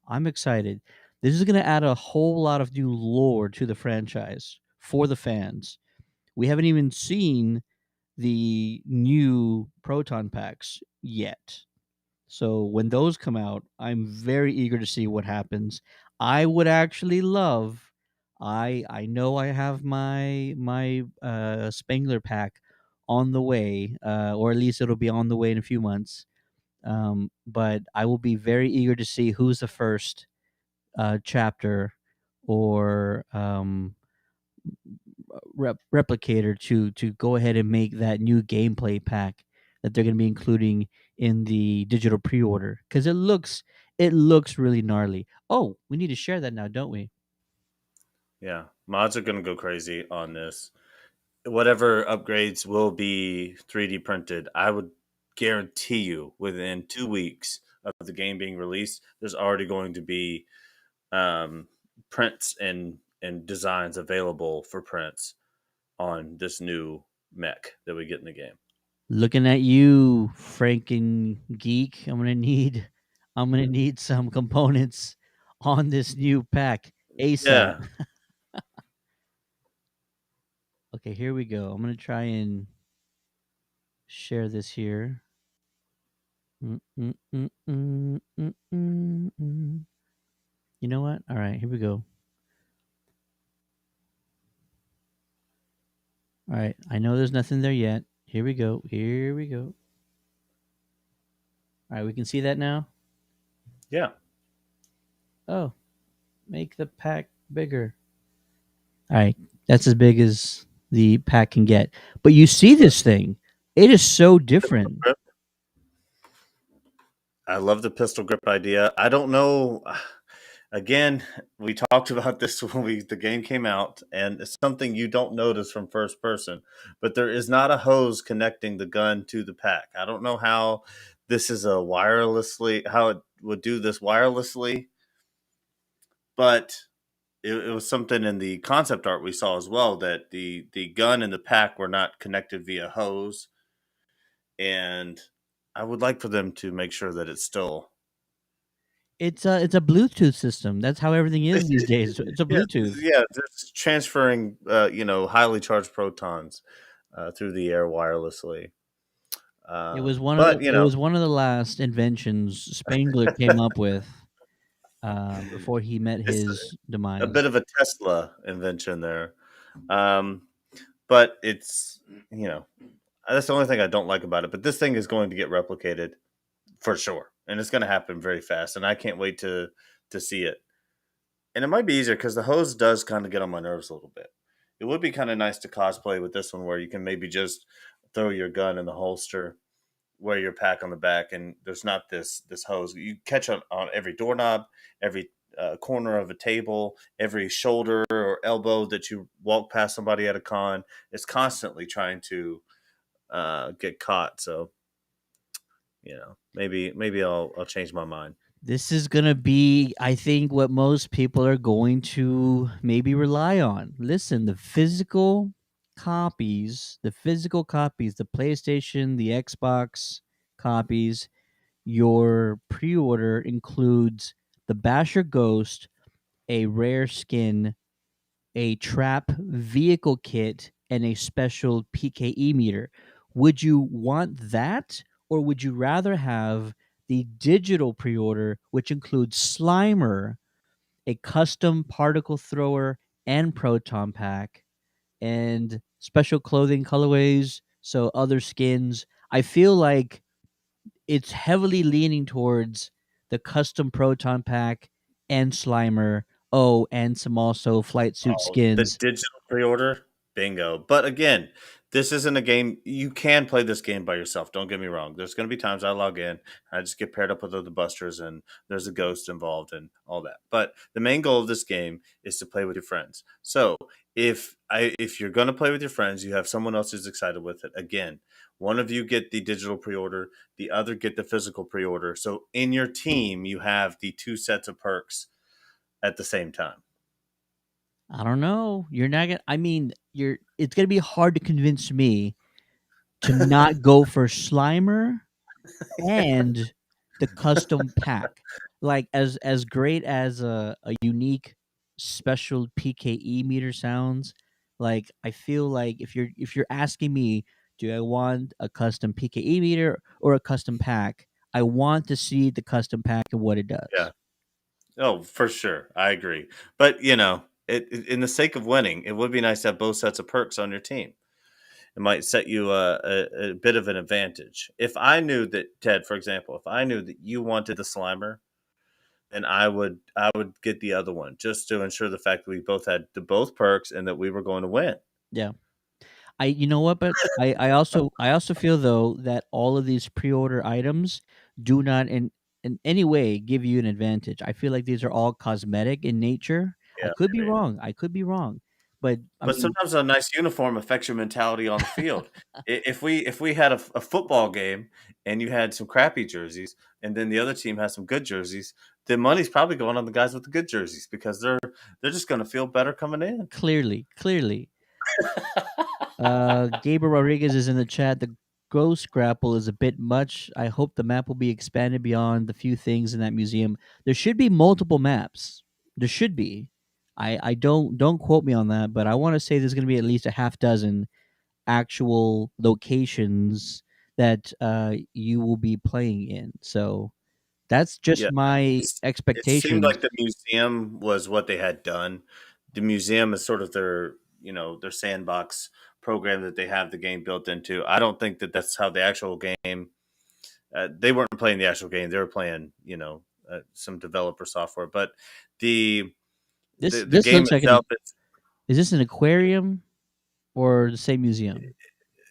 Speaker 2: excited. This is going to add a whole lot of new lore to the franchise for the fans. We haven't even seen the new proton packs yet. So when those come out, I'm very eager to see what happens. I would actually love. I know I have my Spangler pack on the way, or at least it'll be on the way in a few months. But I will be very eager to see who's the first chapter or replicator to go ahead and make that new gameplay pack that they're going to be including in the digital pre-order because it looks really gnarly. Oh, we need to share that now, don't we?
Speaker 1: Yeah, mods are going to go crazy on this. Whatever upgrades will be 3D printed, I would guarantee you within 2 weeks of the game being released, there's already going to be um, prints and designs available for prints on this new mech that we get in the game.
Speaker 2: Looking at you, Franken Geek. I'm gonna need some components on this new pack ASAP.
Speaker 1: Yeah,
Speaker 2: Okay, here we go. I'm gonna try and share this here. Mm, mm, mm, mm, mm, mm, mm. You know what? All right, here we go. All right, I know there's nothing there yet. Here we go. Here we go. All right, we can see that now.
Speaker 1: yeah.
Speaker 2: Oh, make the pack bigger. All right, that's as big as the pack can get. But you see this thing. It is so different.
Speaker 1: Grip. I love the pistol grip idea. I don't know. Again, we talked about this when the game came out, and it's something you don't notice from first person. But there is not a hose connecting the gun to the pack. I don't know how this is how it would do this wirelessly, but it was something in the concept art we saw as well that the gun and the pack were not connected via hose, and I would like for them to make sure that it's still
Speaker 2: It's a Bluetooth system. That's how everything is these days. It's a
Speaker 1: yeah,
Speaker 2: Bluetooth.
Speaker 1: yeah, just transferring highly charged protons through the air wirelessly.
Speaker 2: It was one of the
Speaker 1: But
Speaker 2: it was one of the last inventions Spangler came up with before he met
Speaker 1: it's
Speaker 2: his
Speaker 1: a
Speaker 2: demise.
Speaker 1: bit of a Tesla invention there. Um, but it's that's the only thing I don't like about it. But this thing is going to get replicated for sure, and it's going to happen very fast. And I can't wait to see it. And it might be easier because the hose does kind of get on my nerves a little bit. It would be kind of nice to cosplay with this one where you can maybe just throw your gun in the holster, wear your pack on the back, and there's not this hose. You catch on every doorknob, every corner of a table, every shoulder or elbow that you walk past somebody at a con. It's constantly trying to get caught. So maybe I'll change my mind.
Speaker 2: This is gonna be, I think, what most people are going to maybe rely on. Listen, the PlayStation, the Xbox copies, your pre-order includes the Basher Ghost, a rare skin, a trap vehicle kit, and a special PKE meter. Would you want that, or would you rather have the digital pre order, which includes Slimer, a custom particle thrower and proton pack, and special clothing colorways, so other skins? I feel like it's heavily leaning towards the custom proton pack and Slimer. Oh, and some also flight suit
Speaker 1: Oh, the
Speaker 2: skins.
Speaker 1: digital pre-order, bingo. But again, this isn't a game. You can play this game by yourself. Don't get me wrong. There's going to be times I log in, I just get paired up with other busters, and there's a ghost involved and all that. But the main goal of this game is to play with your friends. So if you're going to play with your friends, you have someone else who's excited with it. Again, one of you get the digital pre-order, the other get the physical pre-order. So in your team, you have the two sets of perks at the same time.
Speaker 2: I don't know. You're not gonna. I mean, you're. It's gonna be hard to convince me to not go for Slimer and the custom pack. Like as great as a unique special PKE meter sounds, like I feel like if you're asking me, do I want a custom PKE meter or a custom pack? I want to see the custom pack and what it
Speaker 1: Yeah.
Speaker 2: does.
Speaker 1: Oh, for sure. I agree. But, in the sake of winning, it would be nice to have both sets of perks on your team. It might set you a bit of an advantage. If I knew that, Ted, for example, if I knew that you wanted the Slimer, then I would get the other one just to ensure the fact that we both had the both perks and that we were going to win.
Speaker 2: Yeah. You know what, but I also feel though that all of these pre-order items do not in any way give you an advantage. I feel like these are all cosmetic in nature. I
Speaker 1: Yeah,
Speaker 2: could be
Speaker 1: maybe.
Speaker 2: wrong. I could be wrong. But I
Speaker 1: But
Speaker 2: mean,
Speaker 1: sometimes a nice uniform affects your mentality on the field. If we had a football game and you had some crappy jerseys, and then the other team has some good jerseys, the money's probably going on the guys with the good jerseys because they're just going to feel better coming in.
Speaker 2: clearly. Gabriel Rodriguez is in the chat. The ghost grapple is a bit much. I hope the map will be expanded beyond the few things in that museum. There should be multiple maps. There should be. I don't quote me on that, but I want to say there's going to be at least a half dozen actual locations that you will be playing in. So that's just
Speaker 1: Yeah,
Speaker 2: my
Speaker 1: it seemed
Speaker 2: expectations.
Speaker 1: like the museum was what they had done. The museum is sort of their sandbox program that they have the game built into. I don't think that that's how the actual game. They weren't playing the actual game; they were playing, some developer software. But the
Speaker 2: This
Speaker 1: the
Speaker 2: this
Speaker 1: game
Speaker 2: looks like
Speaker 1: itself,
Speaker 2: is this an aquarium or the same museum?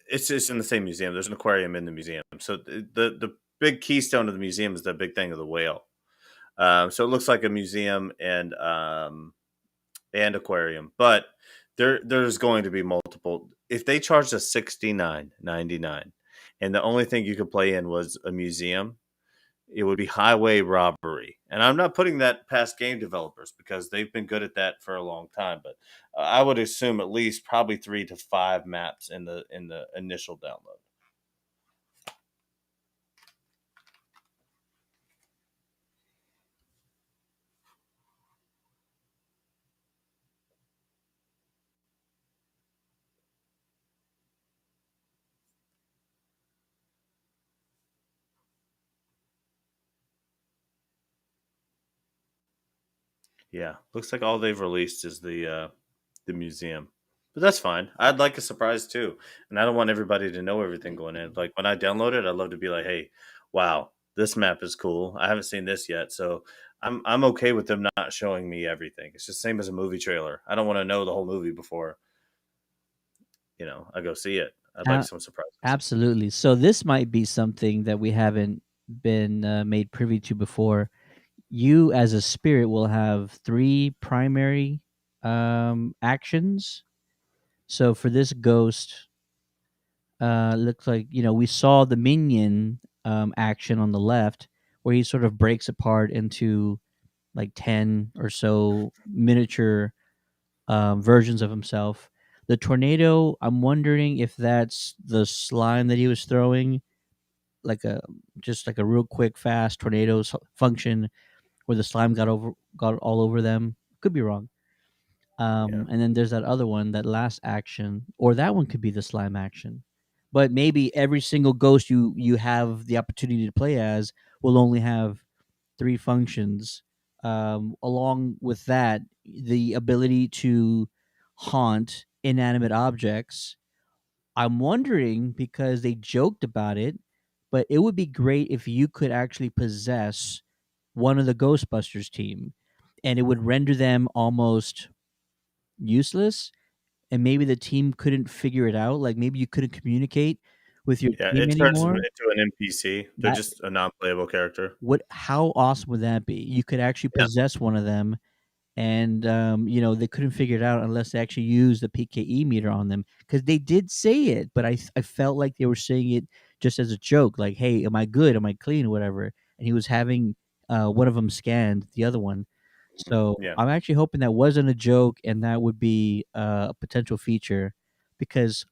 Speaker 1: it's just in the same museum. There's an aquarium in the museum. So the big keystone of the museum is the big thing of the whale. So it looks like a museum and aquarium, but there's going to be multiple. If they charged us $69.99, and the only thing you could play in was a museum, it would be highway robbery. And I'm not putting that past game developers because they've been good at that for a long time. But I would assume at least probably 3 to 5 maps in the initial download. Yeah, looks like all they've released is the museum, but that's fine. I'd like a surprise too, and I don't want everybody to know everything going in. Like when I download it, I'd love to be like, "Hey, wow, this map is cool. I haven't seen this yet." So I'm okay with them not showing me everything. It's just same as a movie trailer. I don't want to know the whole movie before I go see it. I'd like
Speaker 2: A-
Speaker 1: some surprises.
Speaker 2: Absolutely. So this might be something that we haven't been made privy to before. You, as a spirit, will have three primary actions. So for this ghost, looks like we saw the minion action on the left, where he sort of breaks apart into like 10 or so miniature versions of himself. The tornado, I'm wondering if that's the slime that he was throwing, like a just like a real quick, fast function where the slime got all over them. Could be wrong.
Speaker 1: Yeah,
Speaker 2: And then there's that other one, that last action, or that one could be the slime action. But maybe every single ghost you have the opportunity to play as will only have three functions. Along with that, the ability to haunt inanimate objects. I'm wondering because they joked about it, but it would be great if you could actually possess one of the Ghostbusters team, and it would render them almost useless. And maybe the team couldn't figure it out. Like maybe you couldn't communicate with your
Speaker 1: yeah.
Speaker 2: team
Speaker 1: It turns them
Speaker 2: anymore.
Speaker 1: into an NPC. They're
Speaker 2: That
Speaker 1: just a non-playable character.
Speaker 2: how awesome would that be? You could actually
Speaker 1: Yeah,
Speaker 2: possess one of them, and they couldn't figure it out unless they actually used the PKE meter on them, because they did say it, but I felt like they were saying it just as a joke, like, "Hey, am I good? Am I clean? Whatever." And he was having one of them scanned the other one. So
Speaker 1: yeah.
Speaker 2: I'm actually hoping that wasn't a joke, and that would be a potential feature, because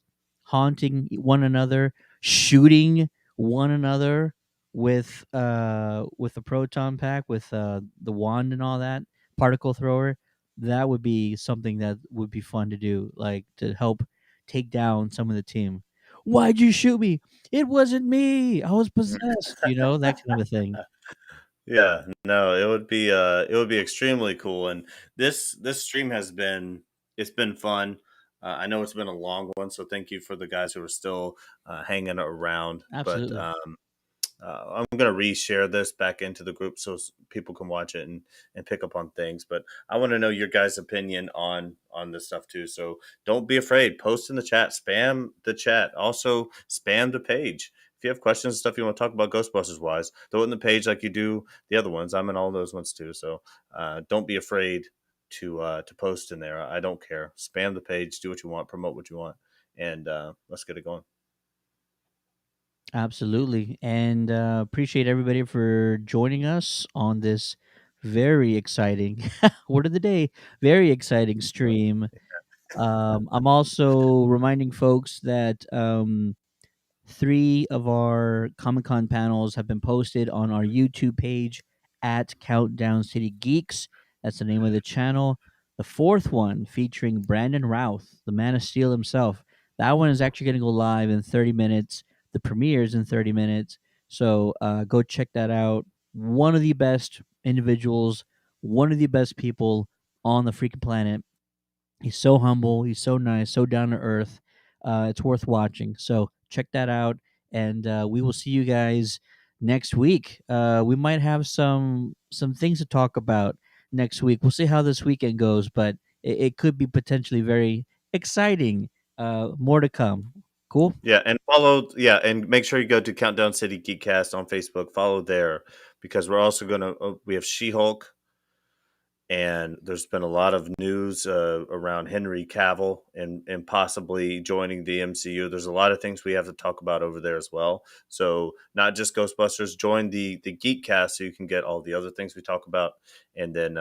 Speaker 2: haunting one another, shooting one another with a proton pack, with the wand and all that, particle thrower, that would be something that would be fun to do, like to help take down some of the team. Why'd you shoot me? It wasn't me. I was possessed. That kind of a thing.
Speaker 1: Yeah, no, it would be extremely cool, and this stream it's been fun. I know it's been a long one, so thank you for the guys who are still hanging around. But
Speaker 2: Absolutely.
Speaker 1: I'm gonna reshare this back into the group so people can watch it and pick up on things. But I want to know your guys' opinion on this stuff too. So don't be afraid. Post in the chat. Spam the chat. Also spam the page. If you have questions and stuff you want to talk about Ghostbusters wise, throw it in the page like you do the other ones. I'm in all those ones too. So don't be afraid to post in there. I don't care. Spam the page. Do what you want. Promote what you want. And let's get it going.
Speaker 2: Absolutely. And appreciate everybody for joining us on this very exciting word of the day, very exciting stream. I'm also reminding folks that 3 of our Comic Con panels have been posted on our YouTube page at Countdown City Geeks. That's the name of the channel. The 4th one, featuring Brandon Routh, the Man of Steel himself, that one is actually going to go live in 30 minutes. The premiere is in 30 minutes. So go check that out. One of the best individuals, one of the best people on the freaking planet. He's so humble. He's so nice, so down to earth. It's worth watching. So check that out, and we will see you guys next week. We might have some things to talk about next week. We'll see how this weekend goes, but it could be potentially very exciting. More to come. Cool.
Speaker 1: Yeah, and make sure you go to Countdown City Geekcast on Facebook. Follow there because we're also gonna we have She-Hulk, and there's been a lot of news around Henry Cavill and possibly joining the MCU. There's a lot of things we have to talk about over there as well. So not just Ghostbusters, join the Geekcast so you can get all the other things we talk about. And then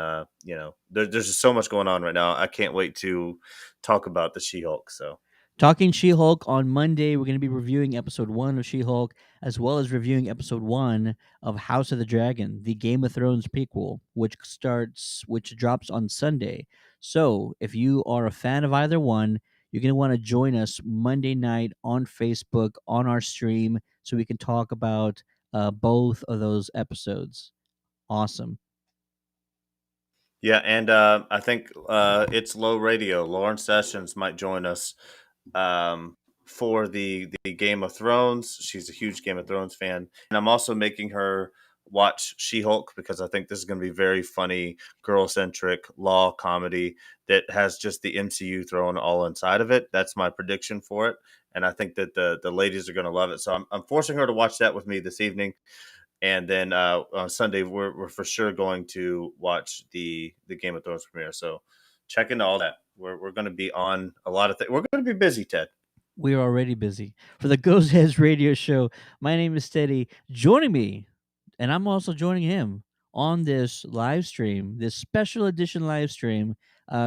Speaker 1: there's just so much going on right now. I can't wait to talk about the She-Hulk. So.
Speaker 2: Talking She Hulk on Monday, we're going to be reviewing episode 1 of She Hulk, as well as reviewing episode 1 of House of the Dragon, the Game of Thrones prequel, which drops on Sunday. So, if you are a fan of either one, you're going to want to join us Monday night on Facebook on our stream so we can talk about both of those episodes. Awesome.
Speaker 1: Yeah, and I think it's Low Radio. Lauren Sessions might join us for the Game of Thrones. She's a huge Game of Thrones fan, and I'm also making her watch She-Hulk because I think this is going to be very funny, girl-centric law comedy that has just the MCU thrown all inside of it. That's my prediction for it, and I think that the ladies are going to love it. So I'm forcing her to watch that with me this evening. And then on Sunday, we're for sure going to watch the Game of Thrones premiere. So check into all that. We're going to be on a lot of things. We're going to be busy, Ted.
Speaker 2: We are already busy. For the Ghostheads radio show, my name is Teddy. Joining me, and I'm also joining him on this live stream, this special edition live stream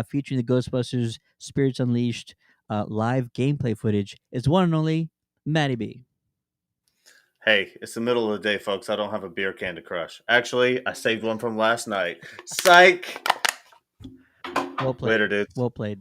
Speaker 2: featuring the Ghostbusters Spirits Unleashed live gameplay footage, is one and only Matty B.
Speaker 1: Hey, it's the middle of the day, folks. I don't have a beer can to crush. Actually, I saved one from last night. Psych!
Speaker 2: Well played.
Speaker 1: Later, dudes.
Speaker 2: Well played.